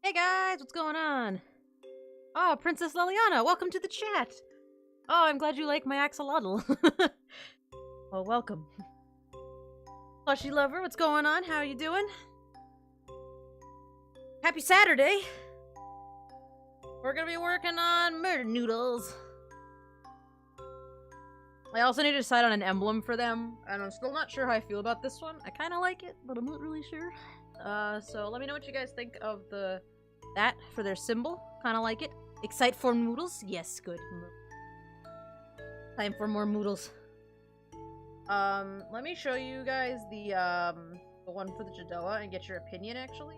Hey guys, what's going on? Oh, Princess Liliana, welcome to the chat. Oh, I'm glad you like my axolotl. Well, welcome. Plushy lover, what's going on? How are you doing? Happy Saturday. We're gonna be working on murder noodles. I also need to decide on an emblem for them, and I'm still not sure how I feel about this one. I kind of like it, but I'm not really sure. So let me know what you guys think of that for their symbol. Kind of like it. Excite for noodles? Yes, good. Time for more noodles. Let me show you guys the one for the Jadoa and get your opinion, actually.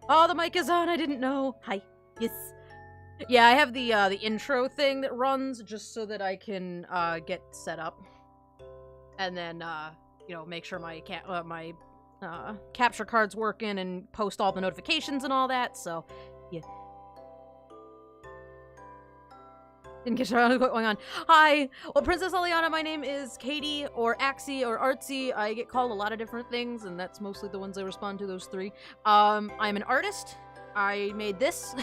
Oh, the mic is on, I didn't know. Hi. Yes. Yeah, I have the intro thing that runs just so that I can, get set up. And then, you know, make sure my capture card's working and post all the notifications and all that, so, yeah. Didn't get sure what's going on. Hi! Well, Princess Liliana, my name is Katie, or Axie, or Artsy. I get called a lot of different things, and that's mostly the ones I respond to, those three. I'm an artist. I made this.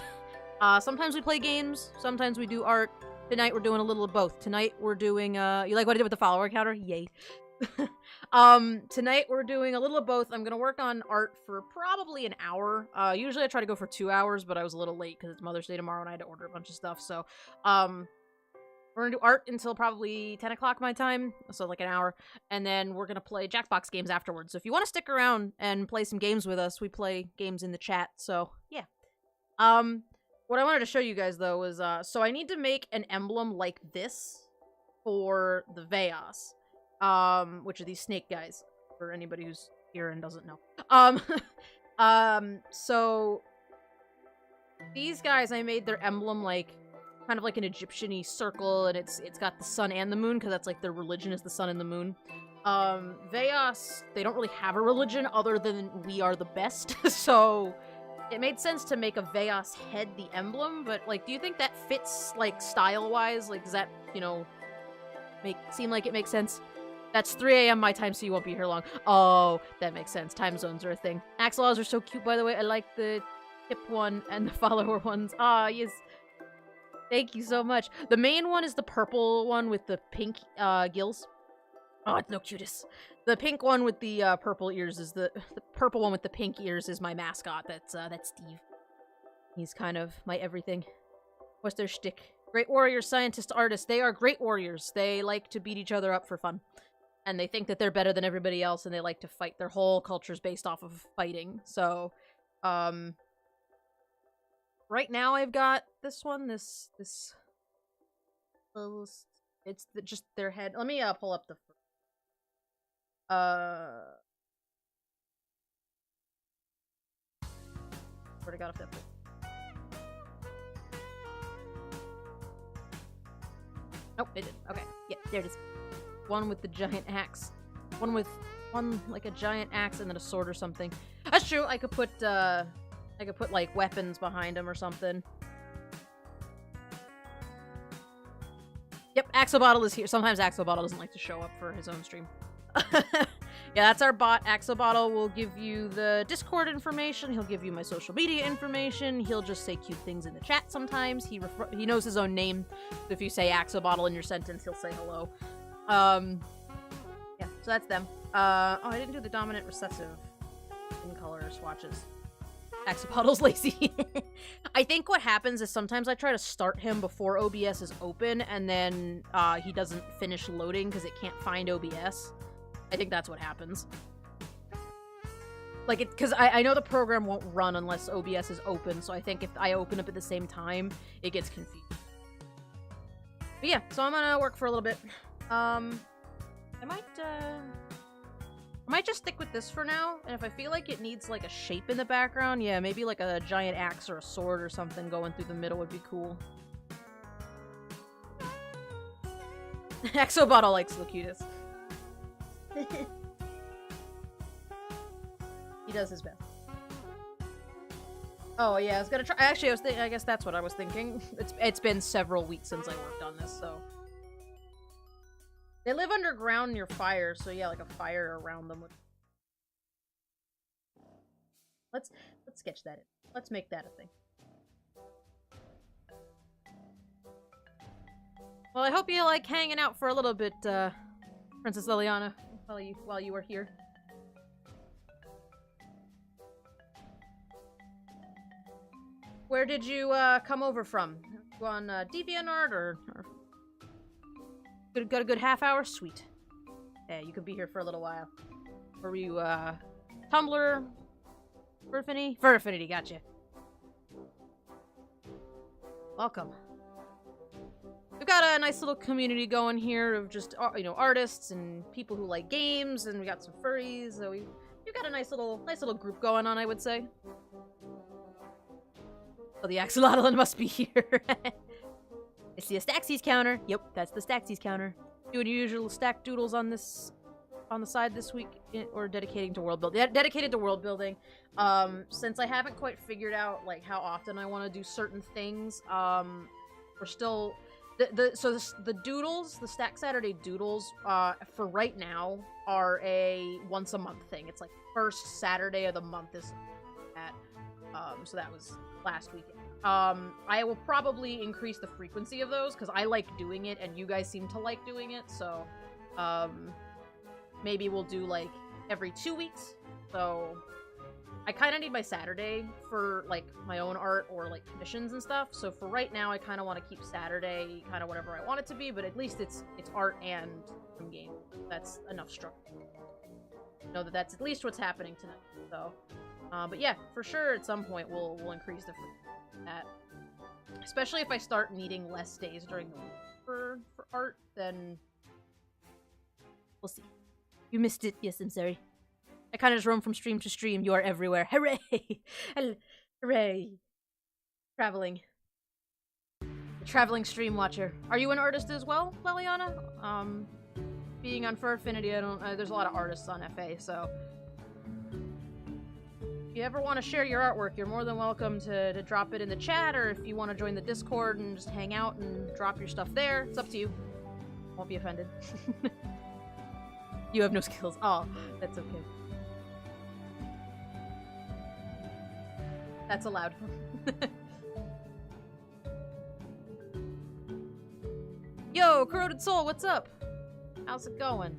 Sometimes we play games, sometimes we do art. Tonight we're doing a little of both. Tonight we're doing, you like what I did with the follower counter? Yay. Tonight we're doing a little of both. I'm gonna work on art for probably an hour. Usually I try to go for 2 hours, but I was a little late because it's Mother's Day tomorrow and I had to order a bunch of stuff, so, we're gonna do art until probably 10 o'clock my time, so like an hour, and then we're gonna play Jackbox games afterwards. So if you want to stick around and play some games with us, we play games in the chat, so yeah. What I wanted to show you guys, though, was, so I need to make an emblem like this for the Veos, which are these snake guys, for anybody who's here and doesn't know. So these guys, I made their emblem, like, kind of like an Egyptian-y circle, and it's got the sun and the moon, because that's, like, their religion is the sun and the moon. Veos, they don't really have a religion other than we are the best, so it made sense to make a Veos head the emblem, but, like, do you think that fits, like, style-wise? Like, does that, you know, seem like it makes sense? That's 3 a.m. my time, so you won't be here long. Oh, that makes sense. Time zones are a thing. Axolotls are so cute, by the way. I like the tip one and the follower ones. Ah, yes. Thank you so much. The main one is the purple one with the pink gills. Oh, it's no cutest. The pink one with the purple ears is the purple one with the pink ears is my mascot. That's Steve. He's kind of my everything. What's their shtick? Great warriors, scientists, artists. They are great warriors. They like to beat each other up for fun. And they think that they're better than everybody else, and they like to fight. Their whole culture's based off of fighting. So, right now I've got this one, this it's just their head. Let me pull up the swear to God if that Nope, it didn't. Okay, yeah, there it is. One with the giant axe. One with like a giant axe and then a sword or something. That's true. I could put like weapons behind him or something. Yep, Axobottle is here. Sometimes Axobottle doesn't like to show up for his own stream. Yeah, that's our bot. Axobottle will give you the Discord information. He'll give you my social media information. He'll just say cute things in the chat sometimes. He knows his own name. So if you say Axobottle in your sentence, he'll say hello. Yeah, so that's them. Oh, I didn't do the dominant recessive in color swatches. Axobottle's lazy. I think what happens is sometimes I try to start him before OBS is open, and then he doesn't finish loading because it can't find OBS. I think that's what happens. Like, because I know the program won't run unless OBS is open, so I think if I open up at the same time, it gets confused. But yeah, so I'm gonna work for a little bit. I might just stick with this for now, and if I feel like it needs, like, a shape in the background, yeah, maybe, like, a giant axe or a sword or something going through the middle would be cool. Exobottle likes the cutest. He does his best. Oh, yeah, I was gonna try- Actually, I guess that's what I was thinking. It's been several weeks since I worked on this, so... They live underground near fire, so yeah, like a fire around them would... Let's sketch that in. Let's make that a thing. Well, I hope you like hanging out for a little bit, Princess Liliana, while you were here. Where did you come over from? You on DeviantArt or got a good half hour? Sweet. Yeah, you could be here for a little while. Or were you Tumblr? Furfinity? Furfinity, gotcha. Welcome. We've got a nice little community going here of just, you know, artists and people who like games, and we got some furries, so we've got a nice little group going on, I would say. Oh, the axolotl must be here. I see a Staxies counter. Yep, that's the Staxies counter. Doing your usual stack doodles on the side this week, or dedicating to world building. Dedicated to world building. Since I haven't quite figured out like how often I want to do certain things, we're still the doodles, the Stack Saturday doodles, for right now are a once a month thing. It's like first Saturday of the month is that. So that was last weekend. I will probably increase the frequency of those because I like doing it and you guys seem to like doing it. So, maybe we'll do like every 2 weeks. So I kind of need my Saturday for like my own art or like commissions and stuff. So for right now, I kind of want to keep Saturday kind of whatever I want it to be, but at least it's art and some game. That's enough structure. Know that that's at least what's happening tonight. So, but yeah, for sure at some point we'll increase the that. Especially if I start needing less days during the week for art, then we'll see. You missed it. Yes, I'm sorry. I kind of just roam from stream to stream. You are everywhere. Hooray! Hooray! Traveling. The traveling stream watcher. Are you an artist as well, Liliana? Being on Furfinity, I don't. There's a lot of artists on FA, so if you ever want to share your artwork, you're more than welcome to drop it in the chat, or if you want to join the Discord and just hang out and drop your stuff there, it's up to you. Won't be offended. You have no skills. Oh, that's okay. That's allowed. Yo, Corroded Soul, what's up? How's it going?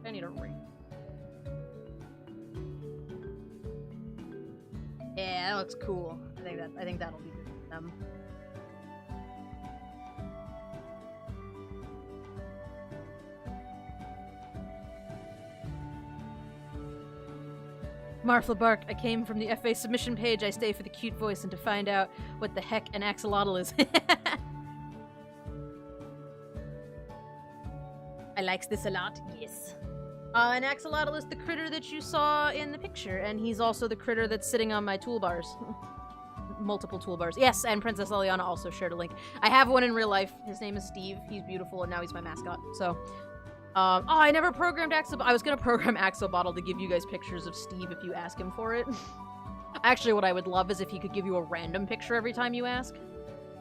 I need a ring. Yeah, that looks cool. I think that'll be good for them. Marfla Bark, I came from the FA submission page. I stay for the cute voice and to find out what the heck an axolotl is. I likes this a lot, yes. An axolotl is the critter that you saw in the picture, and he's also the critter that's sitting on my toolbars. Multiple toolbars. Yes, and Princess Liliana also shared a link. I have one in real life. His name is Steve. He's beautiful, and now he's my mascot. So, oh, I never programmed Axobotl. I was gonna program Axobotl to give you guys pictures of Steve if you ask him for it. Actually, what I would love is if he could give you a random picture every time you ask.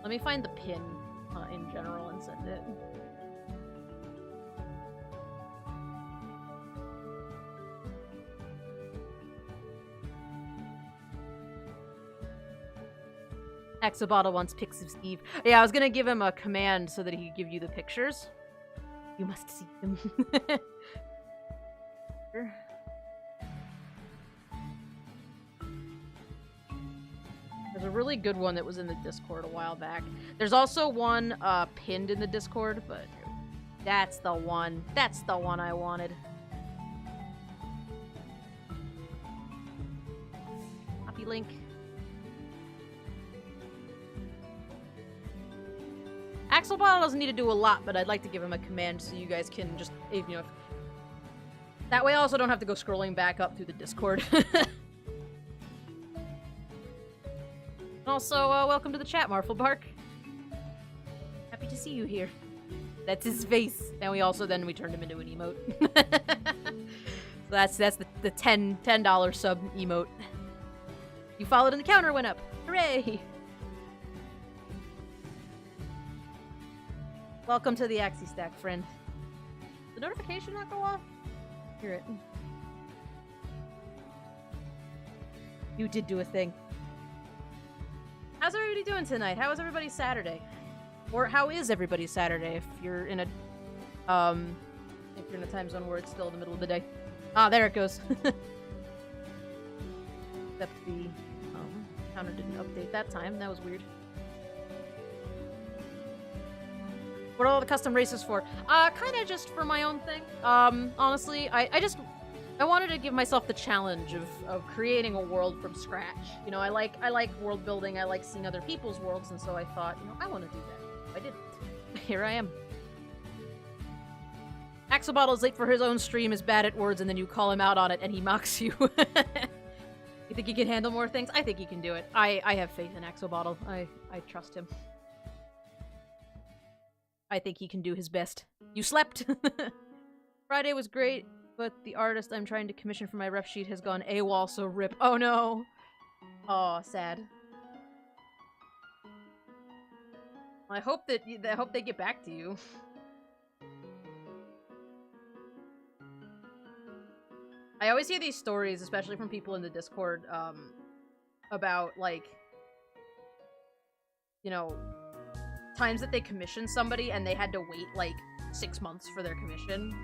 Let me find the pin in general and send it. Axobotl wants pics of Steve. Yeah, I was gonna give him a command so that he could give you the pictures. You must see them. There's a really good one that was in the Discord a while back. There's also one pinned in the Discord, but that's the one. That's the one I wanted. Copy link. Axolotl doesn't need to do a lot, but I'd like to give him a command so you guys can just, you know, that way I also don't have to go scrolling back up through the Discord. Also, welcome to the chat, Marfla Bark. Happy to see you here. That's his face. And we turned him into an emote. So that's the $10 sub emote. You followed and the counter went up. Hooray! Welcome to the Axie Stack, friend. Did the notification not go off? Hear it. You did do a thing. How's everybody doing tonight? How was everybody's Saturday? Or how is everybody's Saturday if you're in a time zone where it's still in the middle of the day? Ah, there it goes. Except the counter didn't update that time. That was weird. What are all the custom races for? Kind of just for my own thing. Honestly, I wanted to give myself the challenge of creating a world from scratch. You know, I like world building. I like seeing other people's worlds, and so I thought, you know, I want to do that. I did. Here I am. Axolotl is late for his own stream, is bad at words, and then you call him out on it, and he mocks you. You think he can handle more things? I think he can do it. I have faith in Axolotl. I trust him. I think he can do his best. You slept! Friday was great, but the artist I'm trying to commission for my rep sheet has gone AWOL, so rip. Oh no! Aw, sad. I hope they get back to you. I always hear these stories, especially from people in the Discord, about, like, you know, times that they commissioned somebody and they had to wait, like, 6 months for their commission.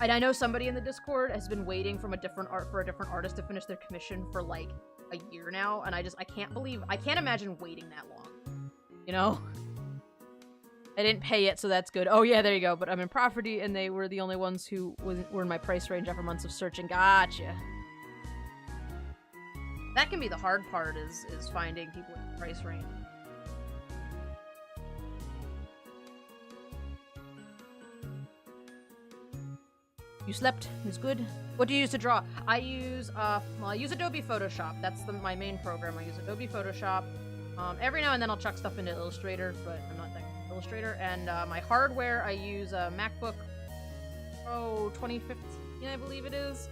And I know somebody in the Discord has been waiting for a different artist to finish their commission for, like, a year now, and I can't imagine waiting that long. You know? I didn't pay it, so that's good. Oh yeah, there you go. But I'm in Property, and they were the only ones who were in my price range after months of searching. Gotcha. That can be the hard part, is finding people in the price range. You slept. It's good. What do you use to draw? I use Adobe Photoshop. That's my main program. I use Adobe Photoshop. Every now and then I'll chuck stuff into Illustrator, but I'm not that good at Illustrator. And my hardware, I use a MacBook Pro 2015, I believe it is.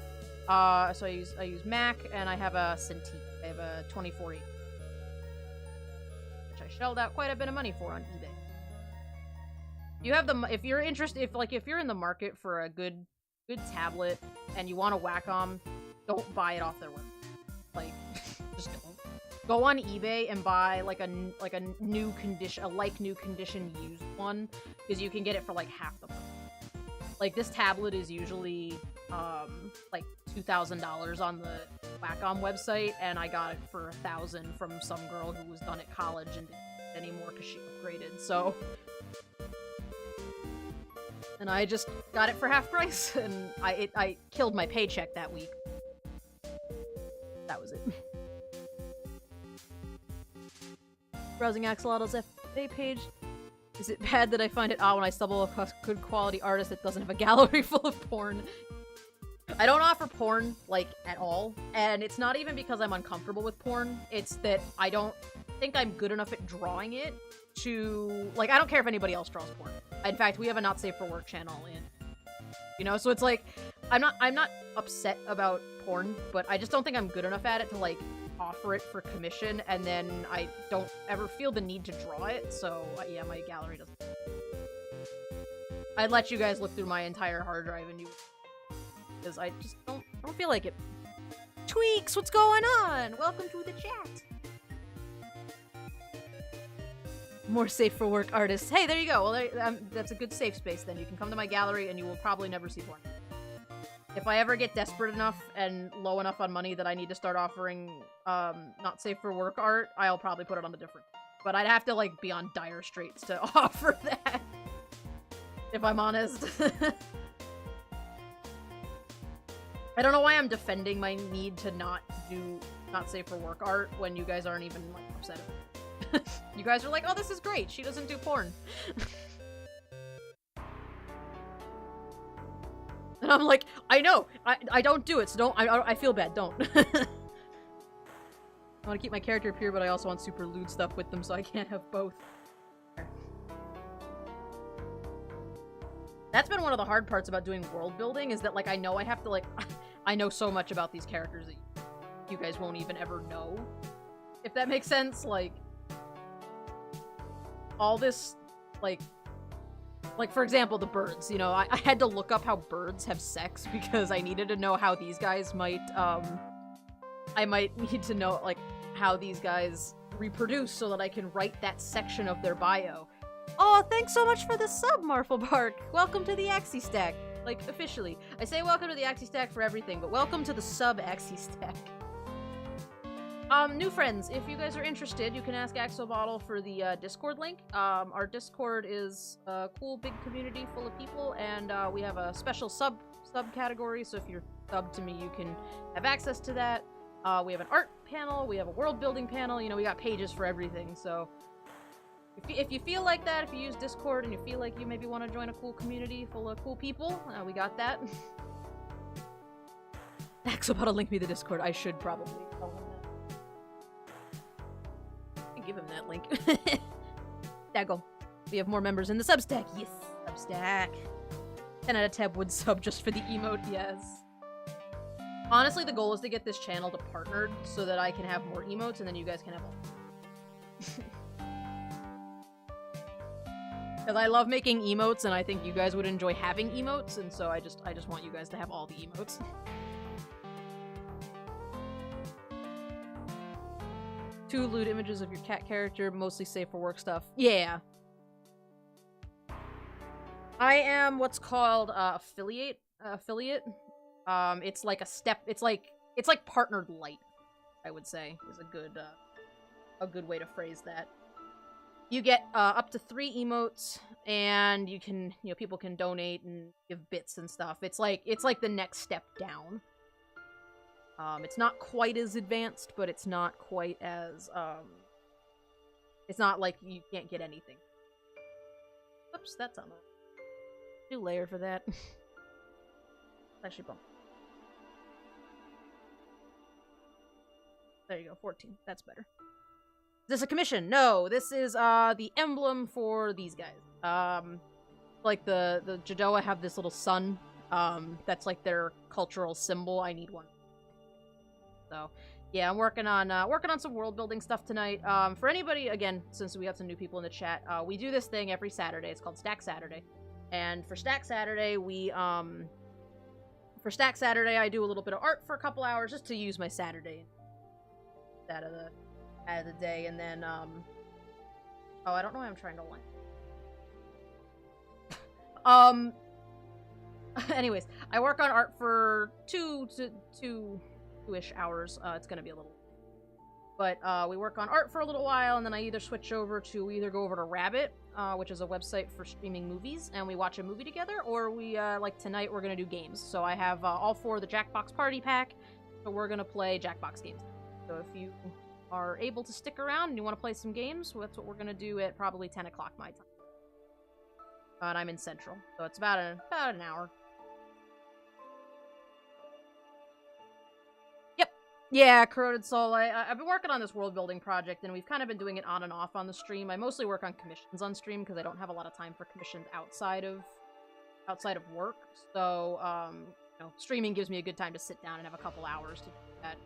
So I use Mac, and I have a Cintiq. I have a 2040, which I shelled out quite a bit of money for on eBay. You have if you're interested, if you're in the market for a good tablet and you want a Wacom, don't buy it off their website. Like, just don't. Go on eBay and buy like a new condition used one, because you can get it for like half the price. Like, this tablet is usually like $2,000 on the Wacom website, and I got it for $1,000 from some girl who was done at college and didn't get it anymore because she upgraded. So. And I just got it for half price, and I killed my paycheck that week. That was it. Browsing Axolotl's FA page. Is it bad that I find it odd when I stumble across good quality artist that doesn't have a gallery full of porn? I don't offer porn, like, at all. And it's not even because I'm uncomfortable with porn. It's that I don't think I'm good enough at drawing it to, like, I don't care if anybody else draws porn. In fact, we have a Not Safe for Work channel you know, so it's like, I'm not upset about porn, but I just don't think I'm good enough at it to, like, offer it for commission, and then I don't ever feel the need to draw it, so, yeah, my gallery doesn't. I'd let you guys look through my entire hard drive and you, because I just don't feel like it. Tweaks, what's going on? Welcome to the chat. More safe for work artists. Hey, there you go. Well, that's a good safe space then. You can come to my gallery and you will probably never see porn. If I ever get desperate enough and low enough on money that I need to start offering not safe for work art, I'll probably put it on a different. But I'd have to, like, be on dire straits to offer that. If I'm honest. I don't know why I'm defending my need to not do not safe for work art when you guys aren't even, like, upset about it. You guys are like, oh, this is great. She doesn't do porn. And I'm like, I know. I don't do it, so don't. I feel bad. Don't. I want to keep my character pure, but I also want super lewd stuff with them, so I can't have both. That's been one of the hard parts about doing world building, is that, like, I know I have to, like, I know so much about these characters that you guys won't even ever know. If that makes sense, like, all this, like, for example, the birds, you know, I had to look up how birds have sex because I needed to know how these guys might, I might need to know, like, how these guys reproduce so that I can write that section of their bio. Oh, thanks so much for the sub, Marful Bark. Welcome to the Axie Stack. Like, officially. I say welcome to the Axie Stack for everything, but welcome to the sub Axie Stack. New friends, if you guys are interested, you can ask Axolotl for the Discord link. Our Discord is a cool big community full of people, and we have a special subcategory, so if you're subbed to me, you can have access to that. We have an art panel, we have a world building panel, you know, we got pages for everything, so if you feel like that, if you use Discord and you feel like you maybe want to join a cool community full of cool people, we got that. Axolotl link me the Discord, I should probably tell him that. Give him that link. Daggle. We have more members in the Substack. Yes, Substack. 10 out of 10 would sub just for the emote, yes. Honestly, the goal is to get this channel to partnered so that I can have more emotes and then you guys can have all. Because I love making emotes and I think you guys would enjoy having emotes, and so I just want you guys to have all the emotes. 2 lewd images of your cat character, mostly safe for work stuff. Yeah. I am what's called affiliate. It's like a step. It's like partnered light, I would say, is a good way to phrase that. You get up to 3 emotes, and you can, you know, people can donate and give bits and stuff. It's like the next step down. It's not quite as advanced, but it's not quite as, it's not like you can't get anything. Oops, that's on a new layer for that. Actually, bump. There you go, 14. That's better. Is this a commission? No, this is, the emblem for these guys. Like, the Jadoa have this little sun, that's like their cultural symbol. I need one. So, yeah, I'm working on some world building stuff tonight. For anybody, again, since we have some new people in the chat, we do this thing every Saturday. It's called Stack Saturday. And for Stack Saturday, I do a little bit of art for a couple hours just to use my Saturday out of the day, and then, oh, I don't know why I'm trying to line. Anyways, I work on art for 2-ish hours. It's gonna be a little, but we work on art for a little while, and then I either go over to Rabbit, which is a website for streaming movies, and we watch a movie together, or we like tonight we're gonna do games. So I have all 4 of the Jackbox Party Pack, so we're gonna play Jackbox games. So if you are able to stick around and you want to play some games, that's what we're gonna do at probably 10 o'clock my time. And I'm in Central, so it's about an hour. Yeah, Corroded Soul. I've been working on this world building project, and we've kind of been doing it on and off on the stream. I mostly work on commissions on stream because I don't have a lot of time for commissions outside of work. So, you know, streaming gives me a good time to sit down and have a couple hours to do that.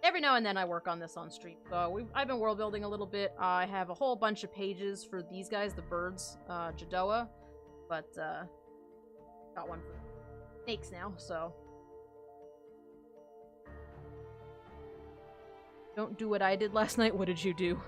Every now and then I work on this on stream. So I've been world building a little bit. I have a whole bunch of pages for these guys, the birds, Jadoa, but got one for snakes now, so. Don't do what I did last night. What did you do?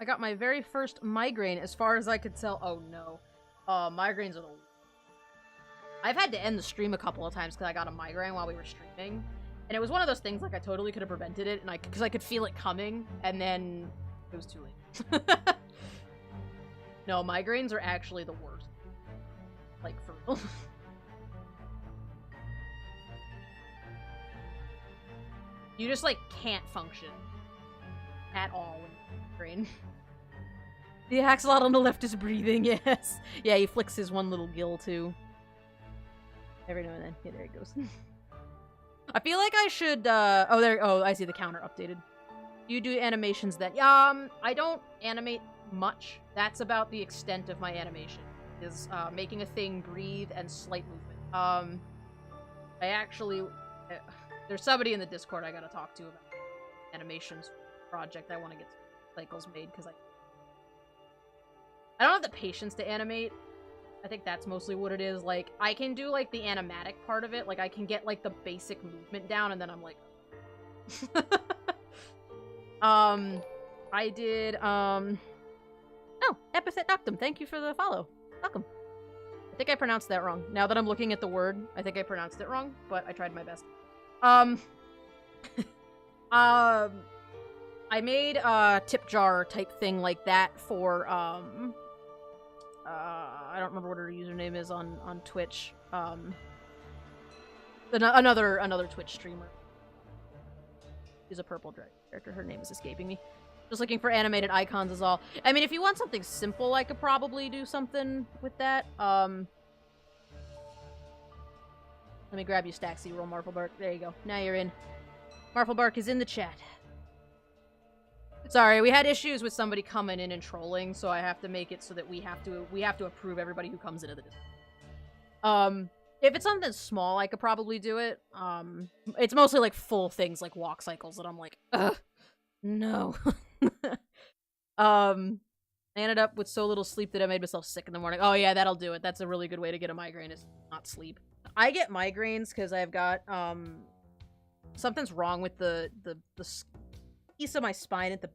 I got my very first migraine, as far as I could tell. Oh no. Migraines are the worst. I've had to end the stream a couple of times because I got a migraine while we were streaming. And it was one of those things, like, I totally could have prevented it, and because I could feel it coming, and then it was too late. No, migraines are actually the worst. Like, for real. You just, like, can't function. At all when you're migraine. The axolotl on the left is breathing, yes. Yeah, he flicks his one little gill, too. Every now and then. Yeah, there he goes. I feel like I should, oh, I see the counter updated. You do animations then. I don't animate much. That's about the extent of my animation. Is making a thing breathe and slight movement. I actually... there's somebody in the Discord I gotta talk to about animations project. I want to get cycles made, because I don't have the patience to animate. I think that's mostly what it is. Like, I can do, like, the animatic part of it. Like, I can get, like, the basic movement down, and then I'm like... I did, Oh, Epithet Noctum, thank you for the follow. Welcome. I think I pronounced that wrong. Now that I'm looking at the word, I think I pronounced it wrong, but I tried my best. I made a tip jar type thing like that for, I don't remember what her username is on Twitch. Another Twitch streamer. She's a purple dragon character. Her name is escaping me. Just looking for animated icons is all. I mean, if you want something simple, I could probably do something with that. Let me grab you, Staxie. Roll Marflebark. There you go. Now you're in. Marflebark is in the chat. Sorry, we had issues with somebody coming in and trolling, so I have to make it so that we have to approve everybody who comes into the Discord. If it's something small, I could probably do it. It's mostly like full things like walk cycles that I'm like, ugh, no. I ended up with so little sleep that I made myself sick in the morning. Oh yeah, that'll do it. That's a really good way to get a migraine, is not sleep. I get migraines because I've got, something's wrong with the piece of my spine at the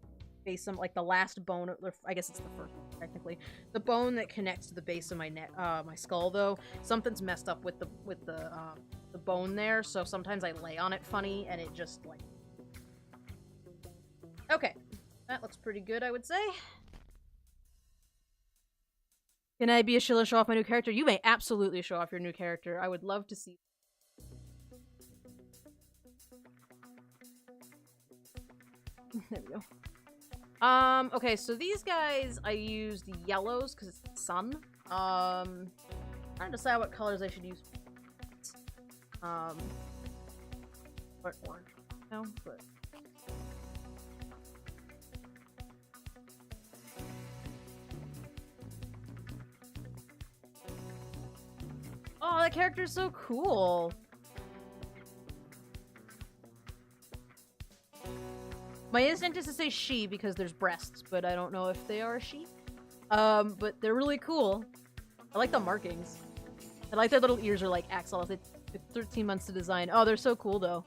base of, like, the last bone, or I guess it's the first one, technically. The bone that connects to the base of my neck, my skull, though. Something's messed up with the bone there, so sometimes I lay on it funny, and it just, like... Okay. That looks pretty good, I would say. Can I be a shill and show off my new character? You may absolutely show off your new character. I would love to see. There we go. Okay, so these guys, I used yellows because it's the sun. Trying to decide what colors I should use. What orange? No, but... Oh, that character's so cool. My instinct is to say she because there's breasts, but I don't know if they are a she. But they're really cool. I like the markings. I like their little ears are like Axel. It took 13 months to design. Oh, they're so cool though.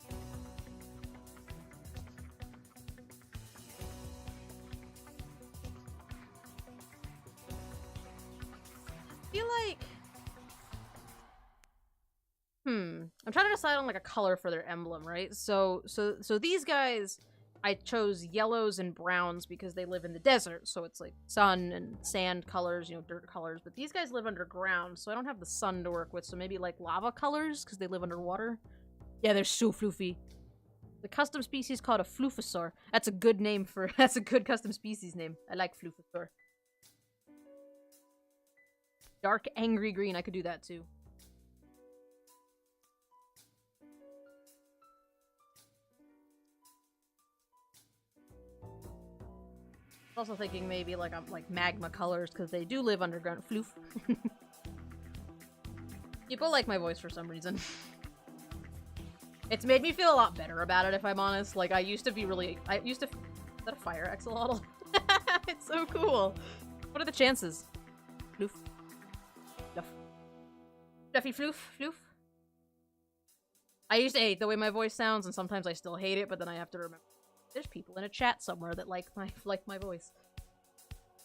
I feel like... I'm trying to decide on like a color for their emblem, right? So these guys, I chose yellows and browns because they live in the desert, so it's like sun and sand colors, you know, dirt colors. But these guys live underground, so I don't have the sun to work with. So maybe like lava colors because they live underwater. Yeah, they're so floofy. The custom species called a floofosaur. That's a good name for. That's a good custom species name. I like floofosaur. Dark angry green. I could do that too. Also thinking maybe like like magma colors because they do live underground. Floof. People like my voice for some reason. It's made me feel a lot better about it, if I'm honest. Like, I used to be really... Is that a fire axolotl? It's so cool. What are the chances? Floof. Fluff. Fluffy floof. Floof. I used to hate the way my voice sounds, and sometimes I still hate it, but then I have to remember. There's people in a chat somewhere that like my voice.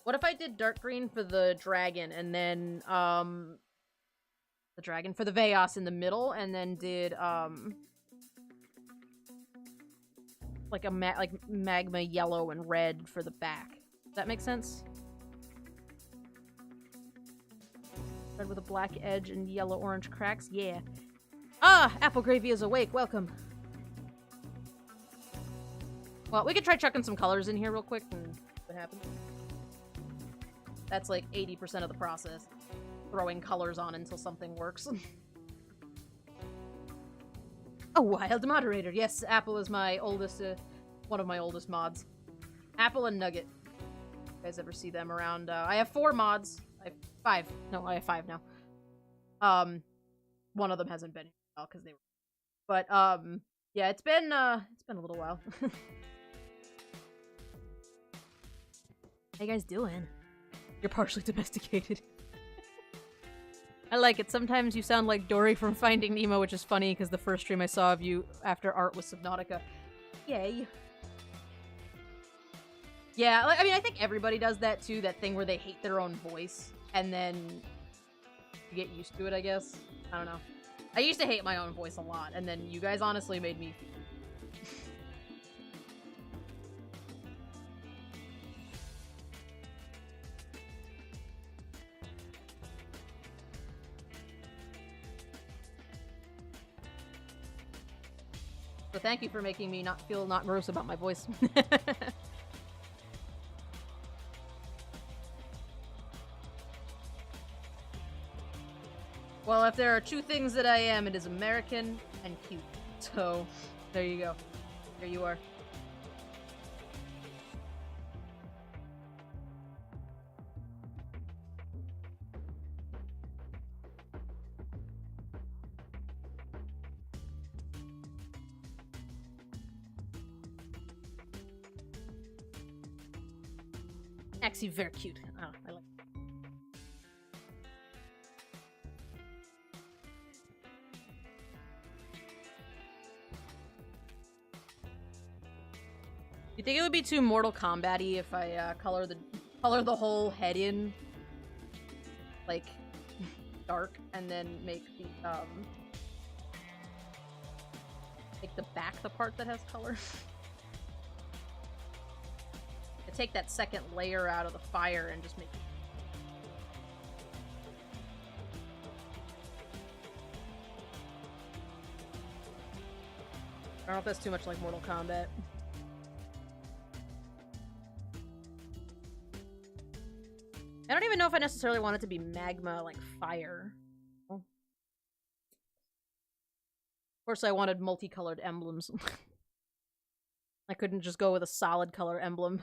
What if I did dark green for the dragon, and then, the dragon for the Veos in the middle, and then did, like a magma yellow and red for the back. Does that make sense? Red with a black edge and yellow-orange cracks? Yeah. Ah! Apple Gravy is awake. Welcome. Well, we could try chucking some colors in here real quick and see what happens. That's like 80% of the process. Throwing colors on until something works. A wild moderator. Yes, Apple is my oldest one of my oldest mods. Apple and Nugget. You guys ever see them around? I have 4 mods. I have 5. No, I have 5 now. One of them hasn't been because they were. But yeah, it's been a little while. How you guys doing? You're partially domesticated. I like it. Sometimes you sound like Dory from Finding Nemo, which is funny because the first stream I saw of you after art was Subnautica. Yay. Yeah, like, I mean, I think everybody does that too, that thing where they hate their own voice, and then you get used to it, I guess. I don't know. I used to hate my own voice a lot, and then you guys honestly made me... So thank you for making me not feel not gross about my voice. Well, if there are 2 things that I am, it is American and cute. So, there you go. There you are. Actually, very cute. Oh, I like it. You think it would be too Mortal Kombat-y if I color the whole head in like dark and then make the back the part that has color? I take that second layer out of the fire and just make it. I don't know if that's too much like Mortal Kombat. I don't even know if I necessarily want it to be magma, like fire. Of course, I wanted multicolored emblems. I couldn't just go with a solid color emblem.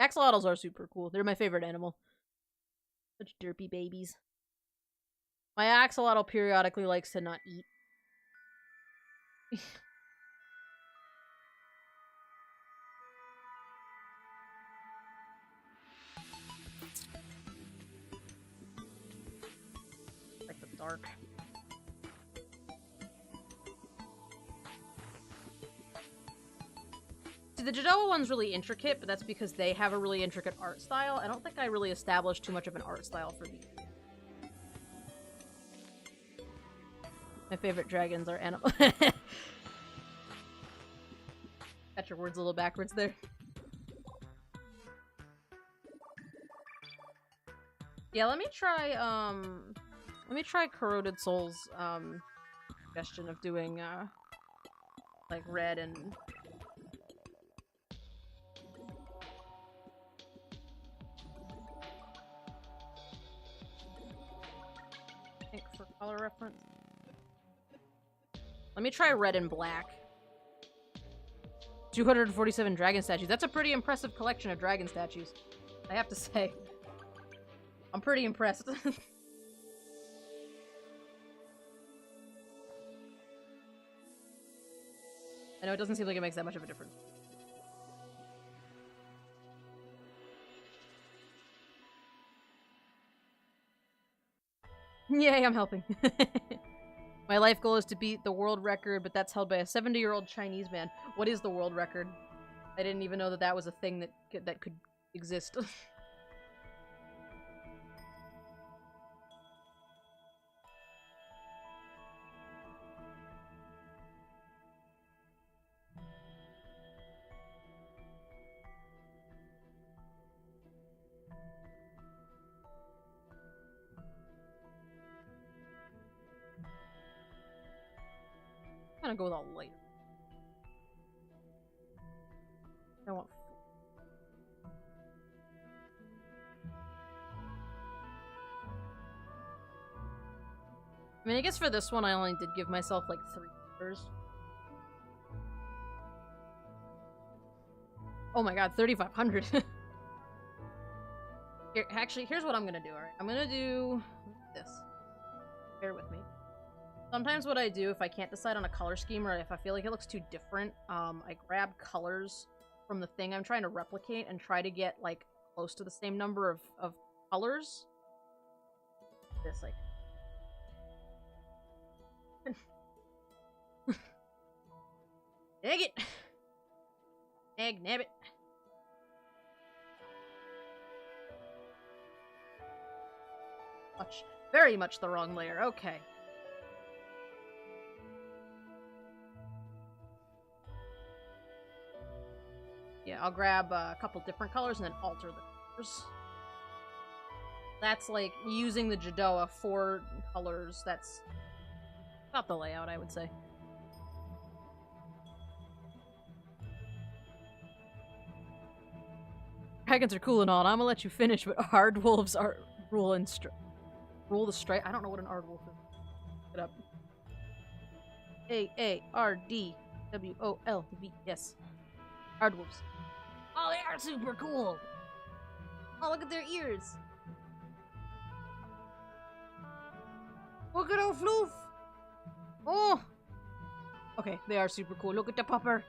Axolotls are super cool. They're my favorite animal. Such derpy babies. My axolotl periodically likes to not eat. Like the dark. See, the Jadoa one's really intricate, but that's because they have a really intricate art style. I don't think I really established too much of an art style for these. My favorite dragons are animal. Got your words a little backwards there. Yeah, let me try Corroded Soul's, suggestion of doing, like, red and... I think for color reference. Let me try red and black. 247 dragon statues. That's a pretty impressive collection of dragon statues, I have to say. I'm pretty impressed. I know it doesn't seem like it makes that much of a difference. Yay, I'm helping. My life goal is to beat the world record, but that's held by a 70-year-old Chinese man. What is the world record? I didn't even know that that was a thing that could exist. I'm gonna go with all light. I mean, I guess for this one, I only did give myself, like, 3 colors. Oh my god, 3,500. Here, actually, here's what I'm gonna do, alright? I'm gonna do this. Bear with me. Sometimes what I do, if I can't decide on a color scheme, or if I feel like it looks too different, I grab colors from the thing I'm trying to replicate and try to get, like, close to the same number of colors. This, like... Dang it! Dag nabbit. Very much the wrong layer. Okay. Yeah, I'll grab a couple different colors and then alter the colors. That's like using the Jadoa for colors. That's about the layout, I would say. Dragons are cool and all, and I'm gonna let you finish, but Ardwolves are rule the strike. I don't know what an Ardwolf is. Look it up. A-A-R-D-W-O-L-V-S. Ardwolves. Oh, they are super cool! Oh, look at their ears! Look at old Floof! Oh! Okay, they are super cool. Look at the pupper!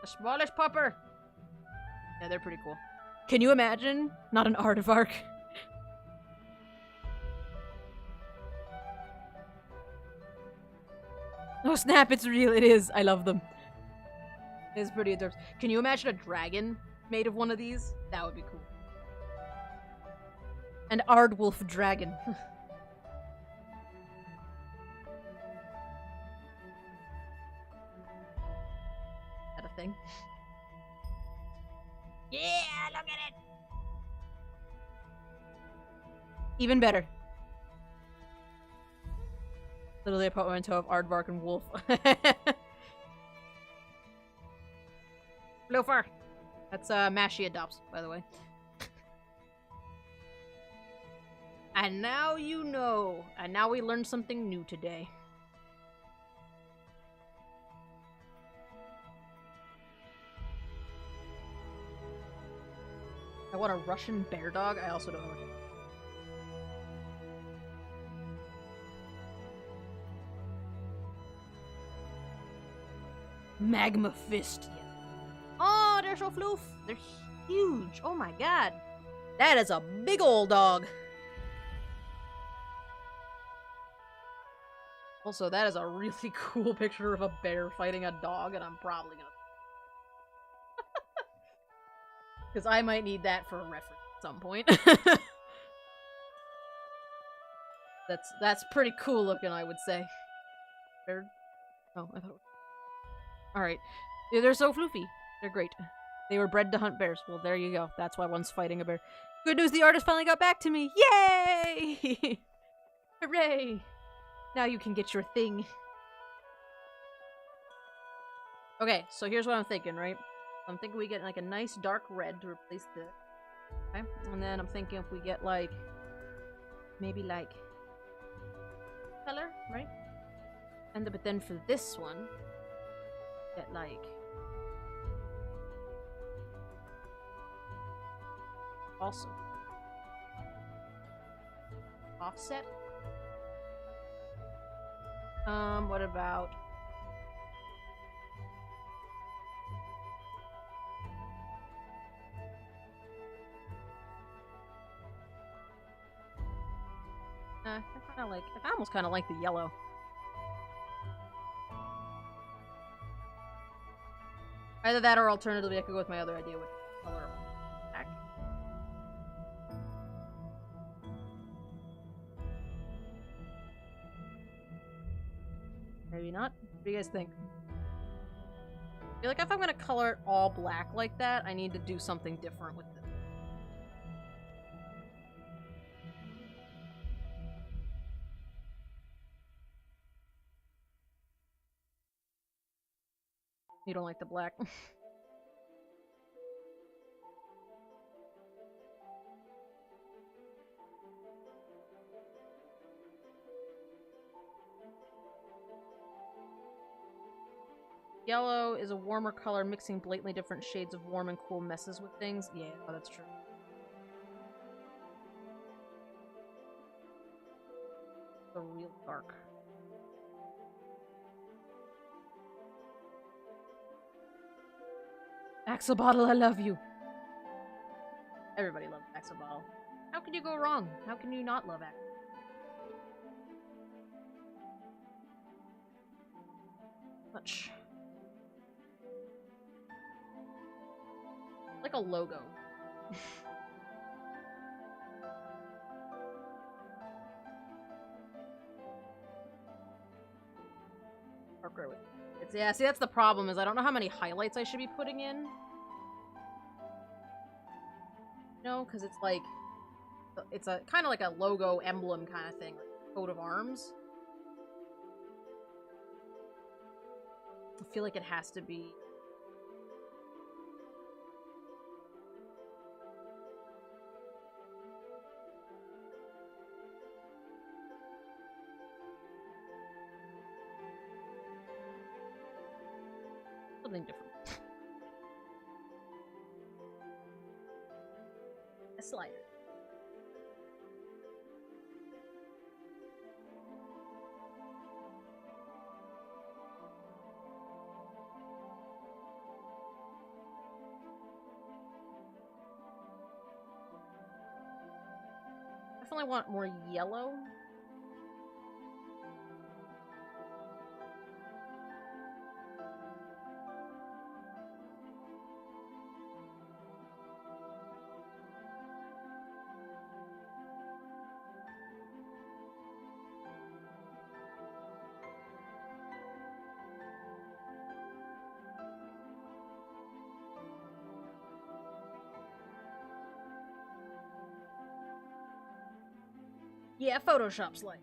The smallest pupper! Yeah, they're pretty cool. Can you imagine? Not an aardvark. Oh snap, it's real, it is. I love them. It's pretty adorable. Can you imagine a dragon made of one of these? That would be cool. An Ardwolf dragon. Is that a thing? Yeah, look at it! Even better. Literally a portmanteau of Aardvark and Wolf. Floofer! That's Mashie adopts, by the way. And now you know. And now we learned something new today. I want a Russian bear dog. I also don't know what to do. Magma Fist. Yes. Oh, they're so floof. They're huge. Oh my god. That is a big old dog. Also, that is a really cool picture of a bear fighting a dog, and I'm probably gonna... Because I might need that for a reference at some point. That's pretty cool looking, I would say. Bear... Oh, I thought it was... Alright. Yeah, they're so floofy. They're great. They were bred to hunt bears. Well, there you go. That's why one's fighting a bear. Good news, the artist finally got back to me! Yay! Hooray! Now you can get your thing. Okay, so here's what I'm thinking, right? I'm thinking we get like a nice dark red to replace this. Okay? And then I'm thinking if we get like... maybe like... color, right? And but then for this one... get like... also... offset? What about... I almost kind of like the yellow. Either that or alternatively I could go with my other idea with color back. Maybe not. What do you guys think? I feel like if I'm gonna color it all black like that, I need to do something different with it. You don't like the black. Yellow is a warmer color, mixing blatantly different shades of warm and cool messes with things. Yeah, oh, that's true. The real dark. Axolotl, I love you. Everybody loves Axolotl. How can you go wrong? How can you not love Axolotl? Much. Like a logo. Yeah, see, that's the problem, is I don't know how many highlights I should be putting in. No, because it's like, it's a kind of like a logo emblem kind of thing, like coat of arms. I feel like it has to be. Something different. A slider. Definitely want more yellow. Yeah, Photoshop's light.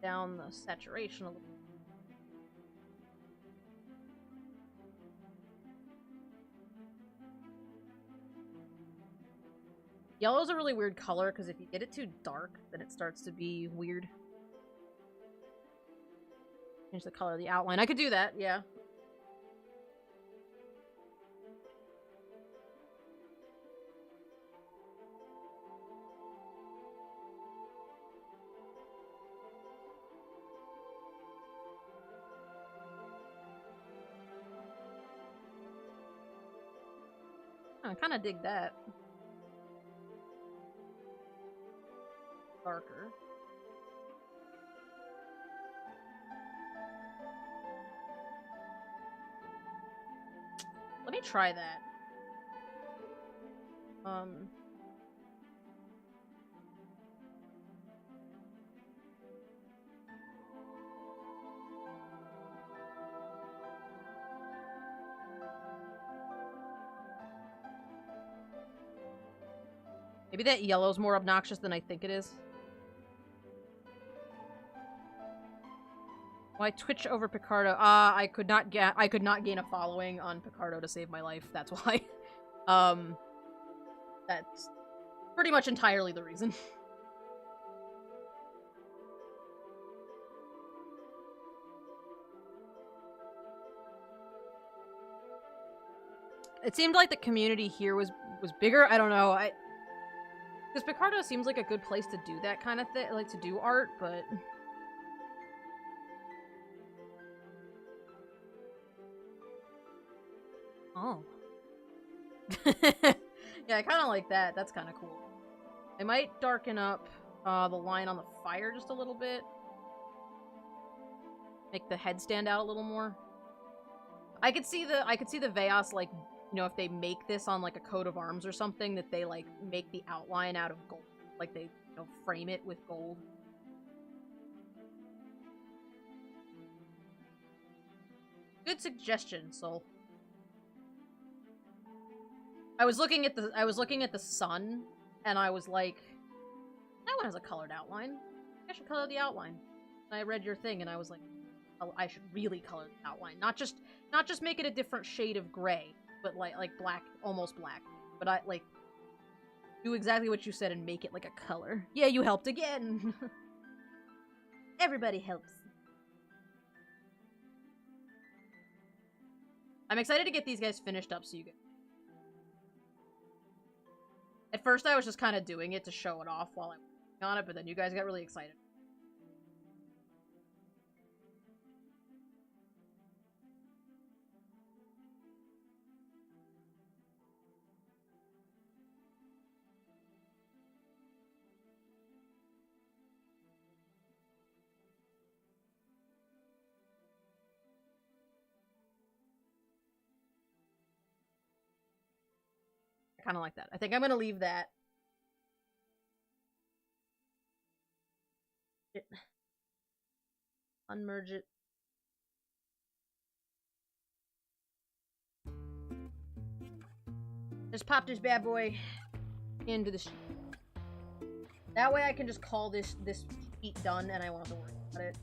Down the saturation a little. Yellow's a really weird color, because if you get it too dark, then it starts to be weird. Change the color of the outline. I could do that, yeah. I kind of dig that. Darker. Let me try that. Maybe that yellow's more obnoxious than I think it is. Why Twitch over Picardo? I could not gain a following on Picardo to save my life. That's why. That's pretty much entirely the reason. It seemed like the community here was bigger. I don't know. Because Picardo seems like a good place to do that kind of thing, like to do art, but oh. Yeah, I kind of like that. That's kind of cool. I might darken up the line on the fire just a little bit. Make the head stand out a little more. I could see the Veos, like, you know, if they make this on like a coat of arms or something, that they like make the outline out of gold. Like they, you know, frame it with gold. Good suggestion, Soul. I was looking at the sun, and I was like, that one has a colored outline. I should color the outline. And I read your thing, and I was like, oh, I should really color the outline. Not just make it a different shade of gray, but like black, almost black. But I like do exactly what you said and make it like a color. Yeah, you helped again. Everybody helps. I'm excited to get these guys finished up so you get... At first I was just kind of doing it to show it off while I'm working on it, but then you guys got really excited. I kind of like that. I think I'm going to leave that. Unmerge it. Just pop this bad boy into the sheet. That way I can just call this sheet done and I won't have to worry about it.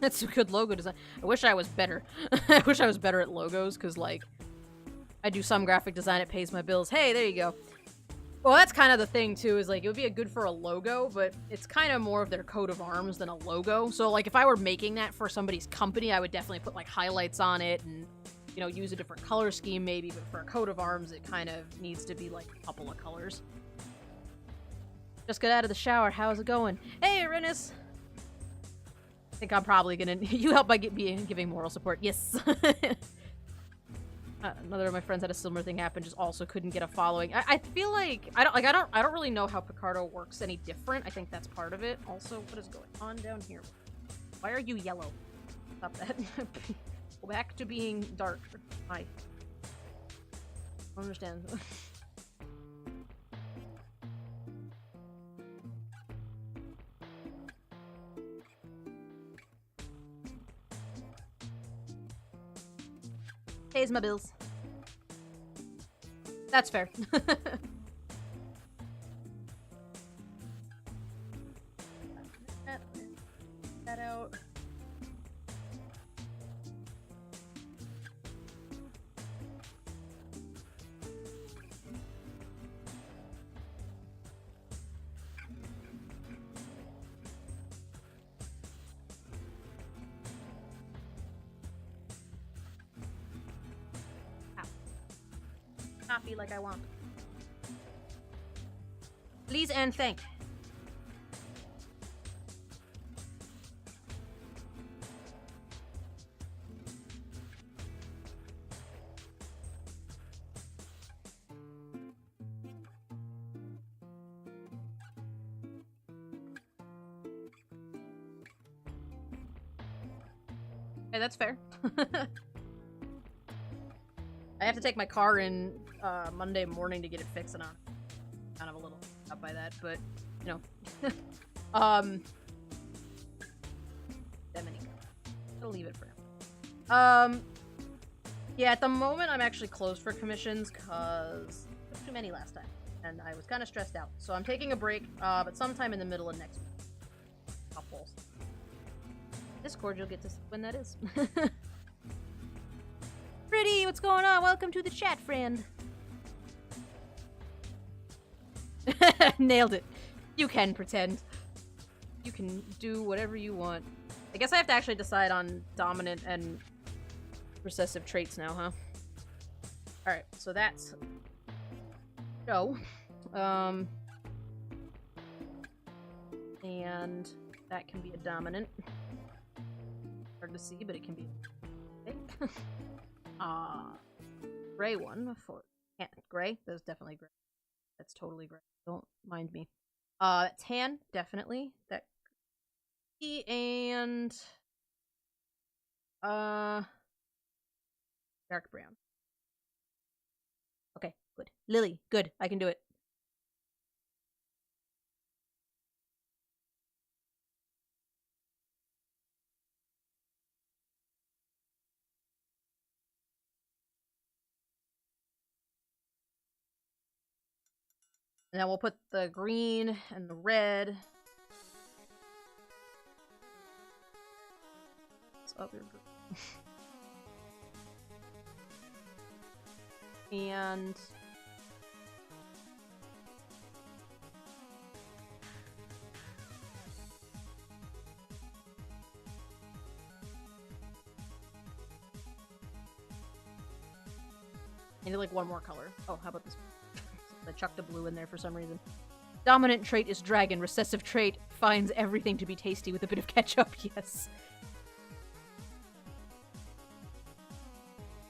That's a good logo design. I wish I was better. I wish I was better at logos, because, like, I do some graphic design, it pays my bills. Hey, there you go. Well, that's kind of the thing, too, is, like, it would be good for a logo, but it's kind of more of their coat of arms than a logo. So, like, if I were making that for somebody's company, I would definitely put, like, highlights on it and, you know, use a different color scheme, maybe. But for a coat of arms, it kind of needs to be, like, a couple of colors. Just got out of the shower. How's it going? Hey, Renus! I think I'm probably gonna... You help by giving moral support. Yes. Another of my friends had a similar thing happen, just also couldn't get a following. I feel like I don't really know how Picardo works any different. I think that's part of it. Also, what is going on down here? Why are you yellow? Stop that. Go back to being dark. Hi. I don't understand. Pays my bills. That's fair. That out. Copy like I want. Please and thank. Okay, that's fair. I have to take my car in Monday morning to get it fixed, and I'm kind of a little up by that, but, you know. I'll leave it for now. Yeah, at the moment, I'm actually closed for commissions, because there were too many last time, and I was kind of stressed out. So I'm taking a break, but sometime in the middle of next week. Couples. Discord, you'll get to see when that is. Pretty, what's going on? Welcome to the chat, friend. Nailed it. You can pretend. You can do whatever you want. I guess I have to actually decide on dominant and recessive traits now, huh? Alright, so that's... Go. And that can be a dominant. Hard to see, but it can be... Okay. Gray one for... Yeah, gray? That's definitely gray. That's totally gray. Don't mind me. Tan, definitely. That... And... dark brown. Okay, good. Lily, good. I can do it. And then we'll put the green and the red. Let's up your... And I need like one more color. Oh, how about this? I chucked a blue in there for some reason. Dominant trait is dragon. Recessive trait finds everything to be tasty with a bit of ketchup. Yes.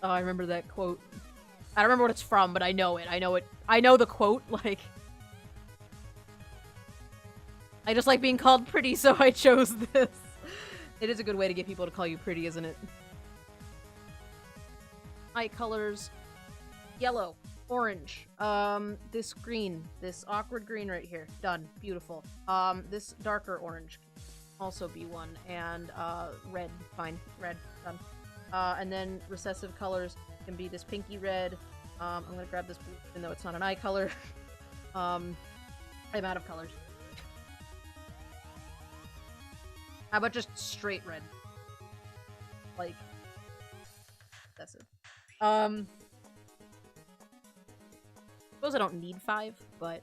Oh, I remember that quote. I don't remember what it's from, but I know it. I know it. I know the quote, like... I just like being called pretty, so I chose this. It is a good way to get people to call you pretty, isn't it? Eye colors. Yellow. Orange. This green. This awkward green right here. Done. Beautiful. This darker orange. Also be one. And, red. Fine. Red. Done. And then recessive colors can be this pinky red. I'm gonna grab this blue, even though it's not an eye color. I'm out of colors. How about just straight red? Like, excessive. Suppose I don't need 5, but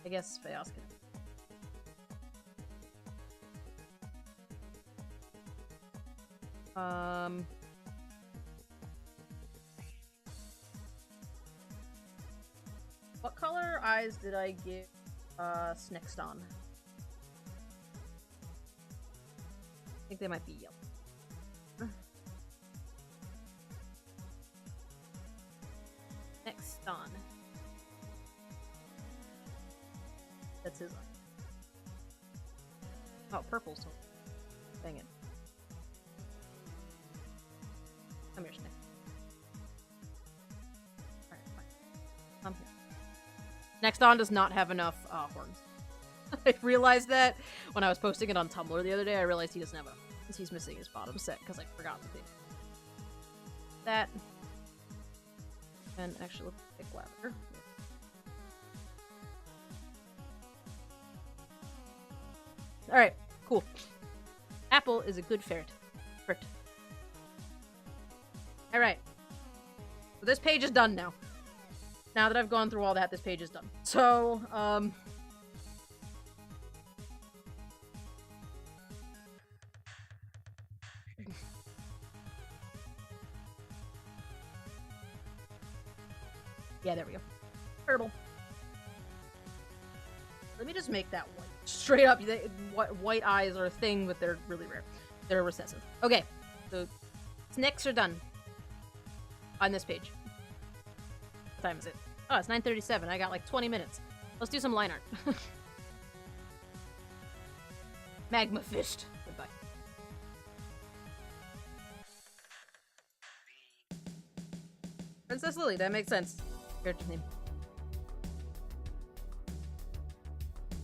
I guess Feos can. What color eyes did I give next on? I think they might be yellow. Next on. That's his eye. Oh, purple's totally. Dang it. Come here, Snake. Alright, fine. I'm here. Next on does not have enough horns. I realized that when I was posting it on Tumblr the other day. I realized he doesn't have enough. Because he's missing his bottom set, because I forgot to pick that. And actually, let's pick lavender. Alright, cool. Apple is a good ferret. Alright. So this page is done now. Now that I've gone through all that, this page is done. So, yeah, there we go. Turtle. Let me just make that white. Straight up, white eyes are a thing, but they're really rare. They're recessive. Okay, so snakes are done on this page. What time is it? Oh, it's 9:37. I got like 20 minutes. Let's do some line art. Magma fist. Goodbye. Princess Lily, that makes sense. Character's name.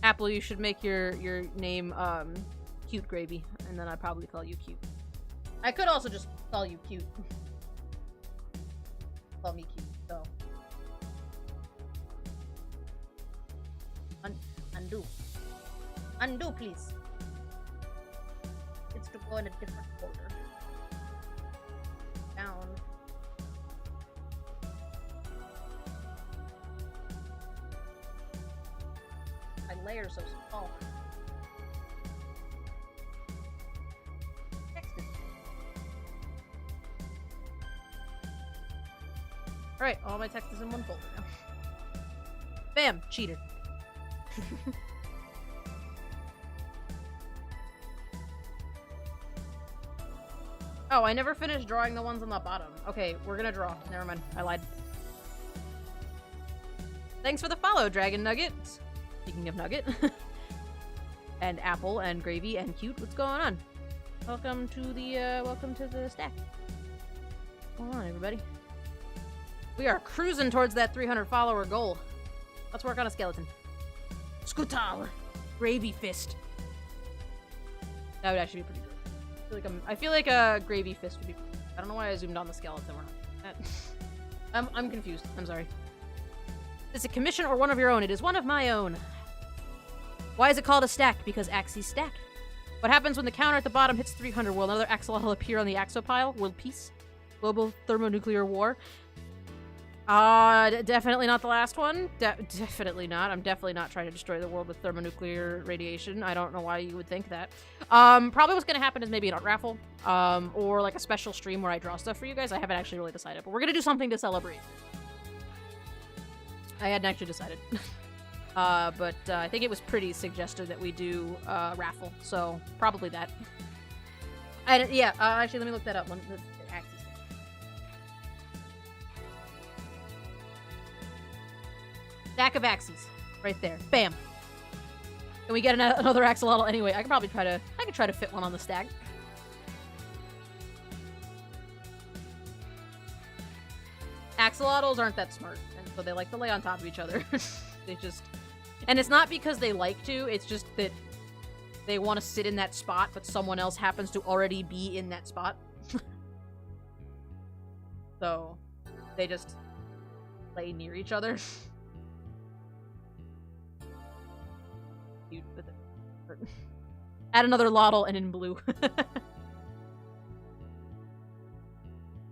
Apple, you should make your name Cute Gravy, and then I'd probably call you Cute. I could also just call you Cute. Call me Cute, so. Undo. Undo, please. It's to go in a different folder. Down. My layer's so small. Text is. Alright, all my text is in one folder now. Bam! Cheater. Oh, I never finished drawing the ones on the bottom. Okay, we're gonna draw. Never mind. I lied. Thanks for the follow, Dragon Nugget. Speaking of Nugget. And Apple and Gravy and Cute. What's going on? Welcome to the stack. What's going on, everybody? We are cruising towards that 300 follower goal. Let's work on a skeleton. Scootal! Gravy fist. That would actually be pretty good. I feel like a gravy fist would be. I don't know why I zoomed on the skeleton. I'm confused. I'm sorry. Is it a commission or one of your own? It is one of my own. Why is it called a stack? Because Axie Stack. What happens when the counter at the bottom hits 300? Will another axolotl appear on the axopile? World peace? Global thermonuclear war. Definitely not the last one. Definitely not. I'm definitely not trying to destroy the world with thermonuclear radiation. I don't know why you would think that. Probably what's gonna happen is maybe an art raffle, or like a special stream where I draw stuff for you guys. I haven't actually really decided, but we're gonna do something to celebrate. I hadn't actually decided. But I think it was pretty suggested that we do a raffle, so probably that. And yeah, actually, let me look that up. Stack of Axies, right there. Bam. Can we get another axolotl anyway? I could probably try to fit one on the stack. Axolotls aren't that smart, and so they like to lay on top of each other. They just, and it's not because they like to. It's just that they want to sit in that spot, but someone else happens to already be in that spot. So they just lay near each other. With it. Add another lotl and in blue.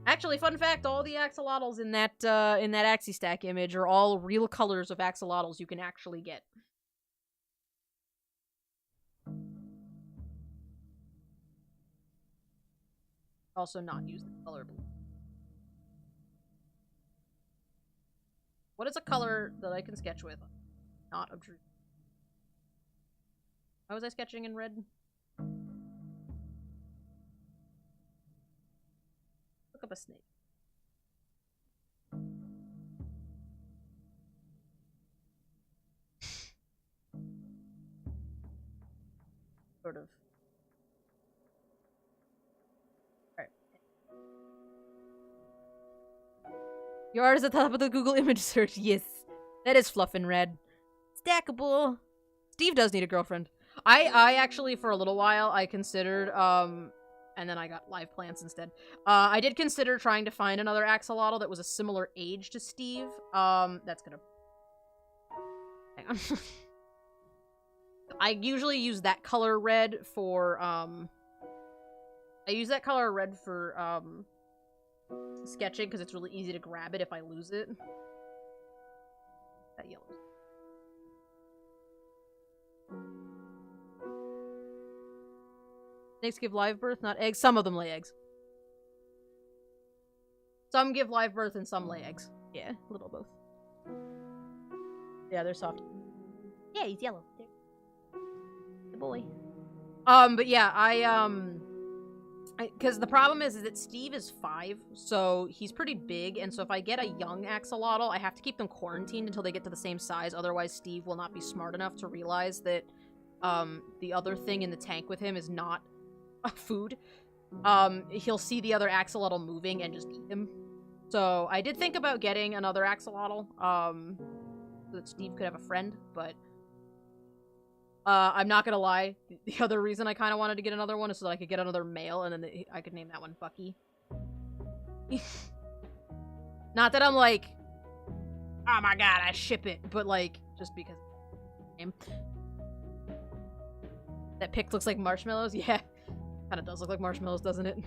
Actually, fun fact, all the axolotls in that Axie Stack image are all real colors of axolotls you can actually get. Also not use the color blue. What is a color that I can sketch with? Not obtrusive. Why was I sketching in red? Look up a snake. Sort of. Alright. Your art is at the top of the Google image search. Yes. That is fluff and red. Stackable. Steve does need a girlfriend. I actually, for a little while, I considered, and then I got live plants instead. I did consider trying to find another axolotl that was a similar age to Steve. That's gonna... Hang on. I usually use that color red for, sketching, because it's really easy to grab it if I lose it. That yellow. Snakes give live birth, not eggs. Some of them lay eggs. Some give live birth and some lay eggs. Yeah, a little both. Yeah, they're soft. Yeah, he's yellow. There. The boy. But yeah, because the problem is that Steve is 5, so he's pretty big, and so if I get a young axolotl, I have to keep them quarantined until they get to the same size, otherwise Steve will not be smart enough to realize that, the other thing in the tank with him is not food. He'll see the other axolotl moving and just eat him. So I did think about getting another axolotl, so that Steve could have a friend, but I'm not gonna lie, the other reason I kind of wanted to get another one is so that I could get another male, and then I could name that one Bucky. Not that I'm like, oh my god, I ship it, but like, just because. That pic looks like marshmallows? Yeah. Kinda does look like marshmallows, doesn't it?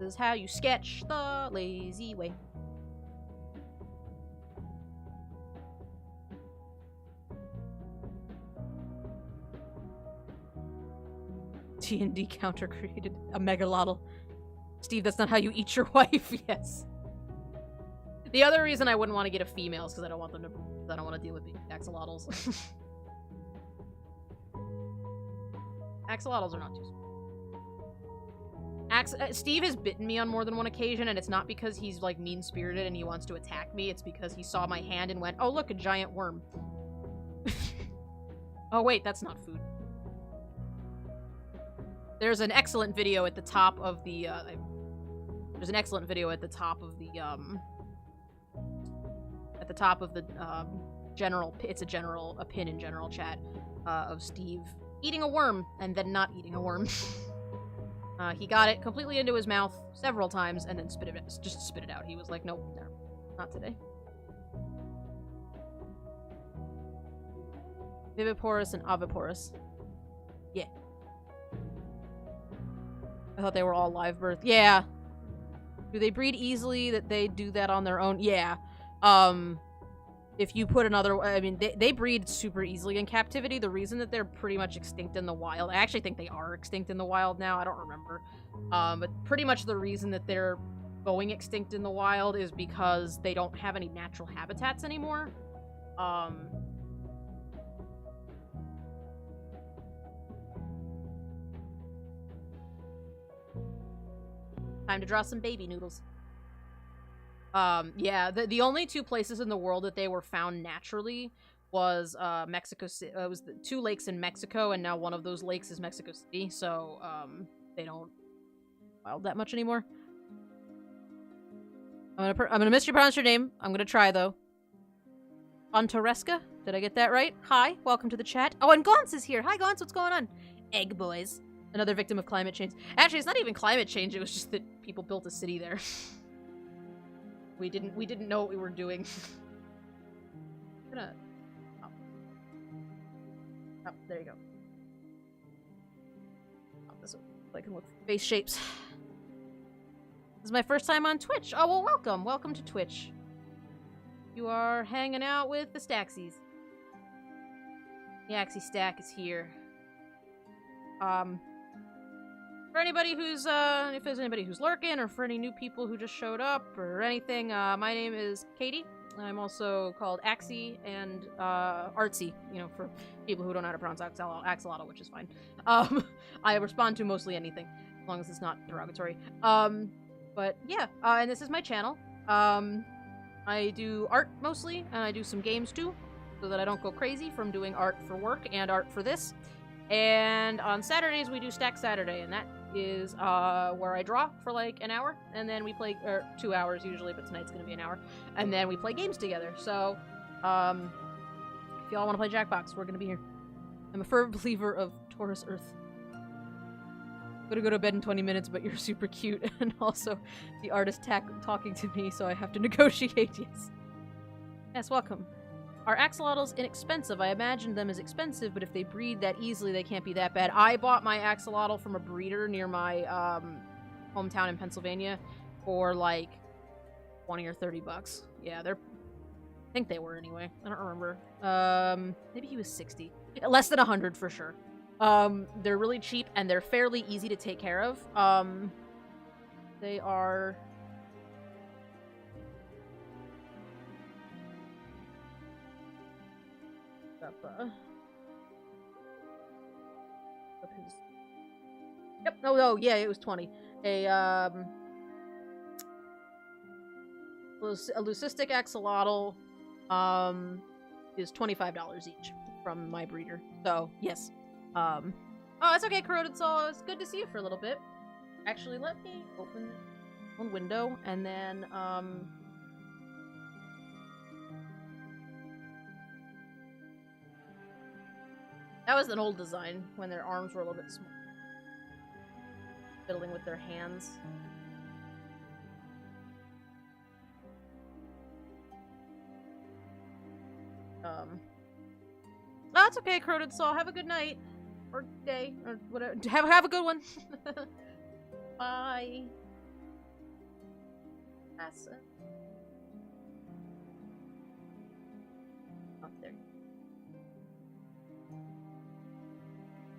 This is how you sketch the lazy way. D&D counter created a megalotl. Steve, that's not how you eat your wife. Yes. The other reason I wouldn't want to get a female is because I don't want them to. I don't want to deal with the axolotls. Axolotls are not too smart. Steve has bitten me on more than one occasion, and it's not because he's like mean-spirited and he wants to attack me. It's because he saw my hand and went, "Oh look, a giant worm." Oh wait, that's not food. There's an excellent video at the top of the. There's an excellent video at the top of the general. It's a pin in general chat of Steve eating a worm and then not eating a worm. He got it completely into his mouth several times and then just spit it out. He was like, "Nope, no, not today." Viviporous and Oviporous. Yeah. I thought they were all live birth. Yeah. Do they breed easily? That they do that on their own? Yeah. If you put another... I mean, they breed super easily in captivity. The reason that they're pretty much extinct in the wild... I actually think they are extinct in the wild now. I don't remember. But pretty much the reason that they're going extinct in the wild is because they don't have any natural habitats anymore. Time to draw some baby noodles. Yeah, the only two places in the world that they were found naturally was Mexico City. It was the 2 lakes in Mexico, and now one of those lakes is Mexico City. So they don't wild that much anymore. I'm gonna mispronounce your name. I'm gonna try though. Ontaresca? Did I get that right? Hi, welcome to the chat. Oh, and Gaunce is here. Hi, Gaunce. What's going on? Egg boys. Another victim of climate change. Actually, it's not even climate change. It was just that people built a city there. We didn't know what we were doing. I'm gonna... Oh, there you go. Oh, this way. So I can look for face shapes. This is my first time on Twitch. Oh, well, welcome. Welcome to Twitch. You are hanging out with the Staxies. The Axie Stack is here. For anybody who's, if there's anybody who's lurking, or for any new people who just showed up, or anything, my name is Katie. I'm also called Axie and, Artsy, you know, for people who don't know how to pronounce axolotl, which is fine. I respond to mostly anything, as long as it's not derogatory. But, yeah, and this is my channel. I do art, mostly, and I do some games, too, so that I don't go crazy from doing art for work and art for this. And on Saturdays, we do Stack Saturday, and that is where I draw for like an hour, and then we play, or 2 hours usually, but tonight's gonna be an hour, and then we play games together. So, if y'all want to play Jackbox, we're gonna be here. I'm a firm believer of Taurus Earth. I'm gonna go to bed in 20 minutes, but you're super cute, and also the artist talking to me, so I have to negotiate. Yes. Yes, welcome. Are axolotls inexpensive? I imagined them as expensive, but if they breed that easily, they can't be that bad. I bought my axolotl from a breeder near my hometown in Pennsylvania for like 20 or 30 bucks. Yeah, I think they were anyway. I don't remember. Maybe he was 60. Less than 100 for sure. They're really cheap and they're fairly easy to take care of. They are... Yep, no, yeah, it was 20. A leucistic axolotl, is $25 each from my breeder. So, yes. Oh, that's okay, Corroded Soul. It's good to see you for a little bit. Actually, let me open one window, and then, that was an old design, when their arms were a little bit small. Fiddling with their hands. Oh, it's okay, Corroded Soul. Have a good night. Or day. Or whatever. Have a good one. Bye. That's it. Oh, there.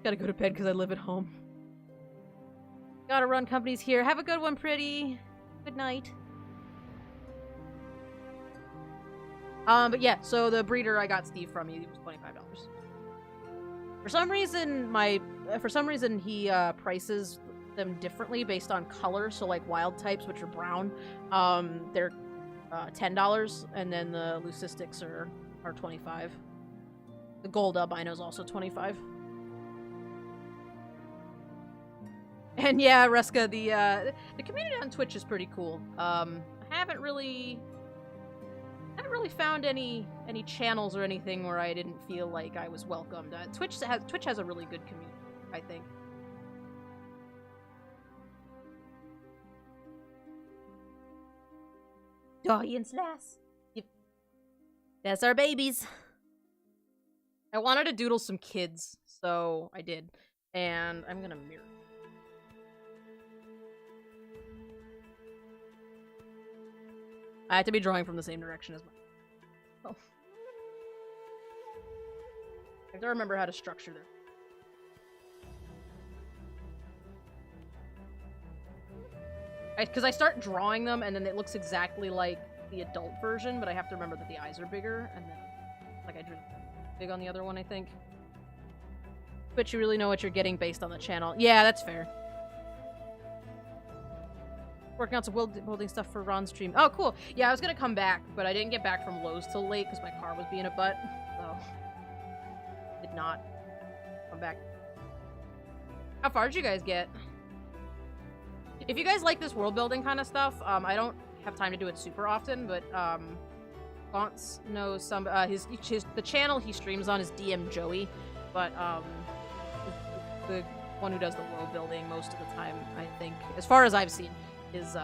Gotta go to bed because I live at home. Gotta run companies here. Have a good one, pretty. Good night. But yeah, so the breeder I got Steve from, he was $25. For some reason he prices them differently based on color. So like wild types, which are brown, they're $10, and then the leucistics are $25. The gold albino is also $25. And yeah, Ruska, the community on Twitch is pretty cool. I haven't really found any channels or anything where I didn't feel like I was welcomed. Twitch has a really good community, I think. Giants lass. Yep. That's our babies. I wanted to doodle some kids, so I did. And I'm gonna mirror. I have to be drawing from the same direction as my... Oh. I have to remember how to structure this. Because I start drawing them, and then it looks exactly like the adult version, but I have to remember that the eyes are bigger, and then, like, I drew big on the other one, I think. But you really know what you're getting based on the channel. Yeah, that's fair. Working on some building stuff for Ron's stream. Oh, cool. Yeah, I was gonna come back, but I didn't get back from Lowe's till late because my car was being a butt, so... did not come back. How far did you guys get? If you guys like this world building kind of stuff, I don't have time to do it super often, but Gaunts knows some. The channel he streams on is DM Joey, but the one who does the world building most of the time, I think, as far as I've seen, is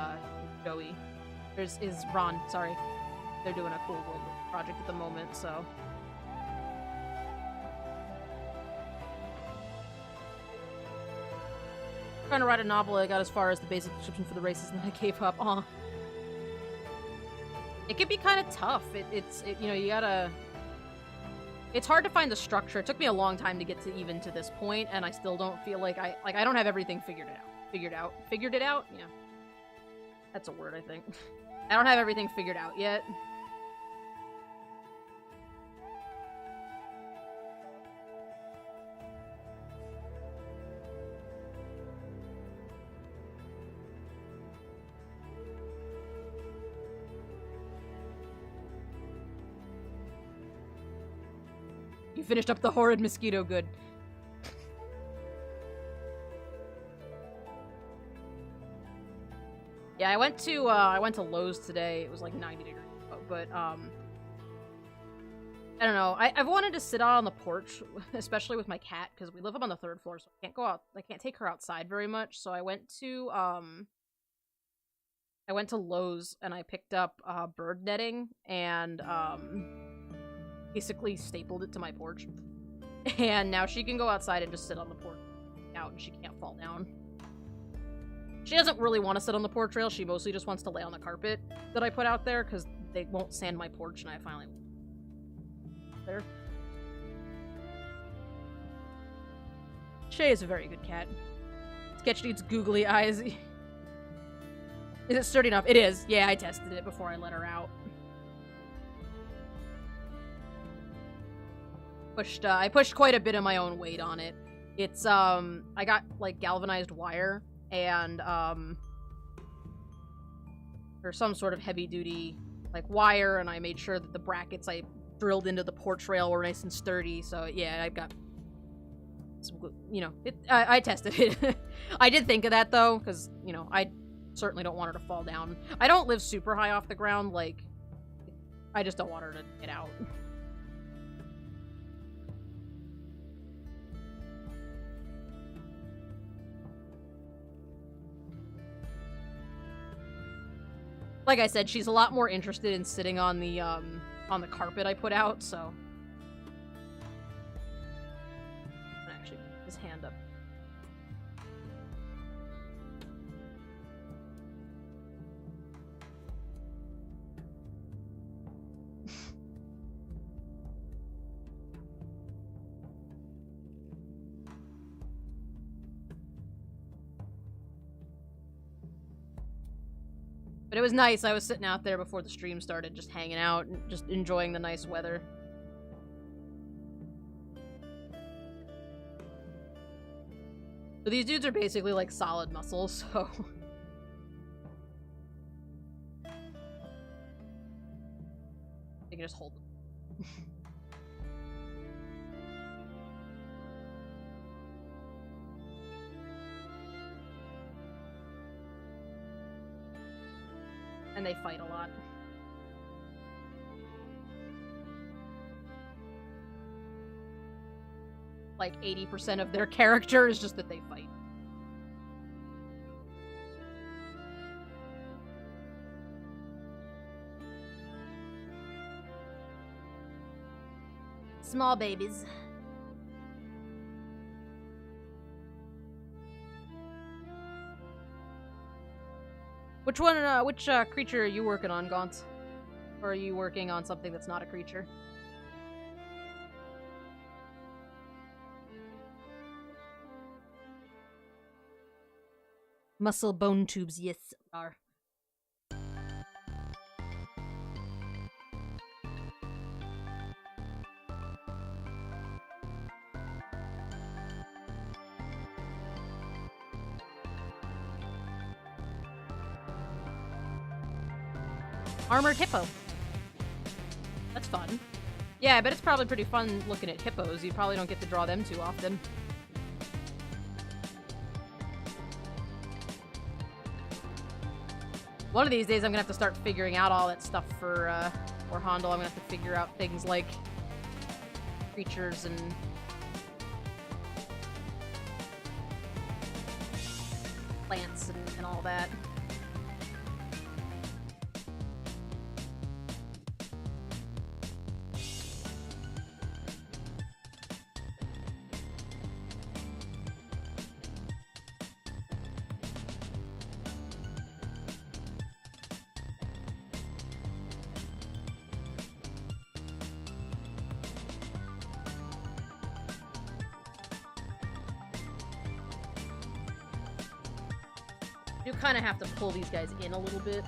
Joey. Is Ron. Sorry, they're doing a cool world project at the moment, so. Trying to write a novel, I got as far as the basic description for the races and then I gave up. Aw. It can be kind of tough. You know, you gotta... It's hard to find the structure. It took me a long time to get to even to this point, and I still don't feel like I don't have everything figured out. Figured it out? Yeah. That's a word, I think. I don't have everything figured out yet. You finished up the horrid mosquito, good. Yeah, I went to Lowe's today. It was like 90 degrees, but I don't know. I've wanted to sit out on the porch, especially with my cat, because we live up on the 3rd floor, so I can't go out. I can't take her outside very much. So I went to Lowe's and I picked up bird netting and basically stapled it to my porch. And now she can go outside and just sit on the porch out, and she can't fall down. She doesn't really want to sit on the porch rail. She mostly just wants to lay on the carpet that I put out there, because they won't sand my porch, and I finally... There. Shay is a very good cat. Sketch needs googly eyes. Is it sturdy enough? It is. Yeah, I tested it before I let her out. I pushed quite a bit of my own weight on it. It's, I got, like, galvanized wire, and, or some sort of heavy-duty, like, wire, and I made sure that the brackets I drilled into the porch rail were nice and sturdy, so, yeah, I've got some, you know, I tested it. I did think of that, though, because, you know, I certainly don't want her to fall down. I don't live super high off the ground, like, I just don't want her to get out. Like I said, she's a lot more interested in sitting on the carpet I put out, so. Actually, put his hand up. But it was nice. I was sitting out there before the stream started, just hanging out and just enjoying the nice weather. So these dudes are basically like solid muscles, so... You can just hold them. And they fight a lot. Like 80% of their character is just that they fight. Small babies. Which one, which creature are you working on, Gaunt? Or are you working on something that's not a creature? Muscle bone tubes, yes, are. Armored hippo. That's fun. Yeah, I bet it's probably pretty fun looking at hippos. You probably don't get to draw them too often. One of these days I'm gonna have to start figuring out all that stuff for, Handel. I'm gonna have to figure out things like creatures and plants and all that. You kind of have to pull these guys in a little bit.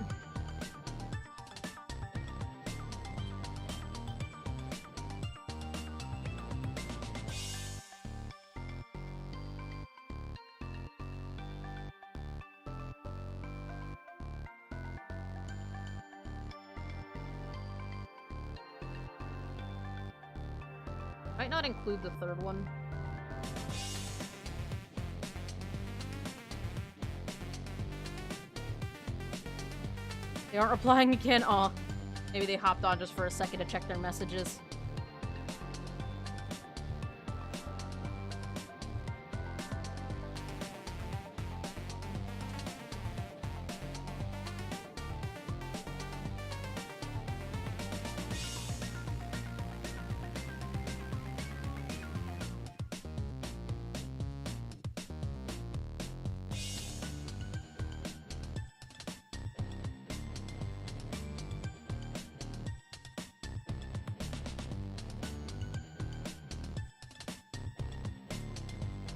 Might not include the third one. They aren't replying again? Aw. Maybe they hopped on just for a second to check their messages.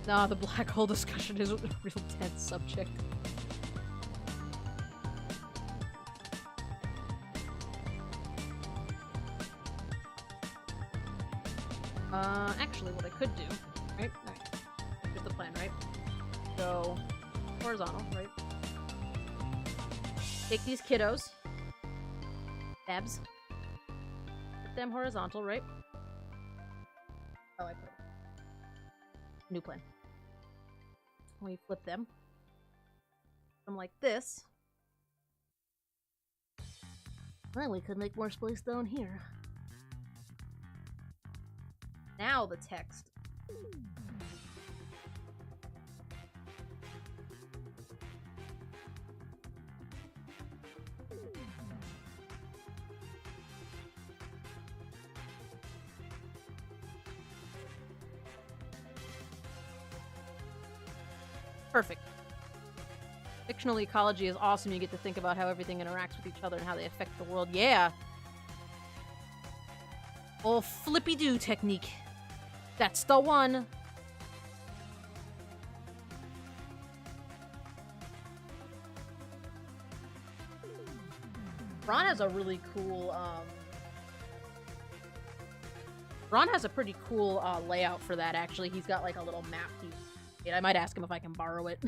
Nah, the black hole discussion is a real tense subject. Actually, what I could do, right? Alright. Here's the plan, right? Go horizontal, right? Take these kiddos. Babs. Put them horizontal, right? Oh, I put them. New plan. We flip them. I'm like this. Well, we could make more space down here. Now the text. Perfect. Fictional ecology is awesome. You get to think about how everything interacts with each other and how they affect the world. Yeah. Oh, flippy-do technique. That's the one. Ron has a really cool, Ron has a pretty cool, layout for that, actually. He's got, like, a little map I might ask him if I can borrow it.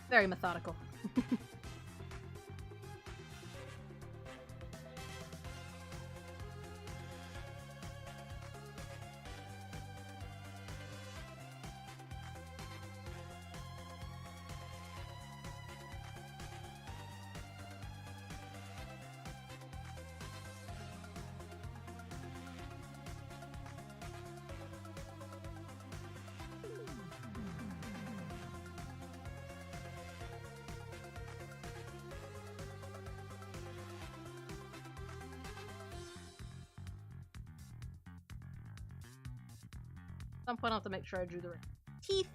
Very methodical. some point I'll have to make sure I drew the right teeth.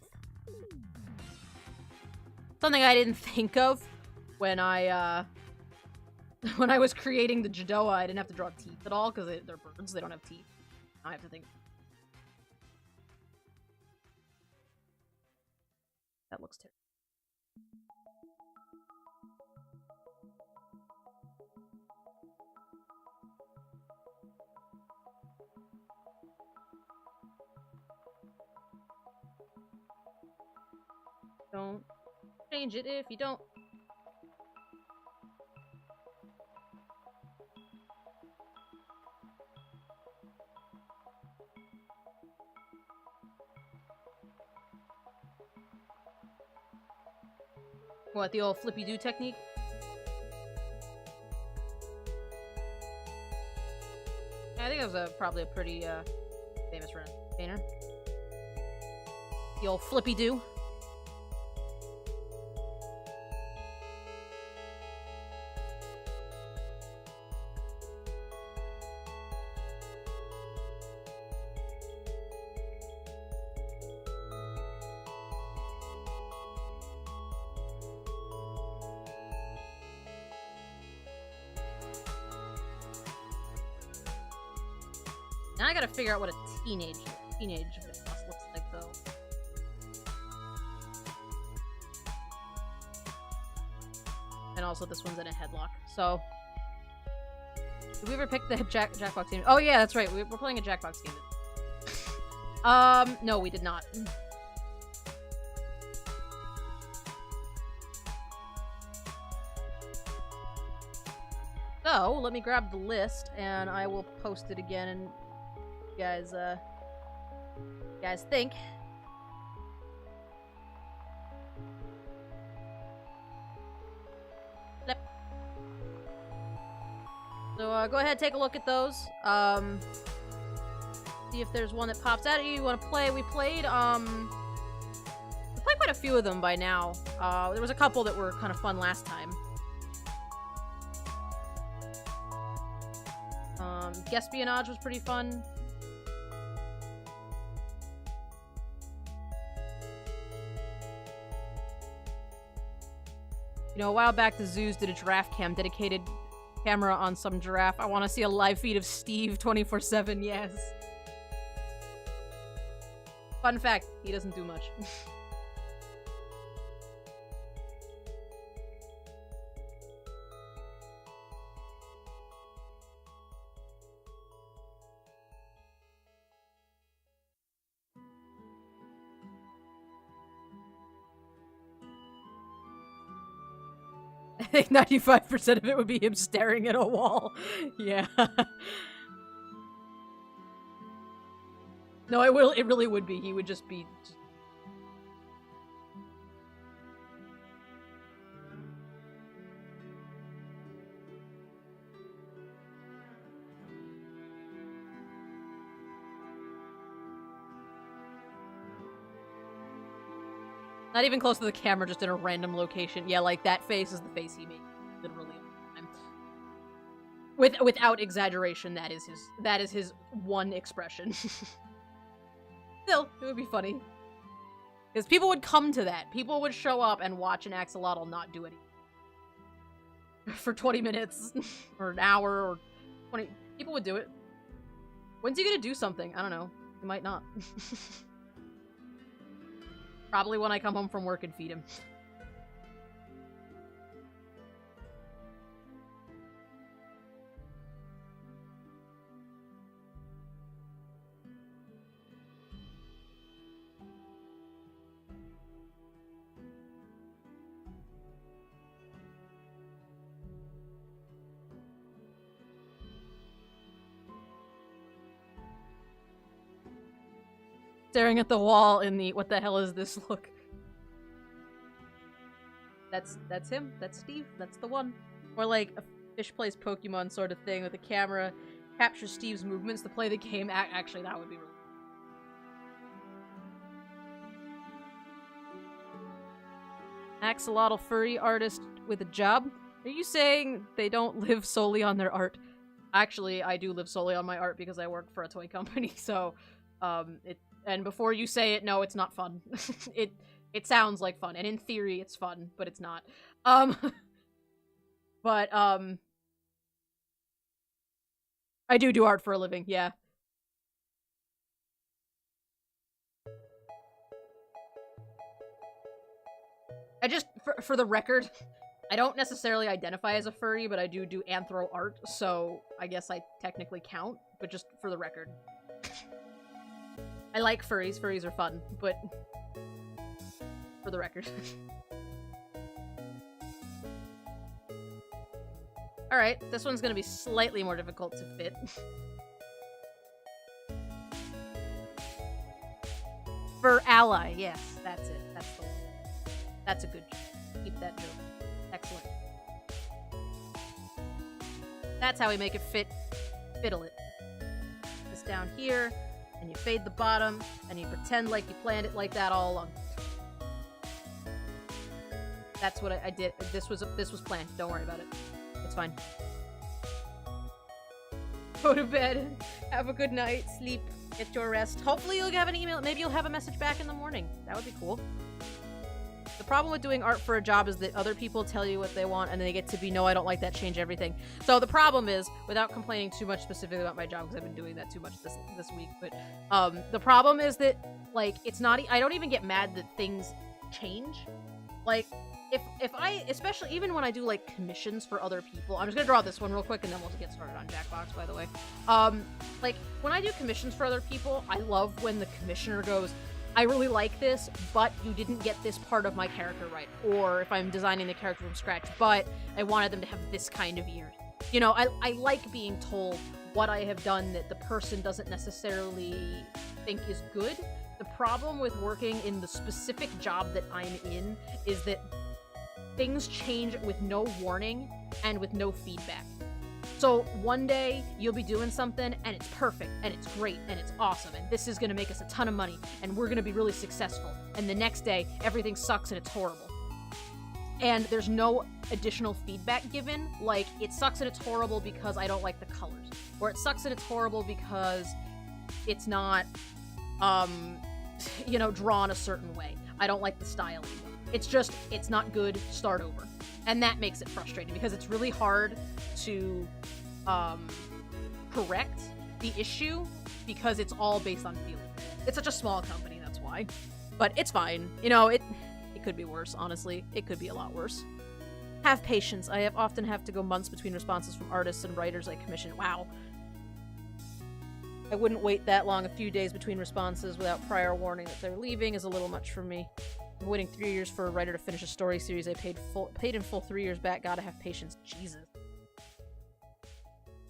Something I didn't think of when I was creating the Jadoa, I didn't have to draw teeth at all, because they're birds, they don't have teeth. I have to think. That looks terrible. Don't change it if you don't. What, the old flippy-do technique? Yeah, I think that was probably a pretty famous painter. The old flippy-do. Now I gotta figure out what a teenage boss looks like, though. And also, this one's in a headlock. So, did we ever pick the Jackbox game? Oh yeah, that's right. We're playing a Jackbox game. No, we did not. So, let me grab the list, and I will post it again, and you guys think. Flip. So, go ahead, take a look at those. See if there's one that pops out at you want to play. We played quite a few of them by now. There was a couple that were kind of fun last time. Espionage was pretty fun. You know, a while back the zoos did a giraffe cam, dedicated camera on some giraffe. I want to see a live feed of Steve 24/7, yes. Fun fact, he doesn't do much. I think 95% of it would be him staring at a wall. Yeah. No, it really would be. He would just be... Not even close to the camera, just in a random location. Yeah, like, that face is the face he made literally all the time. Without exaggeration, that is his one expression. Still, it would be funny. Because people would come to that. People would show up and watch an axolotl not do anything. For 20 minutes. Or an hour, or 20... People would do it. When's he gonna do something? I don't know. He might not. Probably when I come home from work and feed him. Staring at the wall in the what the hell is this look? That's him. That's Steve. That's the one. Or like a fish plays Pokemon sort of thing with the camera captures Steve's movements to play the game. Actually, that would be really... Axolotl furry artist with a job? Are you saying they don't live solely on their art? Actually, I do live solely on my art because I work for a toy company, so And before you say it, no, it's not fun. It sounds like fun, and in theory it's fun, but it's not. But, I do art for a living, yeah. I just, for the record, I don't necessarily identify as a furry, but I do anthro art, so I guess I technically count, but just for the record. I like furries. Furries are fun, but for the record. Alright, this one's gonna be slightly more difficult to fit. For ally, yes, that's it. That's the one. That's a good joke. Keep that joke. Excellent. That's how we make it fit. Fiddle it. This down here, and you fade the bottom, and you pretend like you planned it like that all along. That's what I did. This was planned. Don't worry about it. It's fine. Go to bed. Have a good night. Sleep. Get your rest. Hopefully you'll have an email. Maybe you'll have a message back in the morning. That would be cool. The problem with doing art for a job is that other people tell you what they want and they get to be, no, I don't like that, change everything. So the problem is, without complaining too much specifically about my job, because I've been doing that too much this week, but the problem is that, like, it's not, I don't even get mad that things change. Like, if I, especially even when I do, like, commissions for other people, I'm just gonna draw this one real quick and then we'll get started on Jackbox, by the way. Like, when I do commissions for other people, I love when the commissioner goes, I really like this, but you didn't get this part of my character right. Or if I'm designing the character from scratch, but I wanted them to have this kind of ears. You know, I like being told what I have done that the person doesn't necessarily think is good. The problem with working in the specific job that I'm in is that things change with no warning and with no feedback. So one day you'll be doing something and it's perfect and it's great and it's awesome and this is going to make us a ton of money and we're going to be really successful. And the next day everything sucks and it's horrible. And there's no additional feedback given, like it sucks and it's horrible because I don't like the colors, or it sucks and it's horrible because it's not, you know, drawn a certain way. I don't like the style anymore. It's just, it's not good, start over. And that makes it frustrating because it's really hard to correct the issue because it's all based on feeling. It's such a small company, that's why. But it's fine. You know, it could be worse, honestly. It could be a lot worse. Have patience. I often have to go months between responses from artists and writers I commission. Wow. I wouldn't wait that long. A few days between responses without prior warning that they're leaving is a little much for me. I'm waiting 3 years for a writer to finish a story series I paid in full 3 years back. Gotta have patience. Jesus.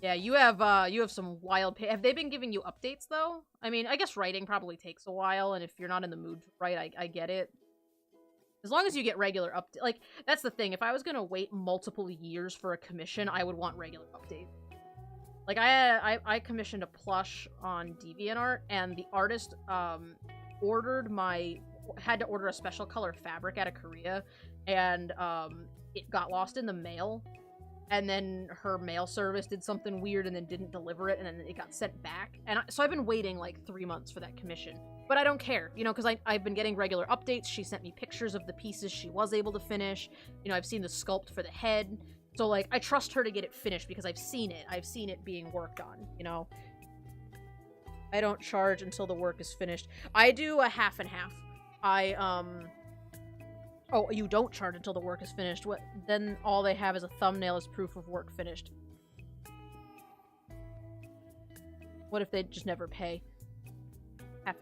Yeah, you have some wild have they been giving you updates, though? I mean, I guess writing probably takes a while, and if you're not in the mood to write, I get it. As long as you get regular updates. Like, that's the thing. If I was gonna wait multiple years for a commission, I would want regular updates. Like, I commissioned a plush on DeviantArt, and the artist, had to order a special color fabric out of Korea, and it got lost in the mail, and then her mail service did something weird and then didn't deliver it, and then it got sent back. And so I've been waiting like 3 months for that commission, but I don't care, you know, because I've been getting regular updates. She sent me pictures of the pieces she was able to finish. You know, I've seen the sculpt for the head, so like I trust her to get it finished because I've seen it being worked on, you know. I don't charge until the work is finished. I do a half and half. Oh, you don't charge until the work is finished. What? Then all they have is a thumbnail as proof of work finished. What if they just never pay?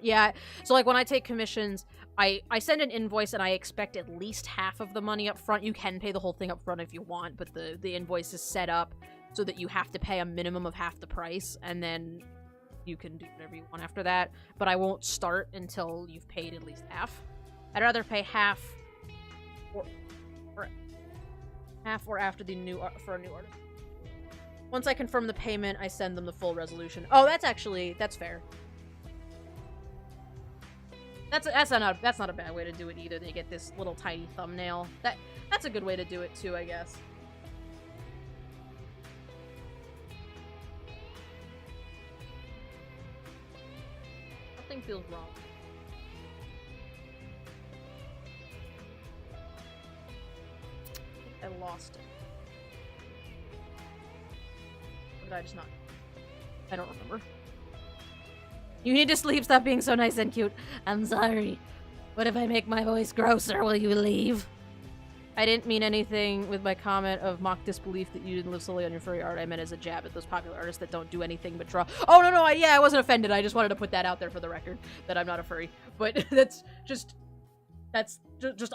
Yeah, so like when I take commissions, I send an invoice and I expect at least half of the money up front. You can pay the whole thing up front if you want, but the invoice is set up so that you have to pay a minimum of half the price, and then you can do whatever you want after that, but I won't start until you've paid at least half. I'd rather pay half or after the for a new artist. Once I confirm the payment, I send them the full resolution. Oh, that's fair. That's not a bad way to do it either. They get this little tiny thumbnail. That's a good way to do it too, I guess. Something feels wrong. I lost it. Or did I just not? I don't remember. You need to sleep. Stop being so nice and cute. I'm sorry. What if I make my voice grosser? Will you leave? I didn't mean anything with my comment of mock disbelief that you didn't live solely on your furry art. I meant as a jab at those popular artists that don't do anything but draw. Oh, no, I wasn't offended. I just wanted to put that out there for the record, that I'm not a furry. But that's just a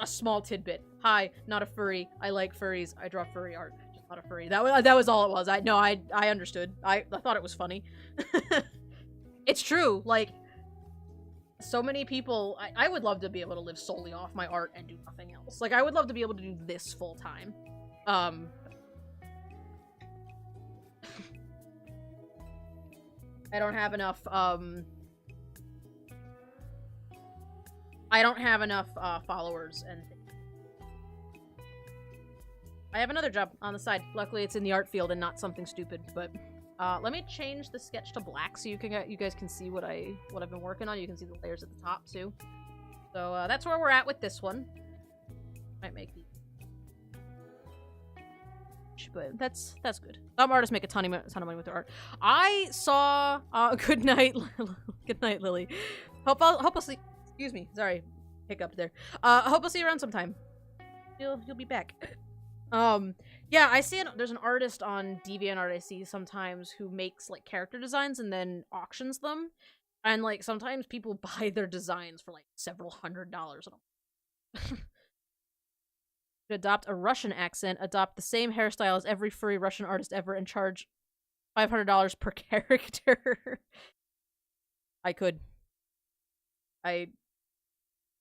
small tidbit. Hi, not a furry. I like furries. I draw furry art. Just not a furry. That was all it was. I understood. I thought it was funny. It's true. Like, so many people, I would love to be able to live solely off my art and do nothing else. Like, I would love to be able to do this full time. I don't have enough, followers and things. I have another job on the side. Luckily, it's in the art field and not something stupid, but... let me change the sketch to black so you guys can see what I've been working on. You can see the layers at the top too. So that's where we're at with this one. Might make the, but that's good. Some artists make a ton of money with their art. I saw good night, good night, Lily. Hope I'll see. Excuse me, sorry, hiccup there. Hope I'll see you around sometime. You'll be back. Yeah, I see there's an artist on DeviantArt I see sometimes who makes, like, character designs and then auctions them. And, like, sometimes people buy their designs for, like, several $100s. Adopt a Russian accent, adopt the same hairstyle as every furry Russian artist ever, and charge $500 per character. I could. I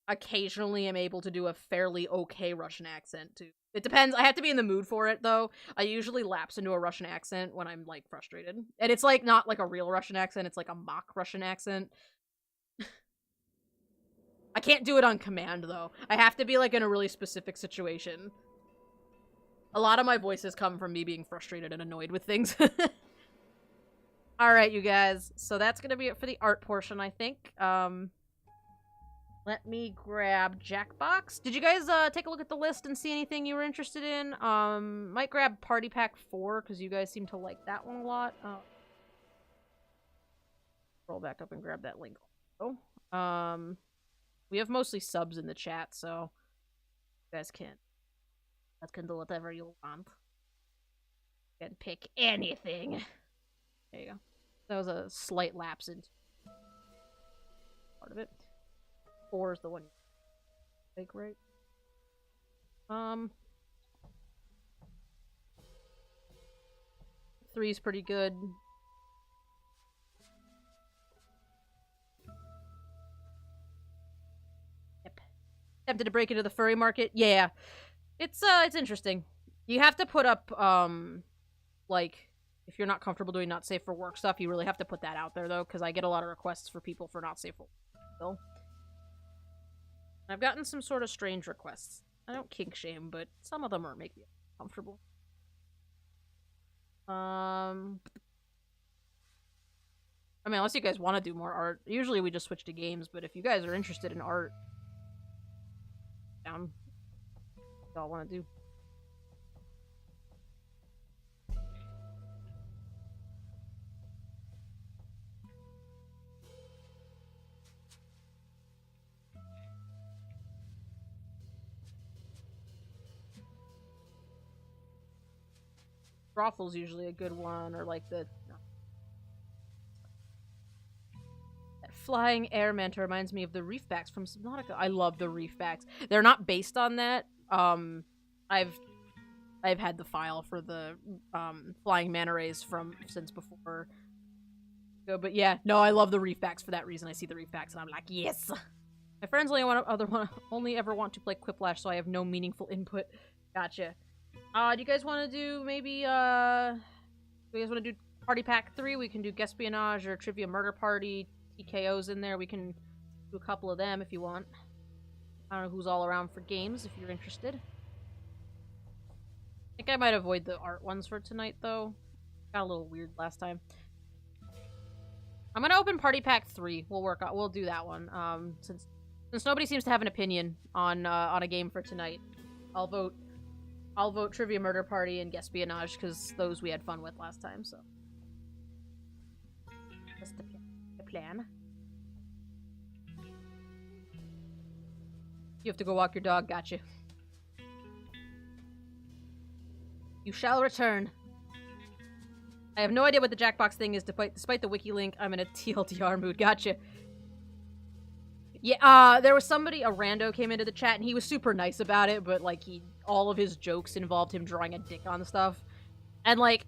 occasionally am able to do a fairly okay Russian accent, too. It depends. I have to be in the mood for it, though. I usually lapse into a Russian accent when I'm, like, frustrated. And it's, like, not, like, a real Russian accent. It's, like, a mock Russian accent. I can't do it on command, though. I have to be, like, in a really specific situation. A lot of my voices come from me being frustrated and annoyed with things. Alright, you guys. So that's gonna be it for the art portion, I think. Let me grab Jackbox. Did you guys take a look at the list and see anything you were interested in? Might grab Party Pack 4, because you guys seem to like that one a lot. Roll back up and grab that link. Oh, we have mostly subs in the chat, so you guys can do whatever you want. You can pick anything. There you go. That was a slight lapse into part of it. 4 is the one you take, right? 3 is pretty good. Yep. Tempted to break into the furry market? Yeah. It's interesting. You have to put up, like, if you're not comfortable doing not safe for work stuff, you really have to put that out there, though, because I get a lot of requests for people for not safe for work, so. I've gotten some sort of strange requests. I don't kink shame, but some of them are making me comfortable. I mean, unless you guys want to do more art. Usually we just switch to games, but if you guys are interested in art, down. What y'all want to do? Drawful's usually a good one, or like the... No. That flying air manta reminds me of the reefbacks from Subnautica. I love the reefbacks. They're not based on that. I've had the file for the flying manta rays since before. But yeah, no, I love the reefbacks for that reason. I see the reefbacks and I'm like, yes! My friends only ever want to play Quiplash, so I have no meaningful input. Gotcha. Do you guys want to do maybe, do you guys want to do Party Pack 3? We can do Guespionage or Trivia Murder Party. TKO's in there. We can do a couple of them if you want. I don't know who's all around for games if you're interested. I think I might avoid the art ones for tonight, though. Got a little weird last time. I'm gonna open Party Pack 3. We'll do that one. Since nobody seems to have an opinion on a game for tonight, I'll vote Trivia Murder Party and Espionage, because those we had fun with last time, so. That's the plan. You have to go walk your dog, gotcha. You shall return. I have no idea what the Jackbox thing is, despite the wiki link. I'm in a TLDR mood, gotcha. Yeah, there was somebody, a rando came into the chat, and he was super nice about it, but, like, all of his jokes involved him drawing a dick on stuff. And, like,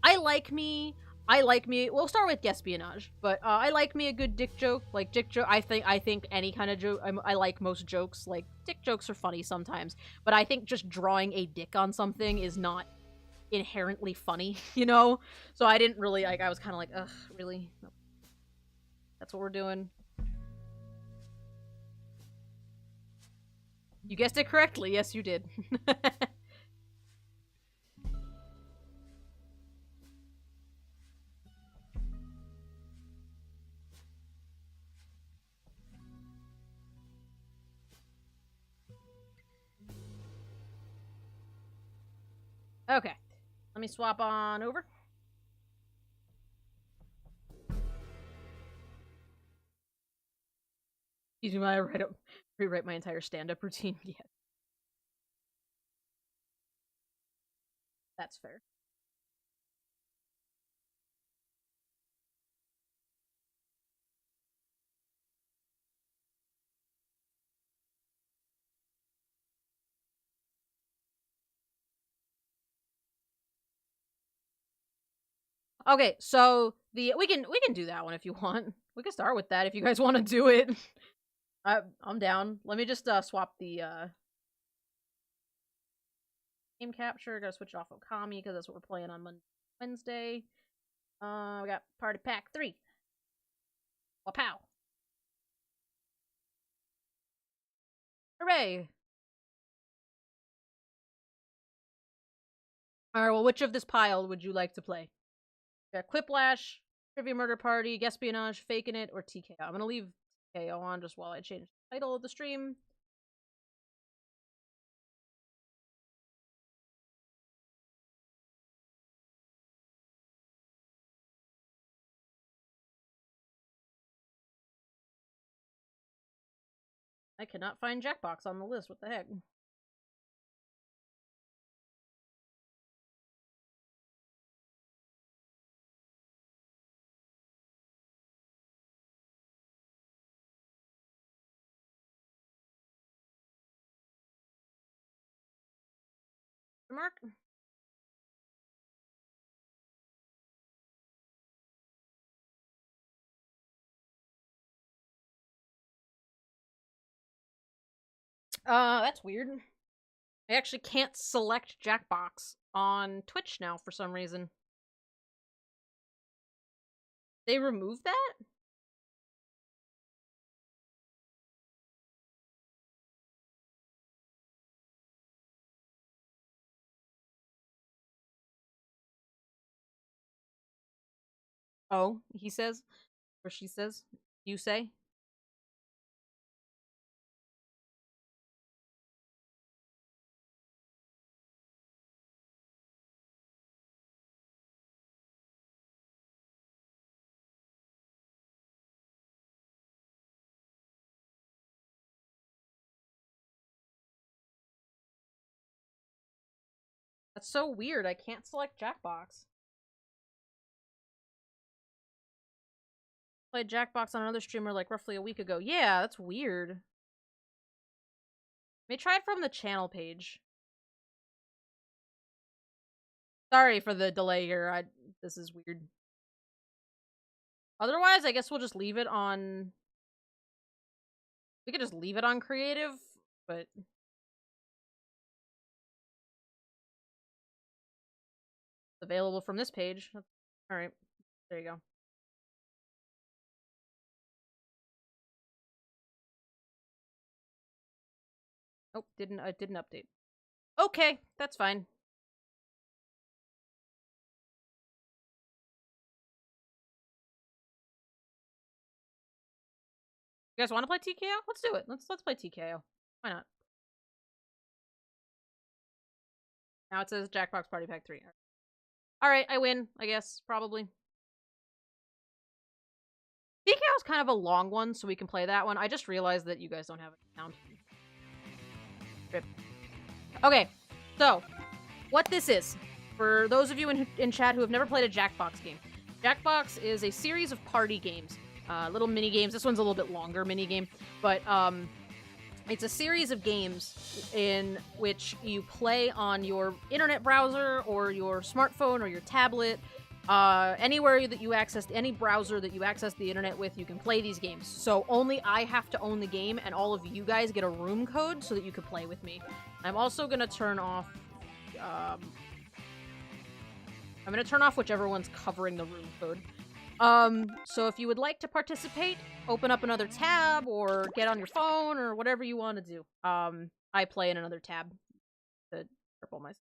I like me, we'll start with Espionage, but, I like me a good dick joke. Like, dick joke, I think any kind of joke, I like most jokes. Like, dick jokes are funny sometimes, but I think just drawing a dick on something is not inherently funny, you know? So I didn't really, like, I was kind of like, ugh, really? No. That's what we're doing. You guessed it correctly. Yes, you did. Okay. Let me swap on over. Excuse me, I rewrite my entire stand-up routine. Yeah. That's fair. Okay, so we can do that one if you want. We can start with that if you guys want to do it. I'm down. Let me just swap the game capture. Gotta switch off Okami because that's what we're playing on Wednesday. We got Party Pack 3. Wapow. Hooray! Alright, well, which of this pile would you like to play? We got Quiplash, Trivia Murder Party, Espionage, Faking It, or TKO. I'm gonna leave TKO on just while I change the title of the stream. I cannot find Jackbox on the list. What the heck? Mark? That's weird. I actually can't select Jackbox on Twitch now for some reason. They removed that? Oh, he says? Or she says? You say? That's so weird. I can't select Jackbox. Played Jackbox on another streamer like roughly a week ago. Yeah, that's weird. Let me try it from the channel page. Sorry for the delay here. This is weird. Otherwise, I guess we'll just leave it on... We could just leave it on creative, but... Available from this page. Alright. There you go. Oh, didn't update. Okay, that's fine. You guys want to play TKO? Let's do it. Let's play TKO. Why not? Now it says Jackbox Party Pack 3. Alright, I win, I guess, probably. TKO is kind of a long one, so we can play that one. I just realized that you guys don't have an account. Rip. Okay, so, what this is, for those of you in chat who have never played a Jackbox game, Jackbox is a series of party games. Little mini games. This one's a little bit longer mini game, but it's a series of games in which you play on your internet browser or your smartphone or your tablet. Anywhere that you access, any browser that you access the internet with, you can play these games. So only I have to own the game, and all of you guys get a room code so that you can play with me. I'm also gonna turn off, I'm gonna turn off whichever one's covering the room code. So if you would like to participate, open up another tab or get on your phone or whatever you want to do. I play in another tab to triple myself.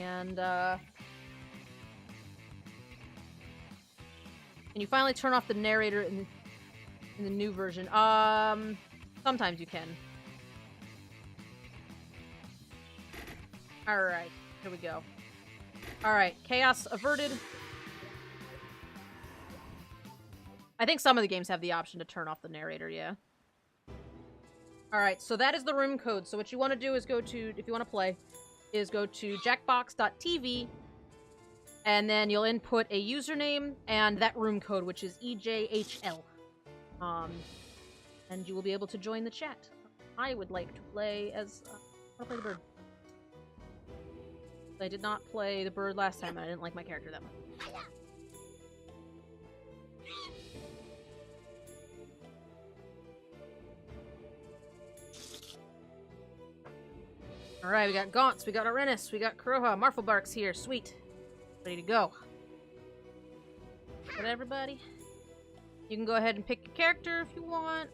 And you finally turn off the narrator in the new version? Sometimes you can. Alright, here we go. Alright, chaos averted. I think some of the games have the option to turn off the narrator, yeah. Alright, so that is the room code. So what you want to do is go to, if you want to play, is go to jackbox.tv, and then you'll input a username and that room code, which is EJHL. And you will be able to join the chat. I would like to play as... I'll play the bird. I did not play the bird last time, and I didn't like my character that much. Alright, we got Gaunts, we got Arenis, we got Kuroha, Marflebark's here, sweet. Ready to go. Got everybody? You can go ahead and pick a character if you want.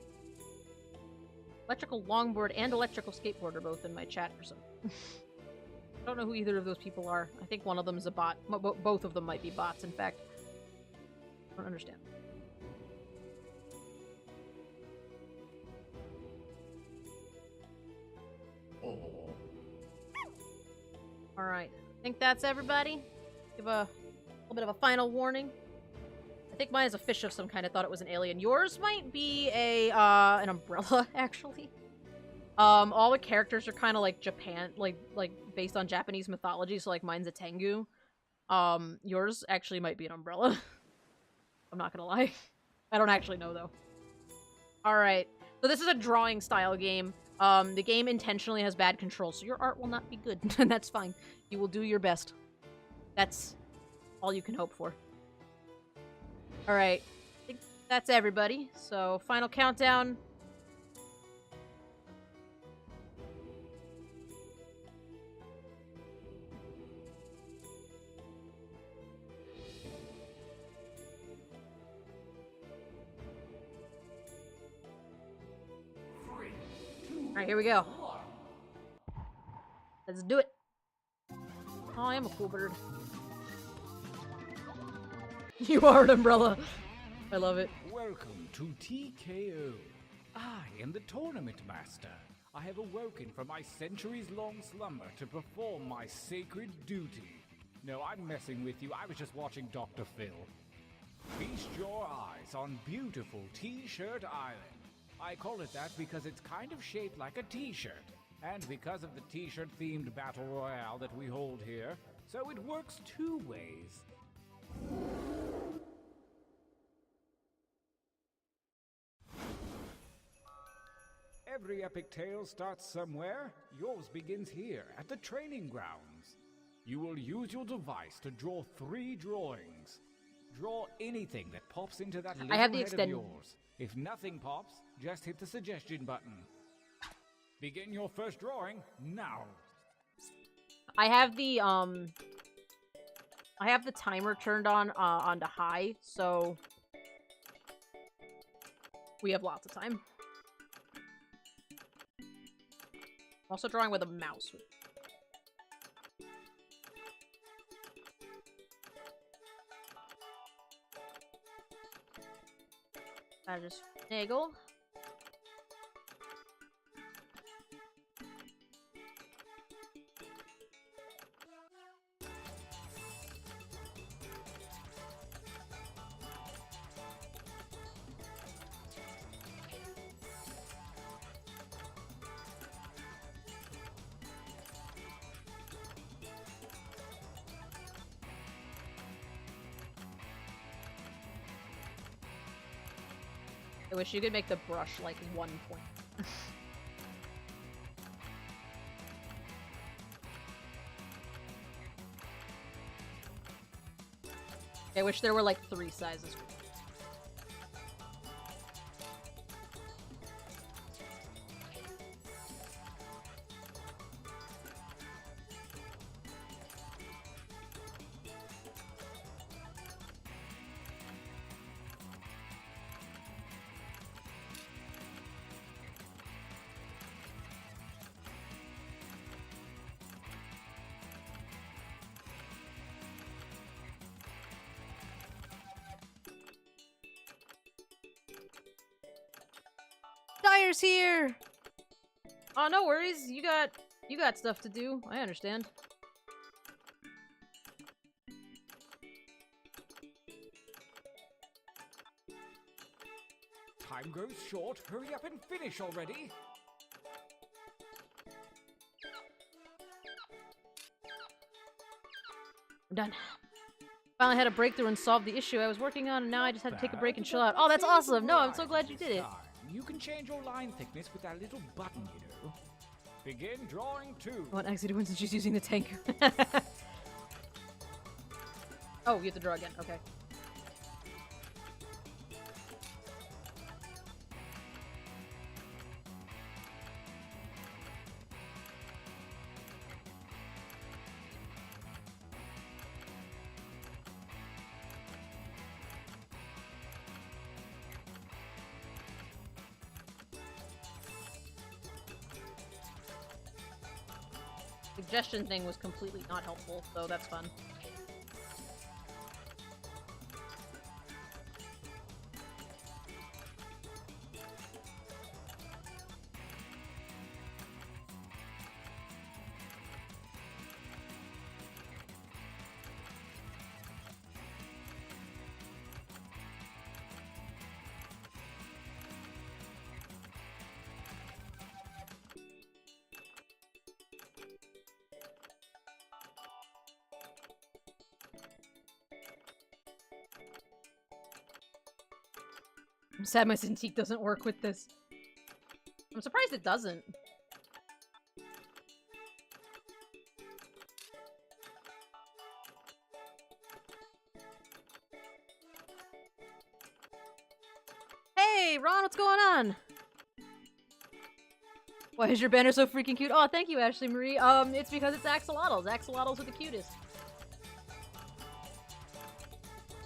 Electrical longboard and electrical skateboard are both in my chat for some. I don't know who either of those people are. I think one of them is a bot. Both of them might be bots, in fact. I don't understand. Alright. I think that's everybody. Give a little bit of a final warning. I think mine is a fish of some kind. I thought it was an alien. Yours might be a, an umbrella, actually. All the characters are kind of like Japan, like based on Japanese mythology, so like mine's a Tengu. Yours actually might be an umbrella. I'm not gonna lie. I don't actually know, though. Alright, so this is a drawing style game. The game intentionally has bad control, so your art will not be good, and that's fine. You will do your best. That's all you can hope for. Alright, I think that's everybody. So, final countdown. Alright, here we go. Let's do it. Oh, I am a cool bird. You are an umbrella. I love it. Welcome to TKO. I am the tournament master. I have awoken from my centuries-long slumber to perform my sacred duty. No, I'm messing with you. I was just watching Dr. Phil. Feast your eyes on beautiful T-Shirt Island. I call it that because it's kind of shaped like a T-shirt, and because of the T-shirt themed battle royale that we hold here, so it works two ways. Every epic tale starts somewhere. Yours begins here, at the training grounds. You will use your device to draw 3 drawings. Draw anything that pops into that little head of yours. If nothing pops, just hit the suggestion button. Begin your first drawing now. I have the timer turned on onto high, so we have lots of time. I'm also drawing with a mouse. I just nagel. I wish you could make the brush like 1 point. I wish there were like 3 sizes. Dyer's here! Oh, no worries. You got stuff to do. I understand. Time grows short. Hurry up and finish already. I'm done. Finally had a breakthrough and solved the issue I was working on, and now I just had to take a break and chill out. Oh, that's awesome! No, I'm so glad you did it. You can change your line thickness with that little button, you know. Begin drawing 2. I want Axie to win since she's using the tank. Oh, you have to draw again. Okay. Suggestion thing was completely not helpful, so that's fun. I'm sad my Cintiq doesn't work with this. I'm surprised it doesn't. Hey, Ron, what's going on? Why is your banner so freaking cute? Oh, thank you, Ashley Marie. It's because it's axolotls. Axolotls are the cutest.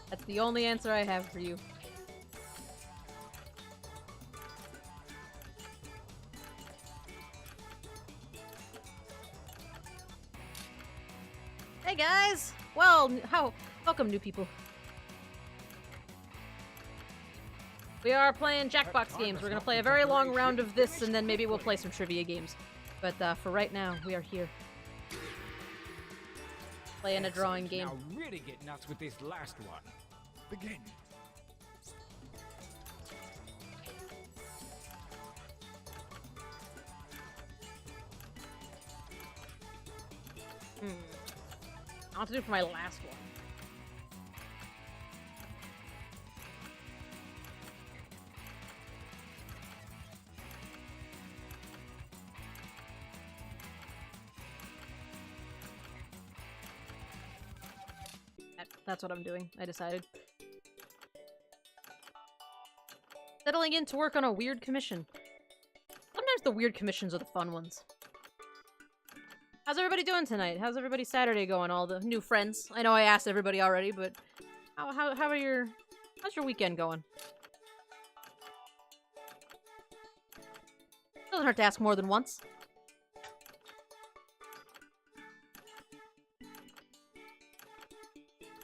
That's the only answer I have for you. Hey guys! Well, welcome new people. We are playing Jackbox games. We're gonna play a very long round of this, and then maybe we'll play some trivia games. But for right now, we are here. Playing a drawing game. Now really get nuts with this last one. Begin. I'll have to do it for my last one. That's what I'm doing. I decided. Settling in to work on a weird commission. Sometimes the weird commissions are the fun ones. How's everybody doing tonight? How's everybody's Saturday going? All the new friends. I know I asked everybody already, but how's your weekend going? Doesn't hurt to ask more than once.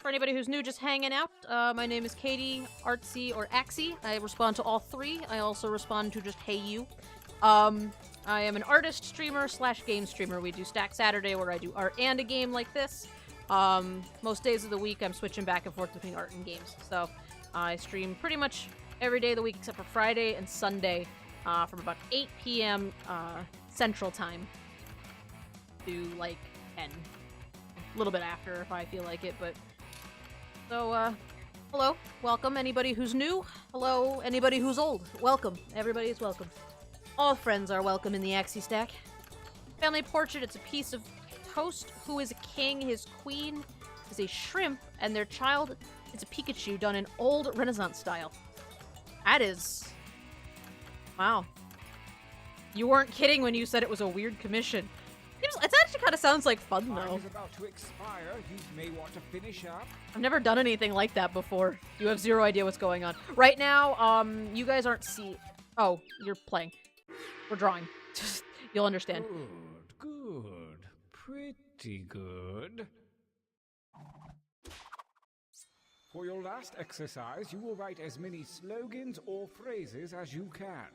For anybody who's new, just hanging out, my name is Katie, Artsy, or Axie. I respond to all three. I also respond to just Hey You. I am an artist, streamer, / game streamer. We do Stack Saturday, where I do art and a game like this. Most days of the week, I'm switching back and forth between art and games. So, I stream pretty much every day of the week except for Friday and Sunday, from about 8 p.m. Central Time to, like, 10. A little bit after, if I feel like it, but... So, hello. Welcome, anybody who's new. Hello, anybody who's old. Welcome. Everybody is welcome. All friends are welcome in the Axie Stack. Family portrait, it's a piece of toast. Who is a king? His queen is a shrimp, and their child is a Pikachu done in old Renaissance style. That is... Wow. You weren't kidding when you said it was a weird commission. It actually kind of sounds like fun, though. Time is about to expire. You may want to finish up. I've never done anything like that before. You have zero idea what's going on. Right now, you guys aren't Oh, you're playing. We're drawing. You'll understand. Good. Pretty good. For your last exercise, you will write as many slogans or phrases as you can.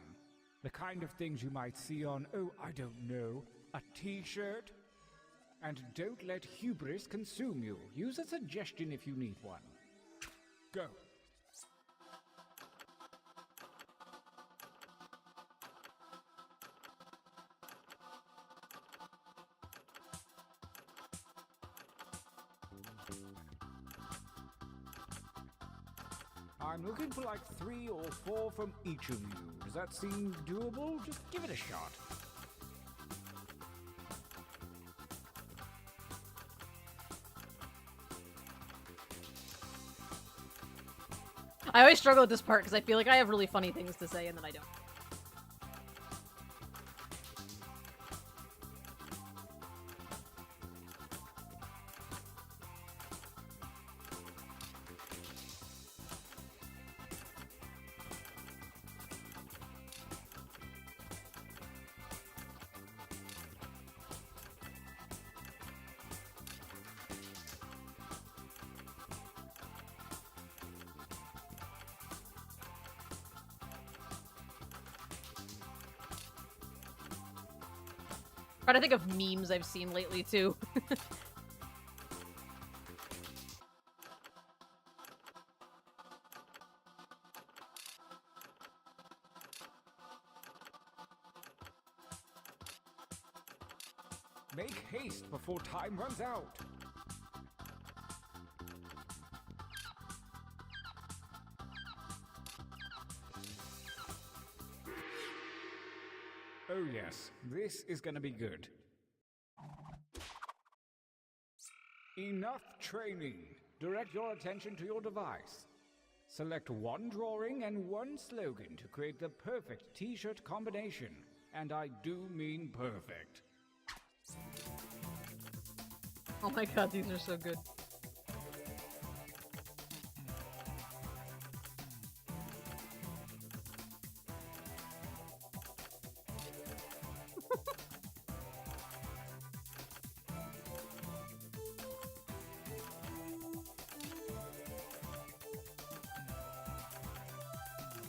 The kind of things you might see on, I don't know, a t-shirt. And don't let hubris consume you. Use a suggestion if you need one. Go. I'm looking for like 3 or 4 from each of you. Does that seem doable? Just give it a shot. I always struggle with this part because I feel like I have really funny things to say and then I don't. Trying to think of memes I've seen lately, too. Make haste before time runs out. Oh yes, this is gonna be good. Enough training. Direct your attention to your device. Select one drawing and one slogan to create the perfect t-shirt combination. And I do mean perfect. Oh my god, these are so good.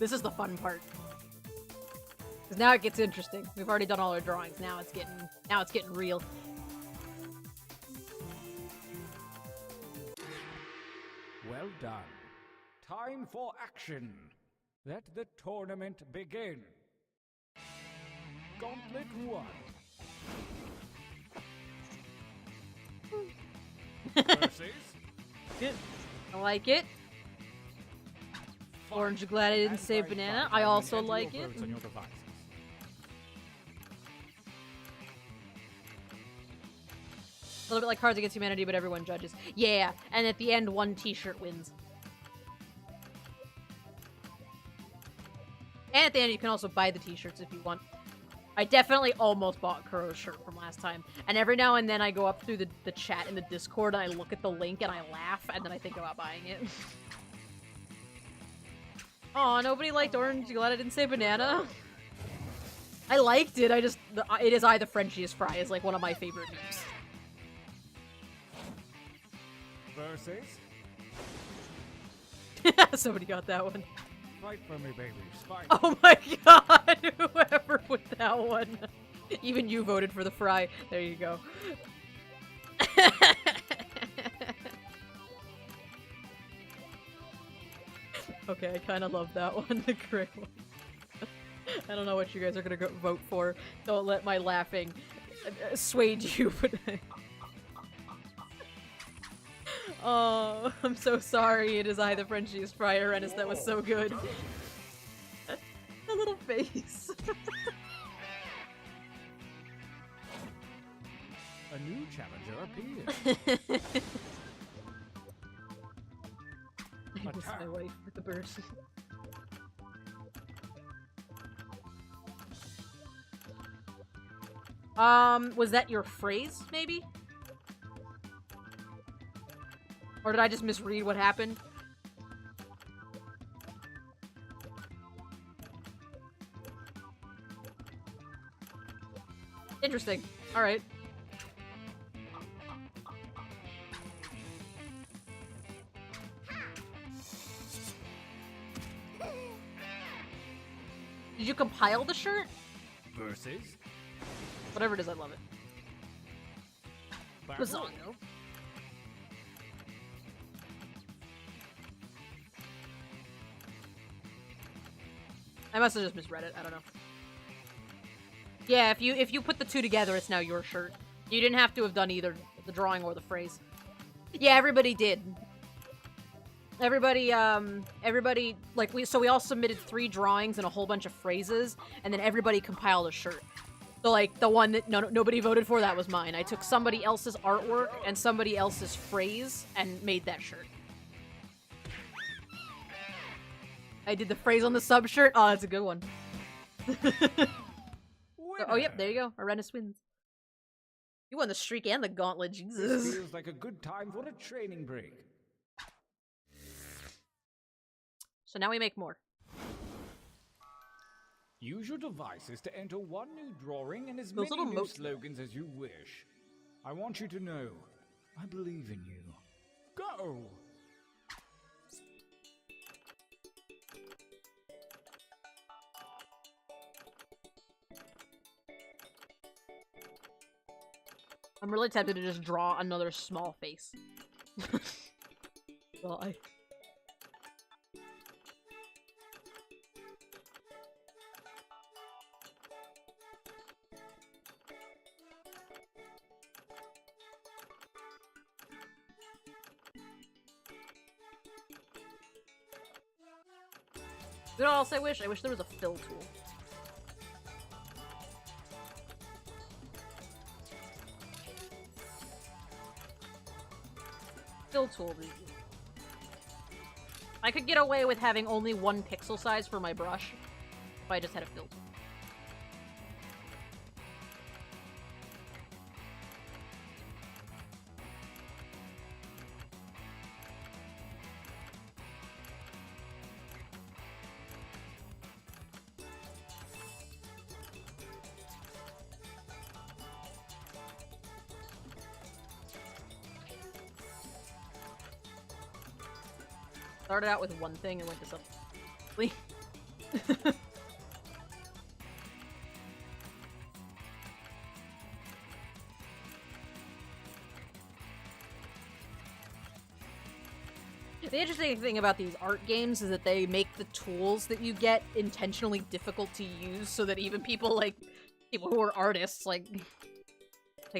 This is the fun part. Because now it gets interesting. We've already done all our drawings. Now it's getting real. Well done. Time for action. Let the tournament begin. Gauntlet 1. Versus Good. I like it. Orange, glad I didn't say banana. I also like it. On your devices. A little bit like Cards Against Humanity, but everyone judges. Yeah, and at the end, one t-shirt wins. And at the end, you can also buy the t-shirts if you want. I definitely almost bought Kuro's shirt from last time. And every now and then I go up through the chat in the Discord and I look at the link and I laugh and then I think about buying it. Aw, nobody liked orange. You glad I didn't say banana? I liked it, it is I the Frenchiest fry is like one of my favorite memes. Versus Somebody got that one. Fight for me, babies. Fight. Oh my god! Whoever put that one. Even you voted for the fry. There you go. Okay, I kind of love that one. The gray one. I don't know what you guys are gonna go vote for. Don't let my laughing sway you, but oh, I'm so sorry. It is I, the Frenchiest Friar Rennis. That was so good. A little face. A new challenger appears. I miss my wife with the bird. Was that your phrase, maybe? Or did I just misread what happened? Interesting. Alright. Did you compile the shirt? Versus Whatever it is, I love it. Battle. Bazongo. I must have just misread it. I don't know. Yeah, if you put the two together, it's now your shirt. You didn't have to have done either the drawing or the phrase. Yeah, everybody did. Everybody, like, we all submitted 3 drawings and a whole bunch of phrases, and then everybody compiled a shirt. So, like, the one that nobody voted for, that was mine. I took somebody else's artwork and somebody else's phrase and made that shirt. I did the phrase on the sub shirt. Oh, that's a good one. Oh, yep, there you go. Arenas wins. You won the streak and the gauntlet, Jesus. This feels like a good time for a training break. So now we make more. Use your devices to enter one new drawing and as Those many little new motes. slogans as you wish. I want you to know, I believe in you. Go! I'm really tempted to just draw another small face. Well, You know what else I wish? I wish there was a fill tool. Fill tool. I could get away with having only 1 pixel size for my brush if I just had a fill tool. Started out with 1 thing and went to something. The interesting thing about these art games is that they make the tools that you get intentionally difficult to use so that even people who are artists, like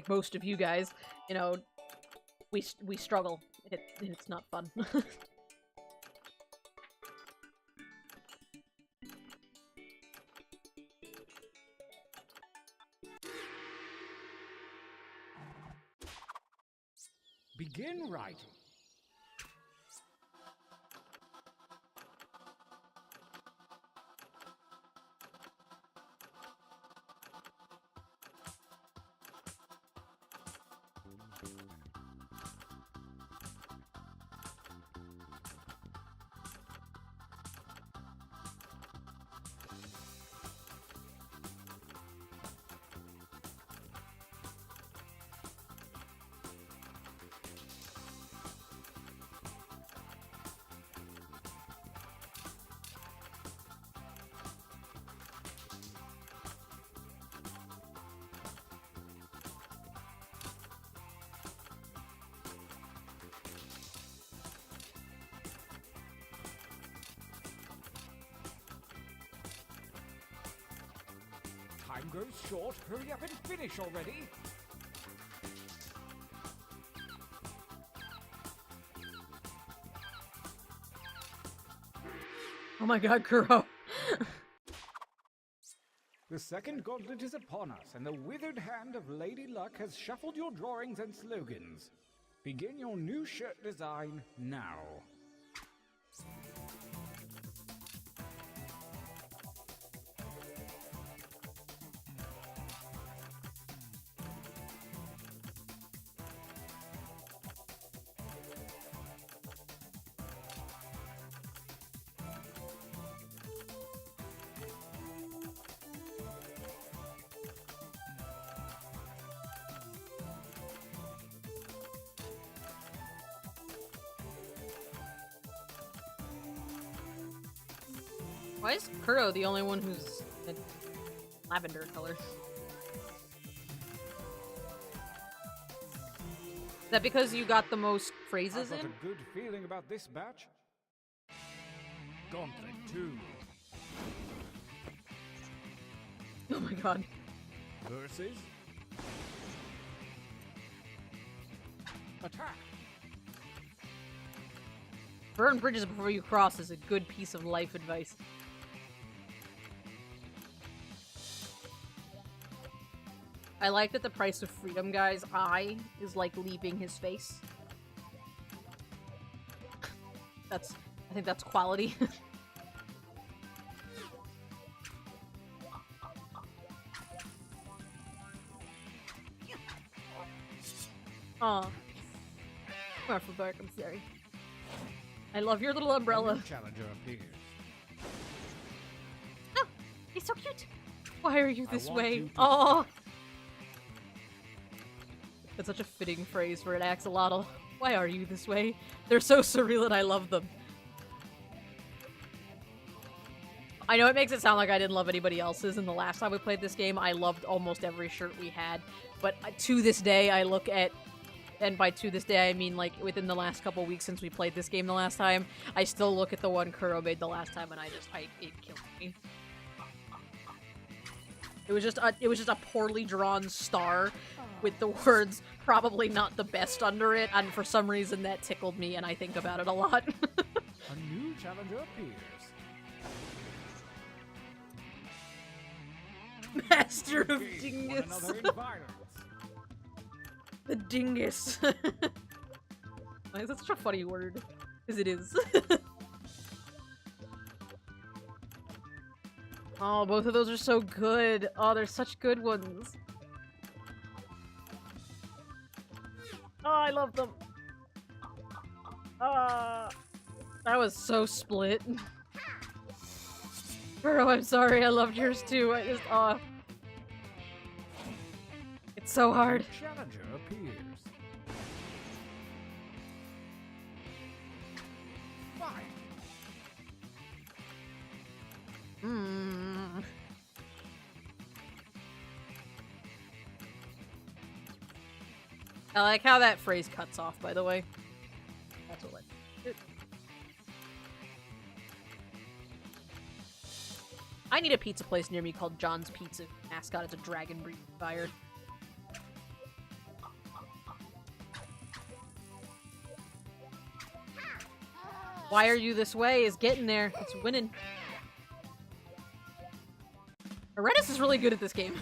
most of you guys, you know, we struggle. It's not fun. Begin writing. grows short. Hurry up and finish already. Oh my god, Kuro. The second gauntlet is upon us, and the withered hand of Lady Luck has shuffled your drawings and slogans. Begin your new shirt design now. Why is Kuro the only one who's in lavender color? Is that because you got the most phrases I've got in? a good feeling about this batch. Gauntlet 2. Oh my god. Versus... Attack! Burn bridges before you cross is a good piece of life advice. I like that the price of freedom guy's eye is like leaving his face. I think that's quality. Aw. Marfa Bark, I'm sorry. I love your little umbrella. Challenger appears. Oh, he's so cute. Why are you this way? You to... Oh, that's such a fitting phrase for an axolotl. Why are you this way? They're so surreal and I love them. I know it makes it sound like I didn't love anybody else's, and the last time we played this game, I loved almost every shirt we had. But to this day, I look at, and by to this day, I mean like within the last couple weeks since we played this game the last time, I still look at the one Kuro made the last time, and it killed me. It was just a poorly drawn star with the words "probably not the best" under it, and for some reason that tickled me, and I think about it a lot. A new challenger appears. Master of Engage Dingus. one another in violence. The dingus. Like, that's such a funny word. Because it is. Oh, both of those are so good. Oh, they're such good ones. Oh, I love them. That was so split. Kuro, I'm sorry, I loved yours too. I just, it's so hard. Challenger appears. Fight. I like how that phrase cuts off, by the way. That's what I need a pizza place near me called John's Pizza. Mascot is a dragon breed fire. Why are you this way is getting there. It's winning. Aretis is really good at this game.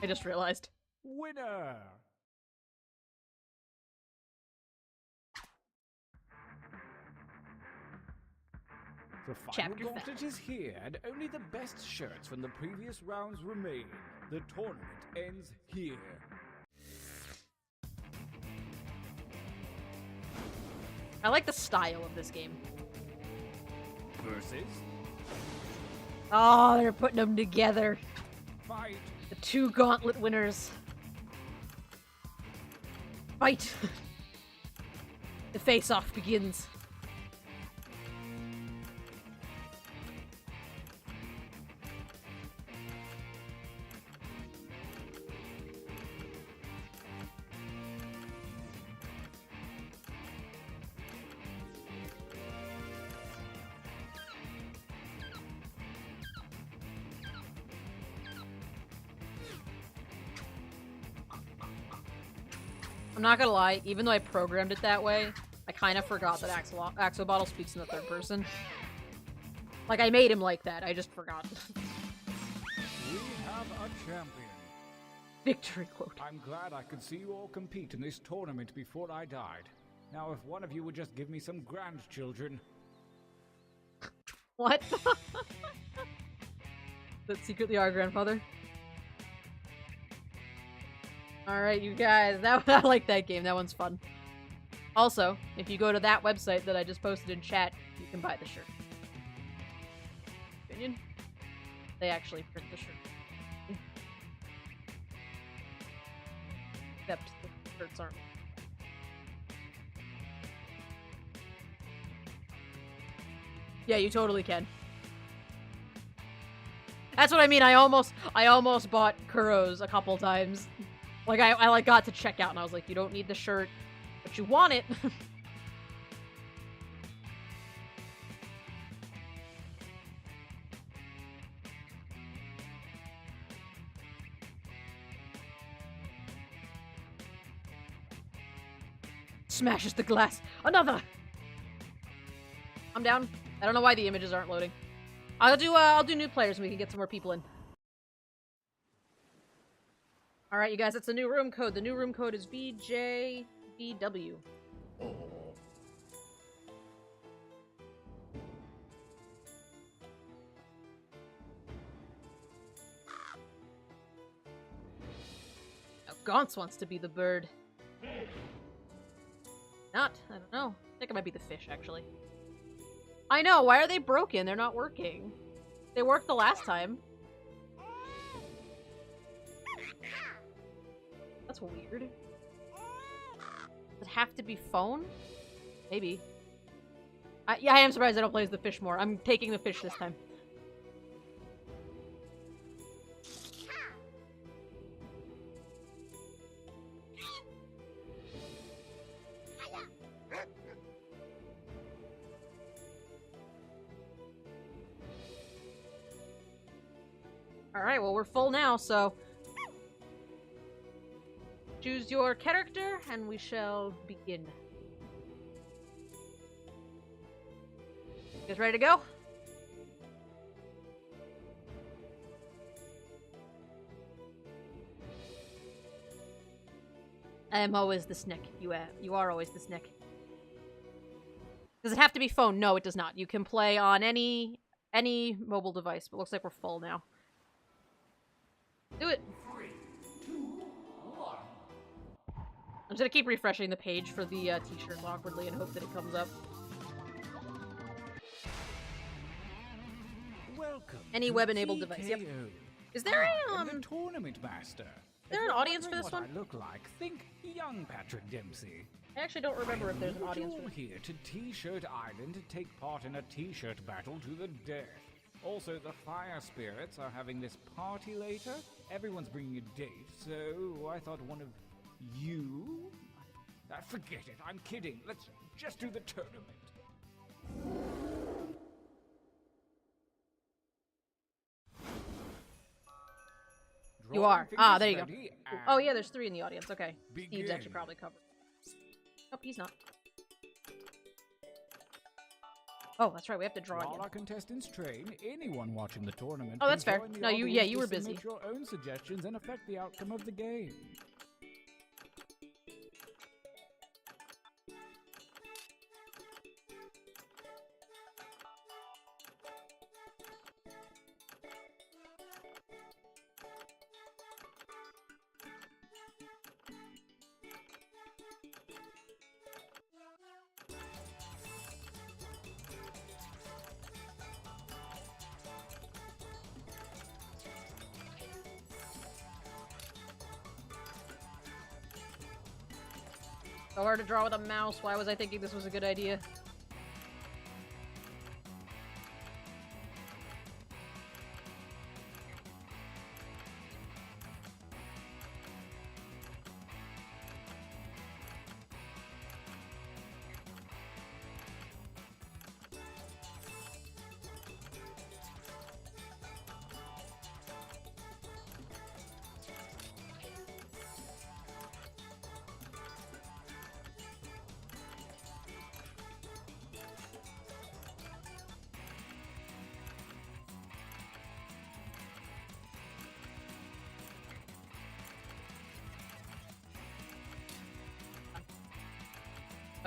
I just realized. Winner. The final Chapter gauntlet is here, and only the best shirts from the previous rounds remain. The tournament ends here. I like the style of this game. Versus. Oh, they're putting them together. Fight. The two gauntlet winners. Fight! The face-off begins. I'm not gonna lie, even though I programmed it that way, I kind of forgot that Axolotl speaks in the third person. Like, I made him like that, I just forgot. We have a champion. Victory quote. I'm glad I could see you all compete in this tournament before I died. Now, if one of you would just give me some grandchildren. What? That secretly our grandfather? Alright, you guys, I like that game. That one's fun. Also, if you go to that website that I just posted in chat, you can buy the shirt. Opinion? They actually print the shirt. Except the shirts aren't. Yeah, you totally can. That's what I mean. I almost bought Kuro's a couple times. Like I like got to check out and I was like, you don't need the shirt, but you want it. Smashes the glass. Another. I'm down. I don't know why the images aren't loading. I'll do new players and we can get some more people in. Alright, you guys, that's the new room code. The new room code is VJBW. Now, Gauntz wants to be the bird. Not. I don't know. I think it might be the fish, actually. I know, why are they broken? They're not working. They worked the last time. That's weird. Does it have to be phone? Maybe. Yeah, I am surprised I don't play as the fish more. I'm taking the fish this time. Alright, well, we're full now, so choose your character, and we shall begin. You guys ready to go? I am always the snick. You are always the snick. Does it have to be phone? No, it does not. You can play on any mobile device, but looks like we're full now. Do it! 3, 2, 1. I'm just gonna keep refreshing the page for the t-shirts awkwardly and hope that it comes up. Welcome. Any web-enabled device. Yep. Is there the tournament master. Is there an audience for this what one? I look like. Think young Patrick Dempsey. I actually don't remember if there's an audience for You're this. here to T-Shirt Island to take part in a T-shirt battle to the death. Also, the Fire Spirits are having this party later. Everyone's bringing a date, so I thought one of you... forget it, I'm kidding. Let's just do the tournament. You are. Ah, there you go. Ready, Oh yeah, there's 3 in the audience. Okay. Steve's begin. actually probably covered. Nope, he's not. Oh, that's right. We have to draw While again. our contestants train, anyone watching the tournament Oh, that's can fair. join the No, other you leagues were to busy. submit your own suggestions and affect the outcome of the game. So hard to draw with a mouse. Why was I thinking this was a good idea?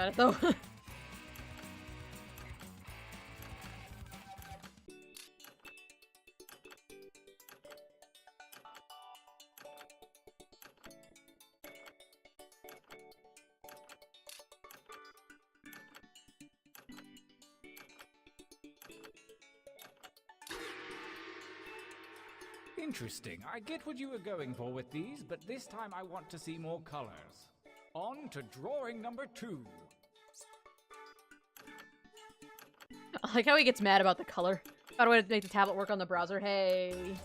Got it though. Interesting. I get what you were going for with these, but this time I want to see more colors. On to drawing number 2. I like how he gets mad about the color. How do I make the tablet work on the browser? Hey.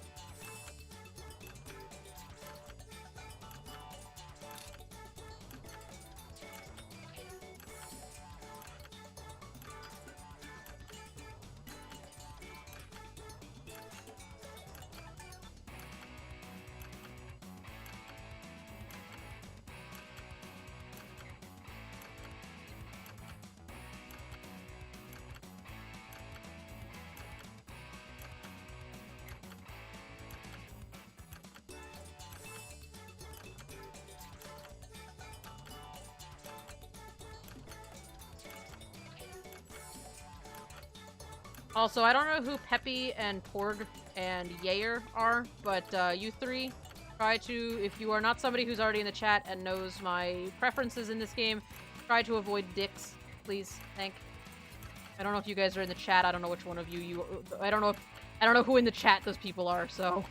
Also, I don't know who Peppy and Porg and Yair are, but you three, try to, if you are not somebody who's already in the chat and knows my preferences in this game, try to avoid dicks, please. Thank. I don't know if you guys are in the chat. I don't know which one of you I don't know who in the chat those people are, so.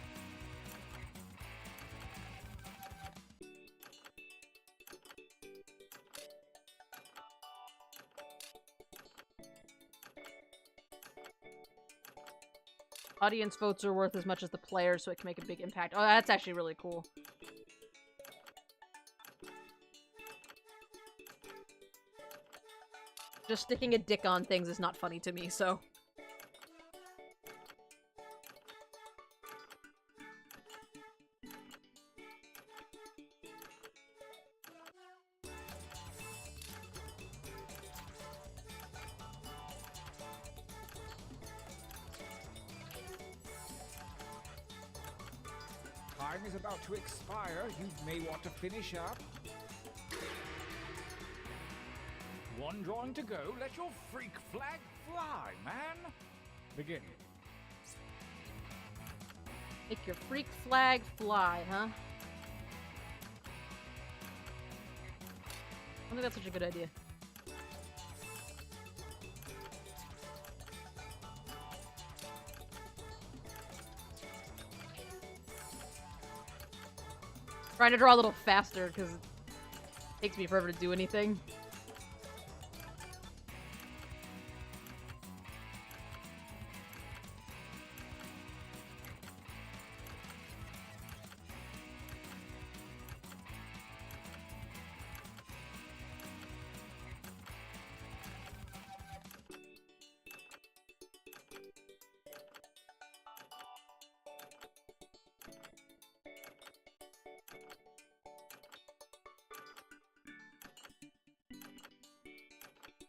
Audience votes are worth as much as the players, so it can make a big impact. Oh, that's actually really cool. Just sticking a dick on things is not funny to me, so... Time is about to expire. You may want to finish up. One drawing to go. Let your freak flag fly, man. Begin. Make your freak flag fly, huh? I don't think that's such a good idea. Trying to draw a little faster, because it takes me forever to do anything.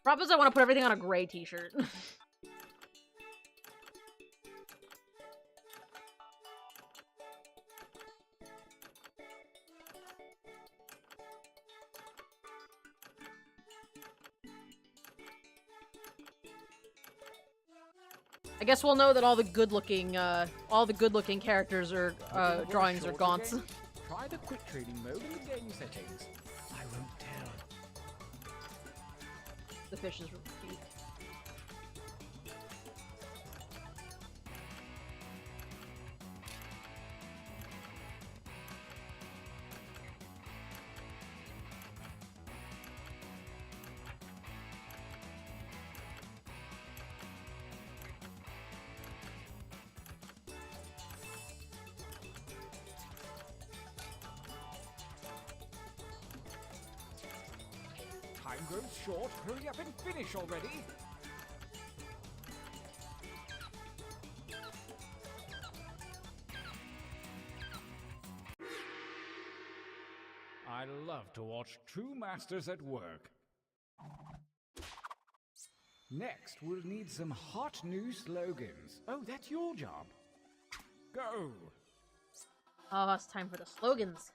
Problem is I want to put everything on a gray t-shirt. I guess we'll know that all the good-looking characters are, drawings are gaunts. Try the quick trading mode in the game settings. I won't tell. The fish is cute. Time grows short. Hurry up and finish already. I love to watch true masters at work. Next, we'll need some hot new slogans. Oh, that's your job. Go! Oh, it's time for the slogans.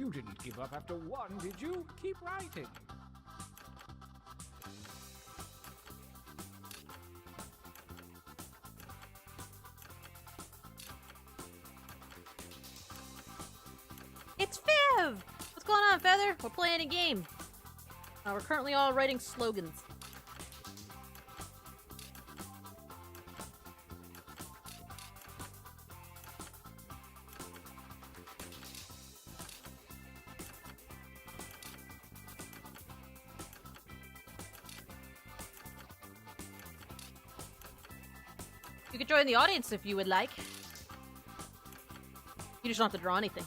You didn't give up after one, did you? Keep writing. It's Fev! What's going on, Feather? We're playing a game. We're currently all writing slogans. You could join the audience if you would like. You just don't have to draw anything.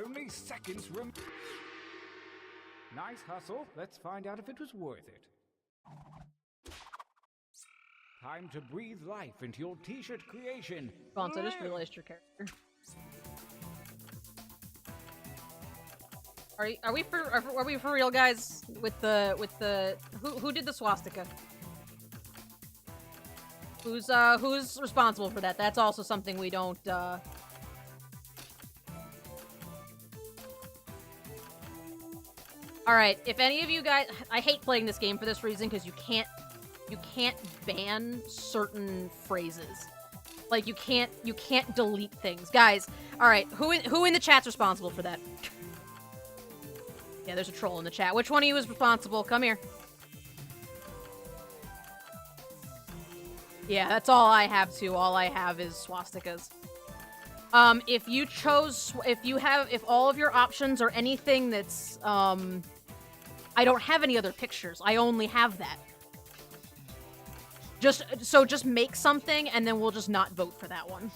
Only seconds rem- Nice hustle. Let's find out if it was worth it. Time to breathe life into your t-shirt creation. Bonzo, I just realized your character. Are we for real, guys? With the who did the swastika? Who's responsible for that? That's also something we don't Alright, if any of you guys... I hate playing this game for this reason, because you can't ban certain phrases. Like, you can't delete things. Guys, alright, who in the chat's responsible for that? Yeah, there's a troll in the chat. Which one of you is responsible? Come here. Yeah, that's all I have, too. All I have is swastikas. If you chose... If all of your options are anything that's, I don't have any other pictures. I only have that. Just make something, and then we'll just not vote for that one.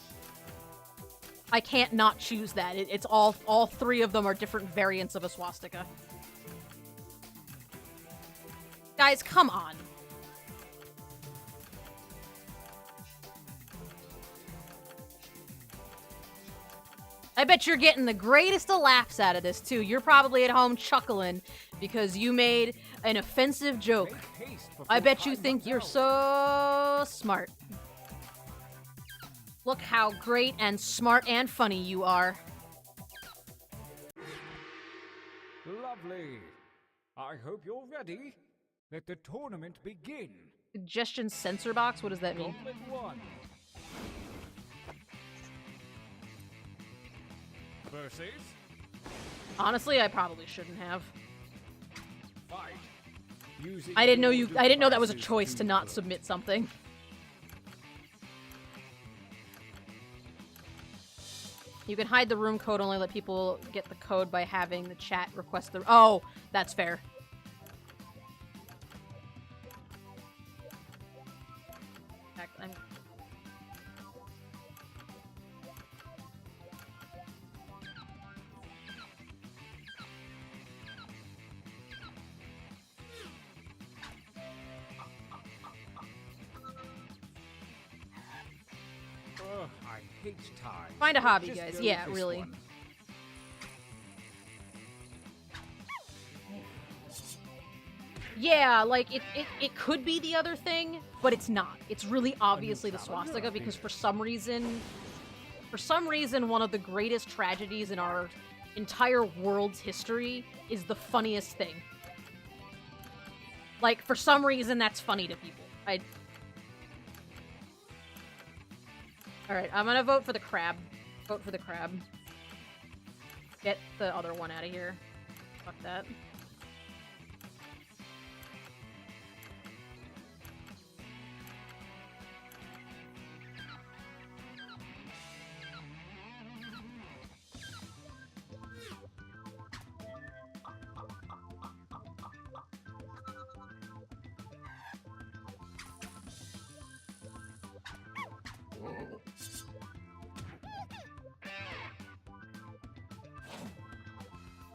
I can't not choose that. It's all three of them are different variants of a swastika. Guys, come on. I bet you're getting the greatest of laughs out of this, too. You're probably at home chuckling because you made an offensive joke. I bet you think you're so smart. Look how great and smart and funny you are. Lovely. I hope you're ready. Let the tournament begin. Suggestion censor box? What does that mean? Gauntlet 1. Versus... Honestly, I probably shouldn't have. Fight. I didn't know that was a choice to not submit something. You can hide the room code, only let people get the code by having the chat request the... Oh, that's fair. I'm... I hate ties. Find a hobby, Just guys. go Yeah, with this really. one. Yeah, like, it could be the other thing, but it's not. It's really obviously the swastika, because for some reason, one of the greatest tragedies in our entire world's history is the funniest thing. Like, for some reason, that's funny to people. Alright, I'm gonna vote for the crab. Vote for the crab. Get the other one out of here. Fuck that.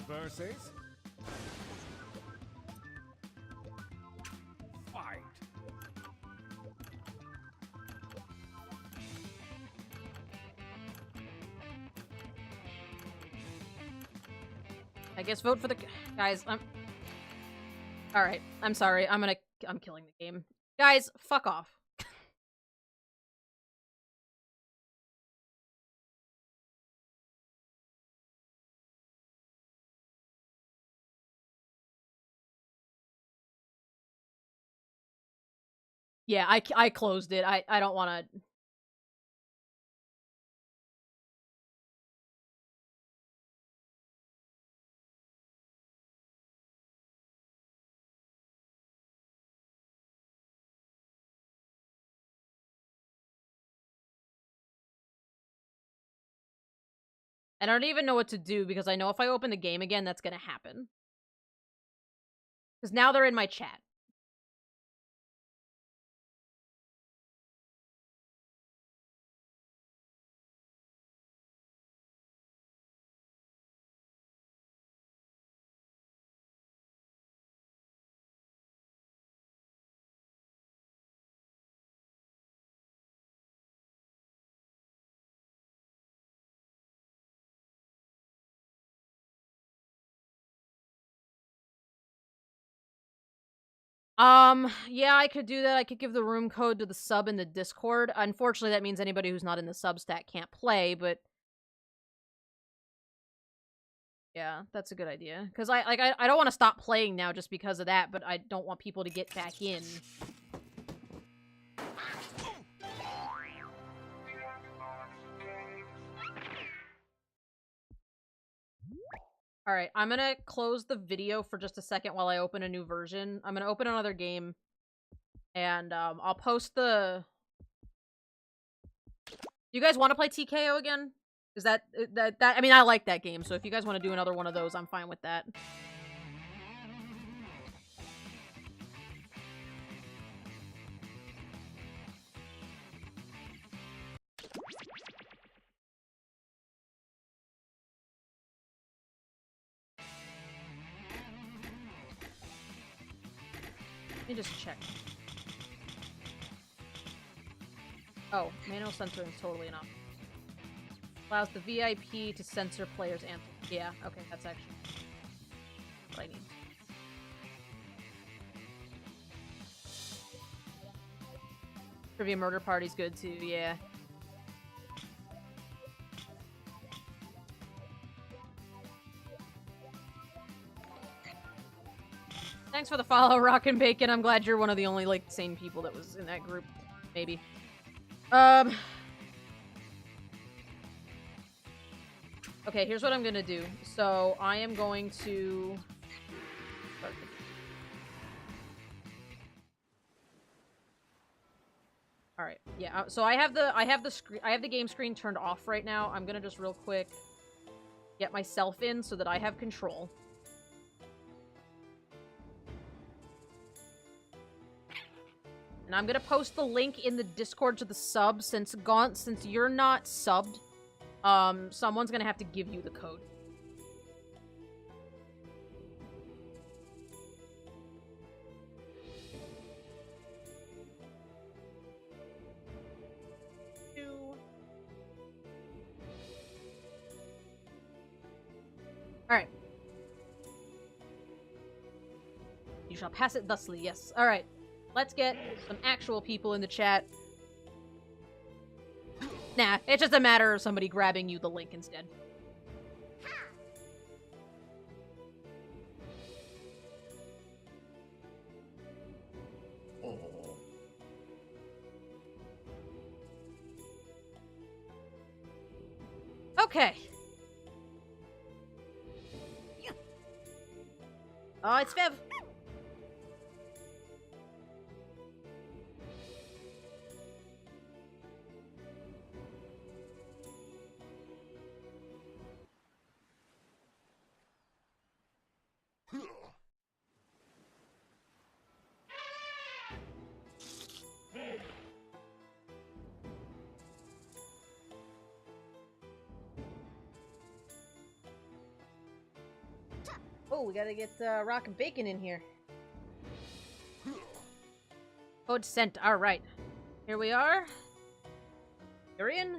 Versus... Fight. I guess vote for the... Guys, Alright, I'm sorry. I'm killing the game. Guys, fuck off. Yeah, I closed it. I don't want to... I don't even know what to do, because I know if I open the game again, that's gonna happen. Because now they're in my chat. Yeah, I could do that. I could give the room code to the sub in the Discord. Unfortunately, that means anybody who's not in the Substack can't play, but... Yeah, that's a good idea. Because I don't want to stop playing now just because of that, but I don't want people to get back in. Alright, I'm gonna close the video for just a second while I open a new version. I'm gonna open another game, and I'll post the... Do you guys want to play TKO again? Is that I mean, I like that game, so if you guys want to do another one of those, I'm fine with that. Let me just check. Oh, manual censoring is totally enough. Allows the VIP to censor players' anthems. Yeah, okay, that's actually what I need. Trivia Murder Party's good too, yeah. Thanks for the follow, Rockin' Bacon. I'm glad you're one of the only, like, sane people that was in that group. Maybe. Okay, here's what I'm gonna do. So, I am going to... Alright, yeah, so I have the game screen turned off right now. I'm gonna just real quick get myself in so that I have control. And I'm gonna post the link in the Discord to the sub, since you're not subbed, someone's gonna have to give you the code. Alright. You shall pass it thusly, yes. Alright. Let's get some actual people in the chat. Nah, it's just a matter of somebody grabbing you the link instead. Okay. Oh, it's Viv. Oh, we gotta get Rockin' Bacon in here. Code sent. Alright. Here we are. You're in.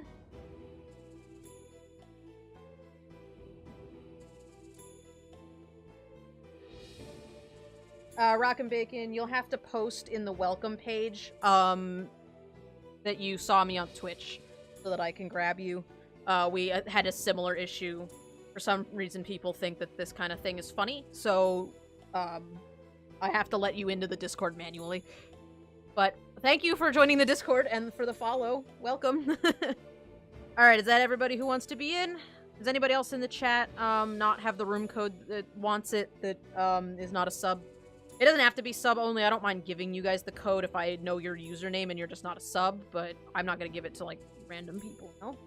Rock and Bacon, you'll have to post in the welcome page, that you saw me on Twitch so that I can grab you. We had a similar issue. For some reason, people think that this kind of thing is funny, so, I have to let you into the Discord manually. But thank you for joining the Discord and for the follow. Welcome. Alright, is that everybody who wants to be in? Does anybody else in the chat, not have the room code that wants it, that, is not a sub? It doesn't have to be sub only. I don't mind giving you guys the code if I know your username and you're just not a sub, but I'm not gonna give it to, like, random people, no?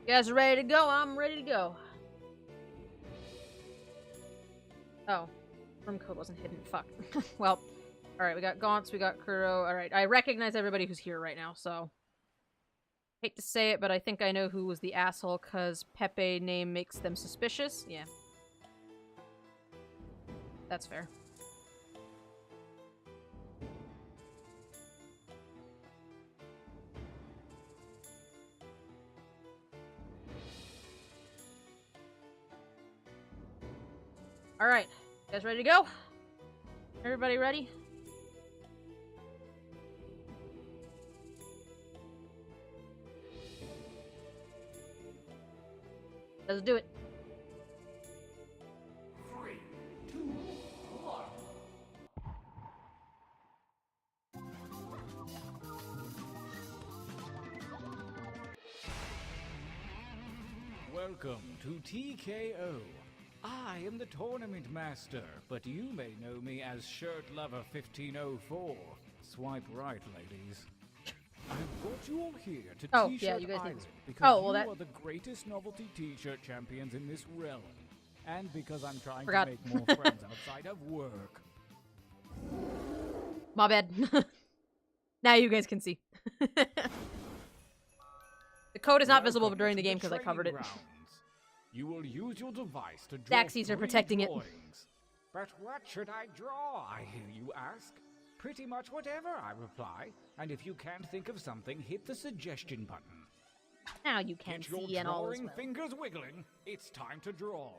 You guys are ready to go? I'm ready to go. Oh. Room code wasn't hidden. Fuck. Well, alright, we got Gaunts, we got Kuro. Alright, I recognize everybody who's here right now, so... Hate to say it, but I think I know who was the asshole, because Pepe name makes them suspicious. Yeah. That's fair. Alright. You guys ready to go? Everybody ready? Let's do it. 3, 2, 1. Welcome to TKO. I am the tournament master, but you may know me as Shirt Lover 1504. Swipe right, ladies. I've brought you all here to T-Shirt you guys Island need to... because well, you are the greatest novelty T-shirt champions in this realm, and because I'm trying Forgot. to make more friends outside of work. My bad. Now you guys can see. The code is not visible during the game because I covered it. Grounds. You will use your device to draw Axies are protecting it. But what should I draw, I hear you ask? Pretty much whatever, I reply. And if you can't think of something, hit the suggestion button. Now you can Get your see and all as drawing well. fingers wiggling. It's time to draw.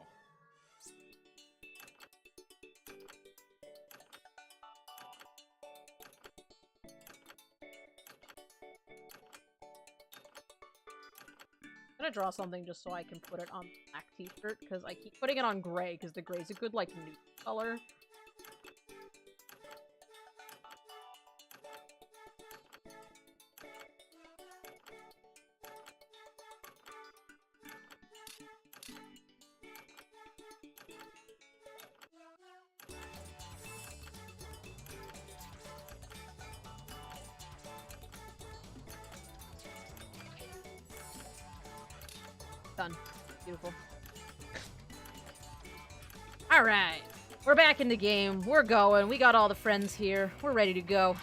I'm gonna draw something just so I can put it on black t-shirt, because I keep putting it on gray, because the gray's a good, like, nude color. Done. Beautiful. Alright. We're back in the game. We're going. We got all the friends here. We're ready to go.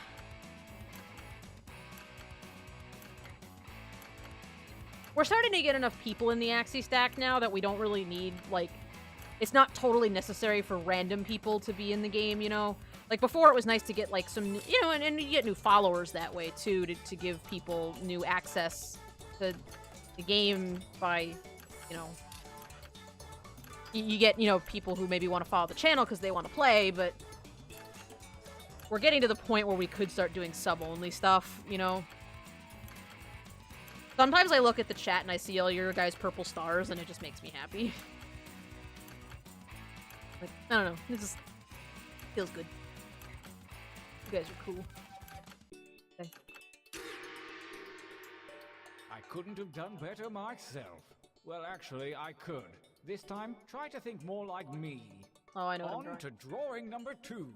We're starting to get enough people in the Axie Stack now that we don't really need, like... It's not totally necessary for random people to be in the game, you know? Like, before it was nice to get, like, some... You know, and you get new followers that way, too, to give people new access to the game by, you know... You get, you know, people who maybe want to follow the channel because they want to play, but... We're getting to the point where we could start doing sub-only stuff, you know? Sometimes I look at the chat and I see all your guys' purple stars and it just makes me happy. Like, I don't know, it just feels good. You guys are cool. Okay. I couldn't have done better myself. Well, actually, I could. This time, try to think more like me. Oh, I know what I'm On drawing. to drawing number 2.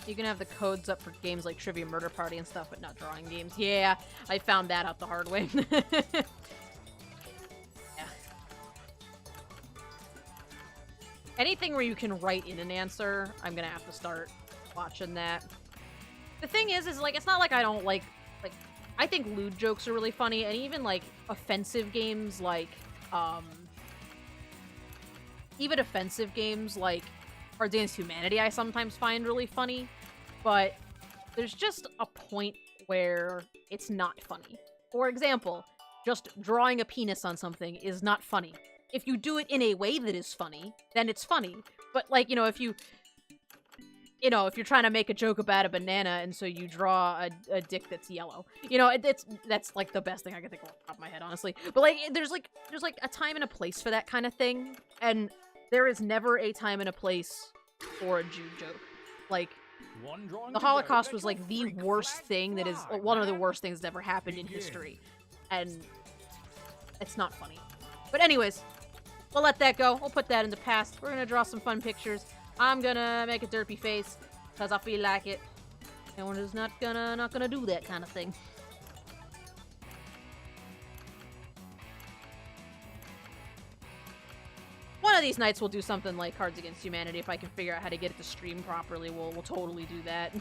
You can have the codes up for games like Trivia Murder Party and stuff, but not drawing games. Yeah, I found that out the hard way. Yeah. Anything where you can write in an answer, I'm gonna have to start watching that. The thing is like, it's not like I don't like, I think lewd jokes are really funny, and even, like, offensive games like, Cards Against Humanity I sometimes find really funny, but there's just a point where it's not funny. For example, just drawing a penis on something is not funny. If you do it in a way that is funny, then it's funny. But, like, if you're trying to make a joke about a banana and so you draw a dick that's yellow, that's, like, the best thing I can think of off the top of my head, honestly. But, like, there's a time and a place for that kind of thing, and there is never a time and a place for a Jew joke. Like, the Holocaust was, like, the worst thing that is, one of the worst things that ever happened in history. And it's not funny. But anyways, we'll let that go. We'll put that in the past. We're gonna draw some fun pictures. I'm gonna make a derpy face, because I feel like it. And we're just not gonna do that kind of thing. One of these nights we'll do something like Cards Against Humanity. If I can figure out how to get it to stream properly, we'll totally do that.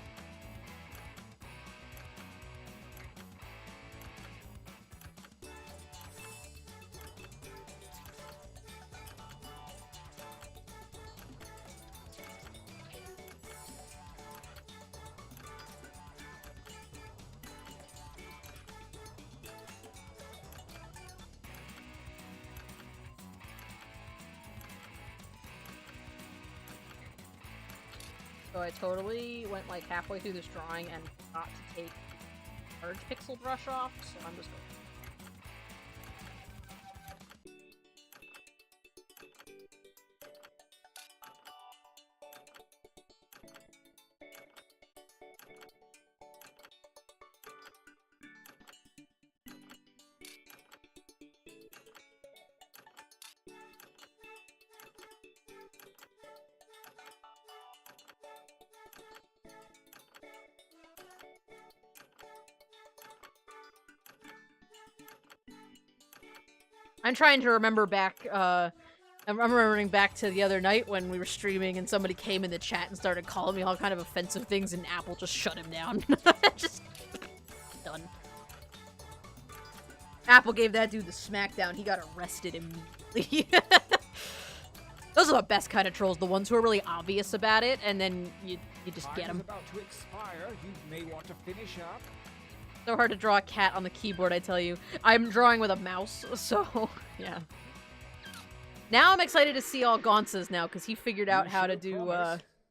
So I totally went like halfway through this drawing and forgot to take the large pixel brush off, so I'm just going. I'm trying to remember back, I'm remembering back to the other night when we were streaming and somebody came in the chat and started calling me all kind of offensive things and Apple just shut him down. Just done. Apple gave that dude the smackdown. He got arrested immediately. Those are the best kind of trolls, the ones who are really obvious about it, and then you just get them. About to expire. You may want to finish up. So hard to draw a cat on the keyboard, I tell you. I'm drawing with a mouse, so yeah. Now I'm excited to see all Gaunce's now, because he figured out how to do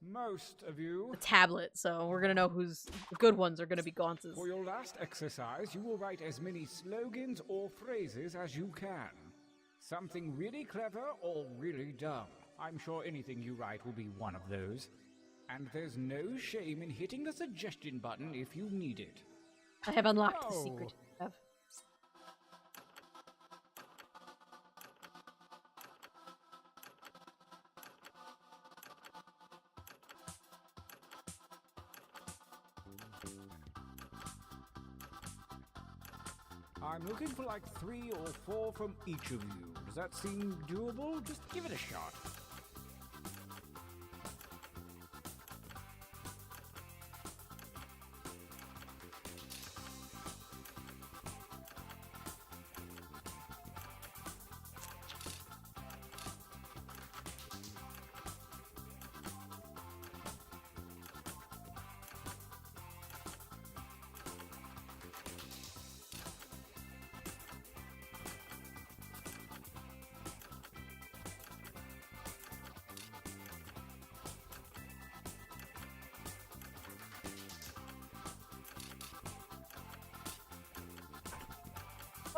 most of you. a tablet, so we're gonna know who's the good ones are gonna be Gaunce's. For your last exercise, you will write as many slogans or phrases as you can. Something really clever or really dumb. I'm sure anything you write will be one of those. And there's no shame in hitting the suggestion button if you need it. I have unlocked the secret of... I'm looking for like 3 or 4 from each of you. Does that seem doable? Just give it a shot.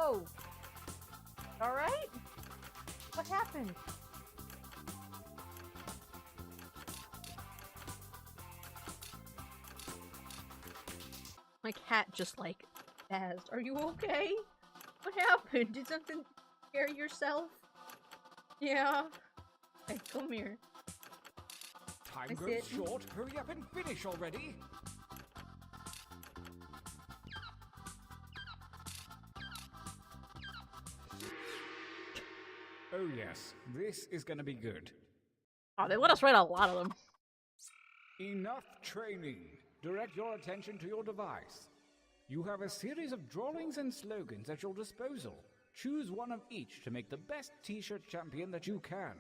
Oh. All right? What happened? My cat just like asked, "Are you okay? What happened? Did something scare yourself?" Yeah. Hey, come here. Time I goes sit. short. Hurry up and finish already. Oh yes, this is gonna be good. Oh, they let us write a lot of them. Enough training. Direct your attention to your device. You have a series of drawings and slogans at your disposal. Choose one of each to make the best t-shirt champion that you can.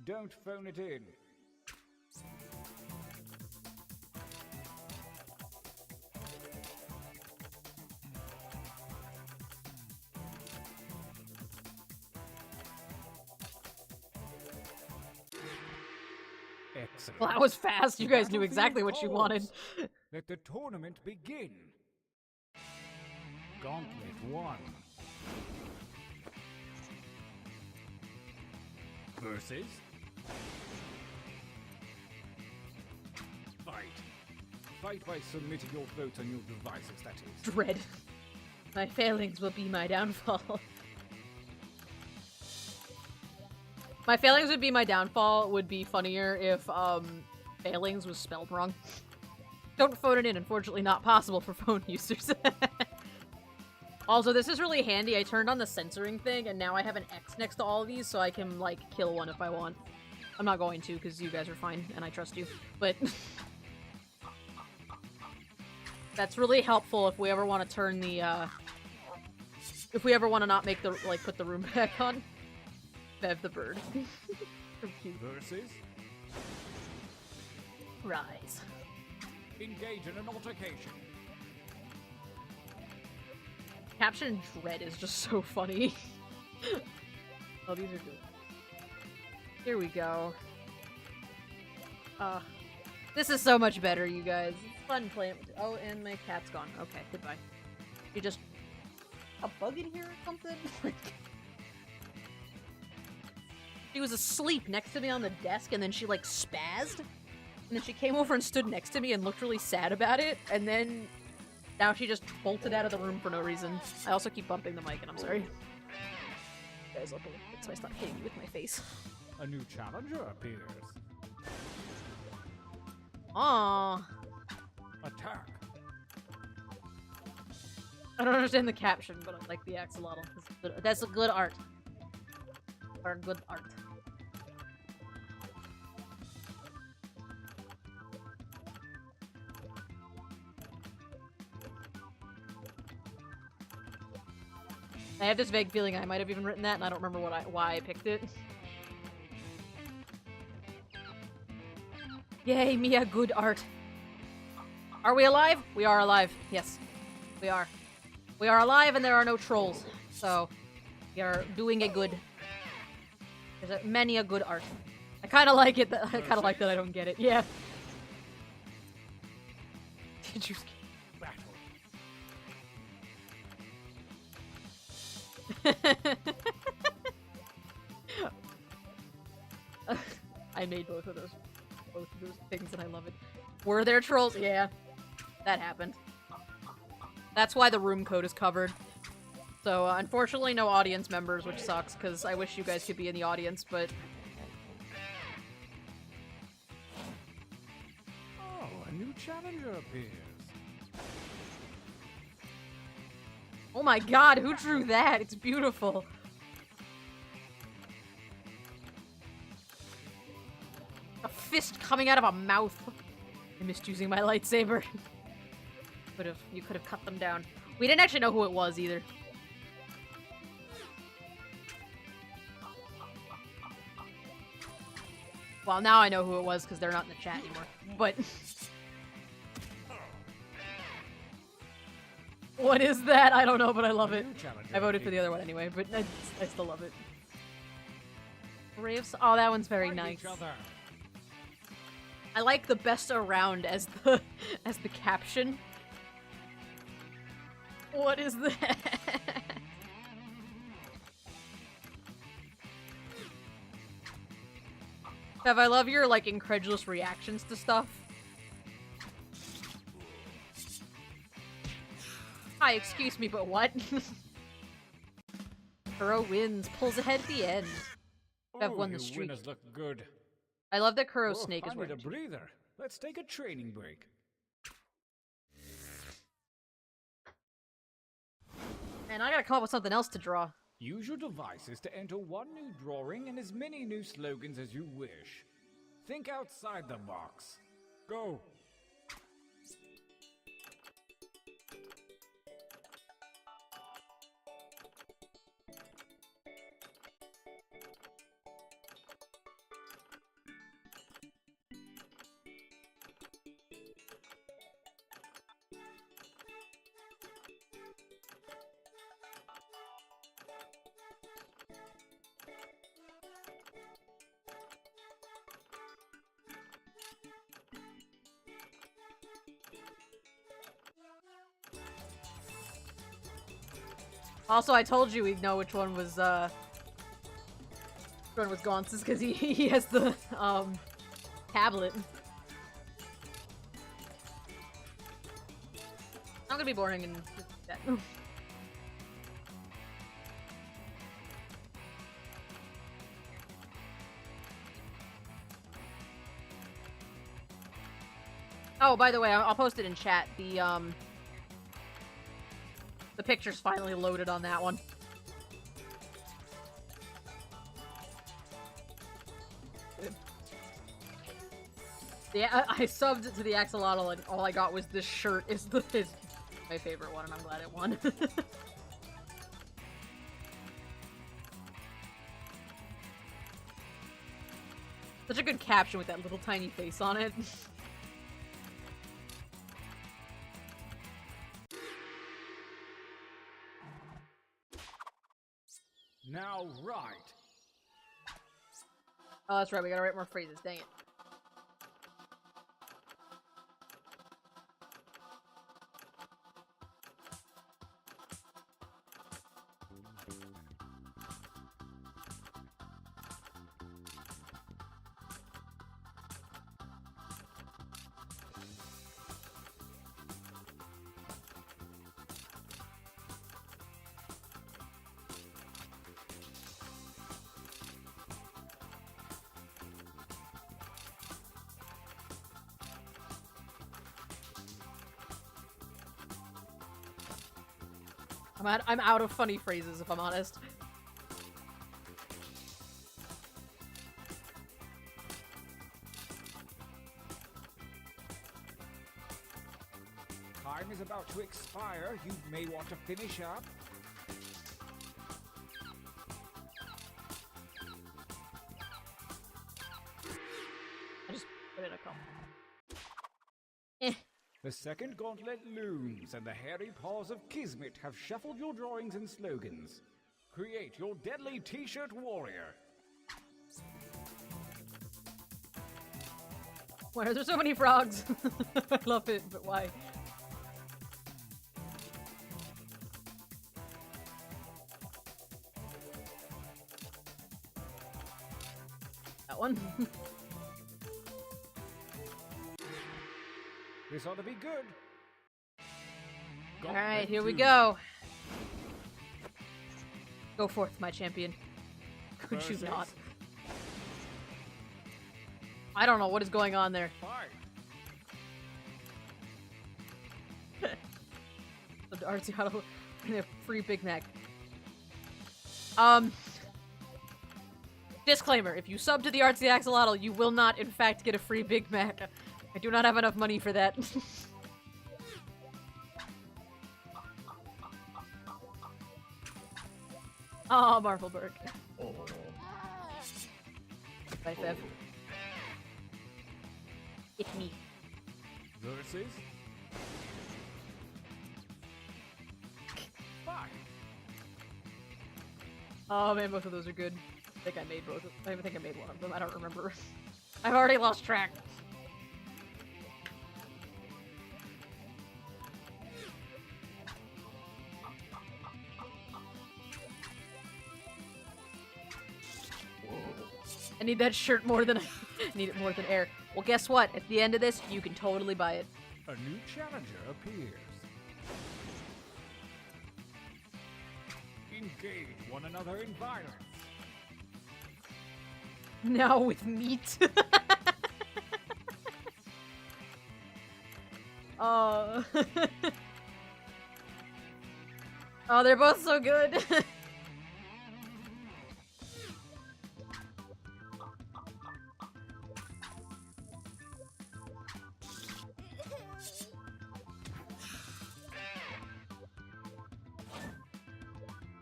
Don't phone it in. Excellent. Well, that was fast. You guys knew exactly what you wanted. Let the tournament begin. Gauntlet 1. Versus. Fight. Fight by submitting your votes on your devices, that is. Dread. My failings will be my downfall. My failings would be my downfall would be funnier if, failings was spelled wrong. Don't phone it in, unfortunately not possible for phone users. Also, this is really handy. I turned on the censoring thing, and now I have an X next to all of these, so I can, like, kill one if I want. I'm not going to, because you guys are fine, and I trust you. But that's really helpful if we ever want to turn the, if we ever want to not make the, like, put the room back on. Bev the bird. Versus. Rise. Engage in an altercation. Caption Dread is just so funny. Oh, these are good. Here we go. This is so much better, you guys. It's fun playing. Oh, and my cat's gone. Okay, goodbye. You just... a bug in here or something? She was asleep next to me on the desk, and then she, like, spazzed. And then she came over and stood next to me and looked really sad about it, and then... now she just bolted out of the room for no reason. I also keep bumping the mic, and I'm sorry. Guys, up a little bit so I stop hitting you with my face. A new challenger appears. Aww. Attack. I don't understand the caption, but I like the axolotl. That's a good art. Or good art. I have this vague feeling I might have even written that, and I don't remember why I picked it. Yay, Mia, good art. Are we alive? We are alive. Yes, we are. We are alive, and there are no trolls. So, we are doing a good. There's many a good art. I kind of like it. I kind of like that I don't get it. Yeah. Did you? I made both of those things and I love it. Were there trolls? Yeah, that happened. That's why the room code is covered. So unfortunately no audience members, which sucks because I wish you guys could be in the audience, but... Oh, a new challenger appears. Oh my god, who drew that? It's beautiful. A fist coming out of a mouth. I missed using my lightsaber. You could have cut them down. We didn't actually know who it was either. Well, now I know who it was because they're not in the chat anymore. But... what is that? I don't know, but I love it. I voted for the other one anyway, but I still love it. Braves. Oh, that one's very nice. I like the best around as the caption. What is that? Bev, I love your like incredulous reactions to stuff. Hi, excuse me, but what? Burrow wins, pulls ahead at the end. Bev won the streak. Winners look good. I love that Kuro's Oh, snake is I need wearing a two. breather. Let's take a training break. And I gotta come up with something else to draw. Use your devices to enter one new drawing and as many new slogans as you wish. Think outside the box. Go. Also, I told you we'd know which one was Gaunce's because he has the tablet. I'm gonna be boring and that. Oh, by the way, I'll post it in chat. The picture's finally loaded on that one. Yeah, I subbed it to the axolotl and all I got was this shirt is my favorite one and I'm glad it won. Such a good caption with that little tiny face on it. Now right. Oh, that's right, we gotta write more phrases, dang it. I'm out of funny phrases, if I'm honest. Time is about to expire. You may want to finish up. I just put in a couple. The second gauntlet looms, and the hairy paws of Kismet have shuffled your drawings and slogans. Create your deadly t-shirt warrior. Why are there so many frogs? I love it, but why? That one? This ought to be good. Alright, here we 2. go. Go forth, my champion. Could you Versus not? I don't know what is going on there. Fight. The artsy auto free Big Mac. Disclaimer, if you sub to the Artsy Axolotl, you will not, in fact, get a free Big Mac. I do not have enough money for that. Oh, Marvelberg. Bye, Fev. It's me. Versus. Fight. Oh man, both of those are good. I think I made both of them. I think I made one of them. I don't remember. I've already lost track. I need that shirt more than I need it more than air. Well, guess what? At the end of this, you can totally buy it. A new challenger appears. Engage one another in violence. Now with meat. Oh. Oh, they're both so good.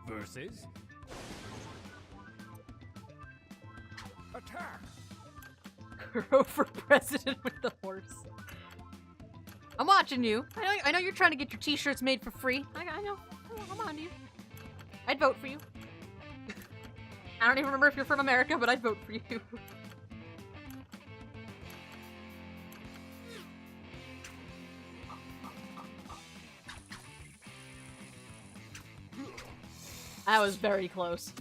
Versus attack. Crow for president with the horse. I'm watching you. I know you're trying to get your t-shirts made for free. I know. I'm on to you. I'd vote for you. I don't even remember if you're from America, but I'd vote for you. That was very close.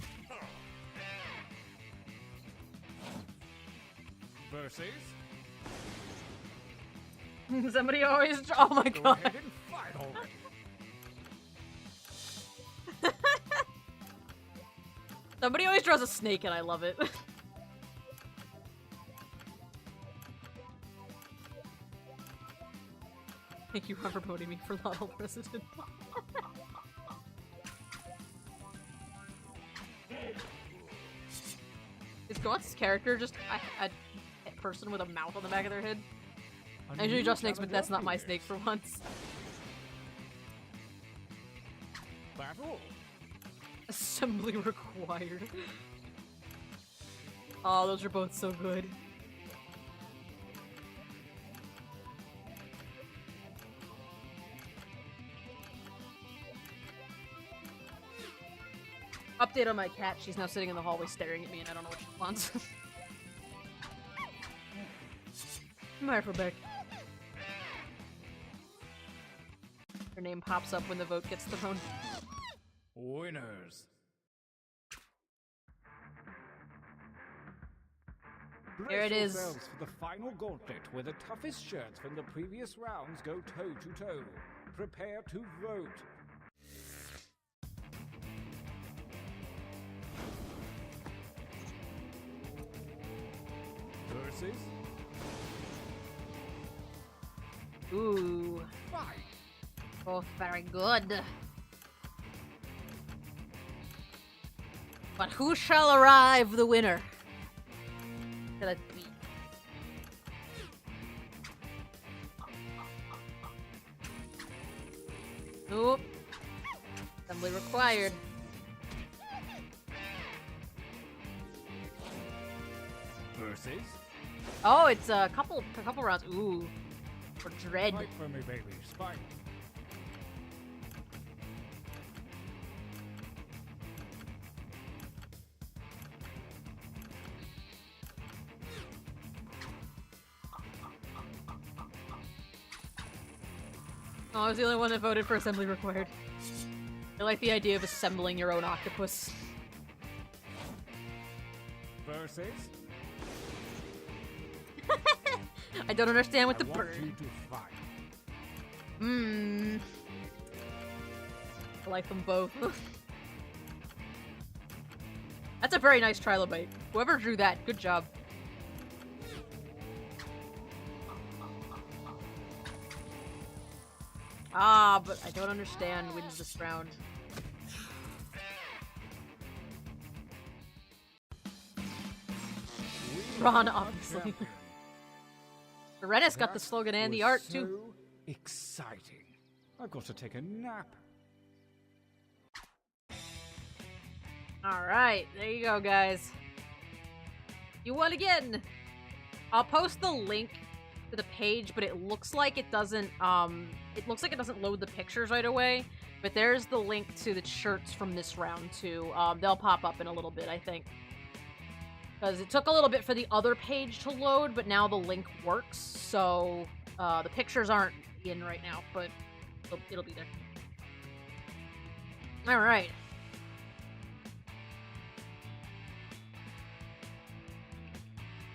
Versus. Somebody always. Oh my Go god. ahead and fight already. Somebody always draws a snake, and I love it. Thank you for voting me for Lotto President. Is Gaunt's character just a person with a mouth on the back of their head? I usually draw snakes, but that's not my snake for once. Battle. Assembly required. Oh, those are both so good. Update on my cat. She's now sitting in the hallway staring at me and I don't know what she wants. My Beck. Her name pops up when the vote gets thrown. Winners. There it Brace is. yourselves for the final gauntlet where the toughest shirts from the previous rounds go toe to toe. Prepare to vote. Versus Ooh, fight. both very good. But who shall arrive the winner? Shall it be? Nope. Assembly required. Versus Oh, it's a couple rounds. Ooh, for Dread. fight for me, baby. Spike. Oh, I was the only one that voted for assembly required. I like the idea of assembling your own octopus. Versus I don't understand with I the want bird. you to fight. I like them both. That's a very nice trilobite. Whoever drew that, good job. Ah, but I don't understand wins this round. We Ron, are obviously. champions. Loretta's got the That slogan and the was art, too. so exciting. I've got to take a nap. Alright, there you go, guys. You won again! I'll post the link to the page, but it looks like it doesn't, load the pictures right away. But there's the link to the shirts from this round, too. They'll pop up in a little bit, I think. Because it took a little bit for the other page to load, but now the link works, so the pictures aren't in right now, but it'll be there. Alright.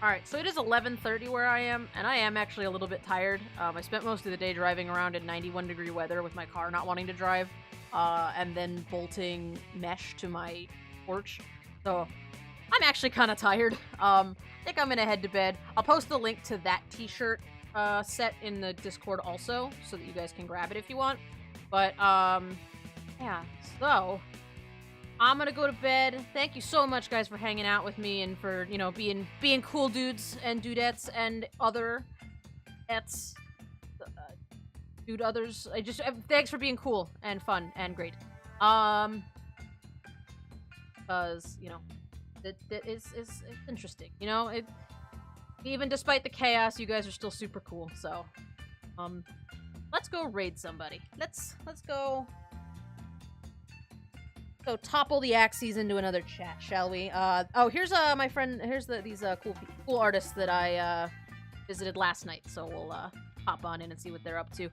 Alright, so it is 11:30 where I am, and I am actually a little bit tired. I spent most of the day driving around in 91-degree weather with my car not wanting to drive, and then bolting mesh to my porch. So I'm actually kind of tired. I think I'm gonna head to bed. I'll post the link to that t-shirt set in the Discord also, so that you guys can grab it if you want. But, yeah, so I'm gonna go to bed. Thank you so much, guys, for hanging out with me and for, you know, being cool dudes and dudettes and other ets. Dude others. Thanks for being cool and fun and great. Because, you know, it's interesting. You know, even despite the chaos, you guys are still super cool. So, let's go raid somebody. Let's go topple the Axies into another chat, shall we? Oh, here's my friend. Here's these cool artists that I visited last night. So we'll hop on in and see what they're up to.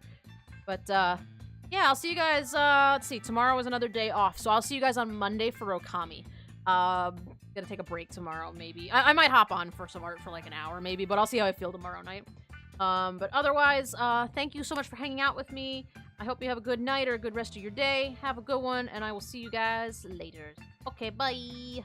But yeah, I'll see you guys. Let's see. Tomorrow is another day off, so I'll see you guys on Monday for Okami. Gonna take a break tomorrow, maybe. I might hop on for some art for like an hour, maybe, but I'll see how I feel tomorrow night. But otherwise, thank you so much for hanging out with me. I hope you have a good night or a good rest of your day. Have a good one, and I will see you guys later. Okay, bye!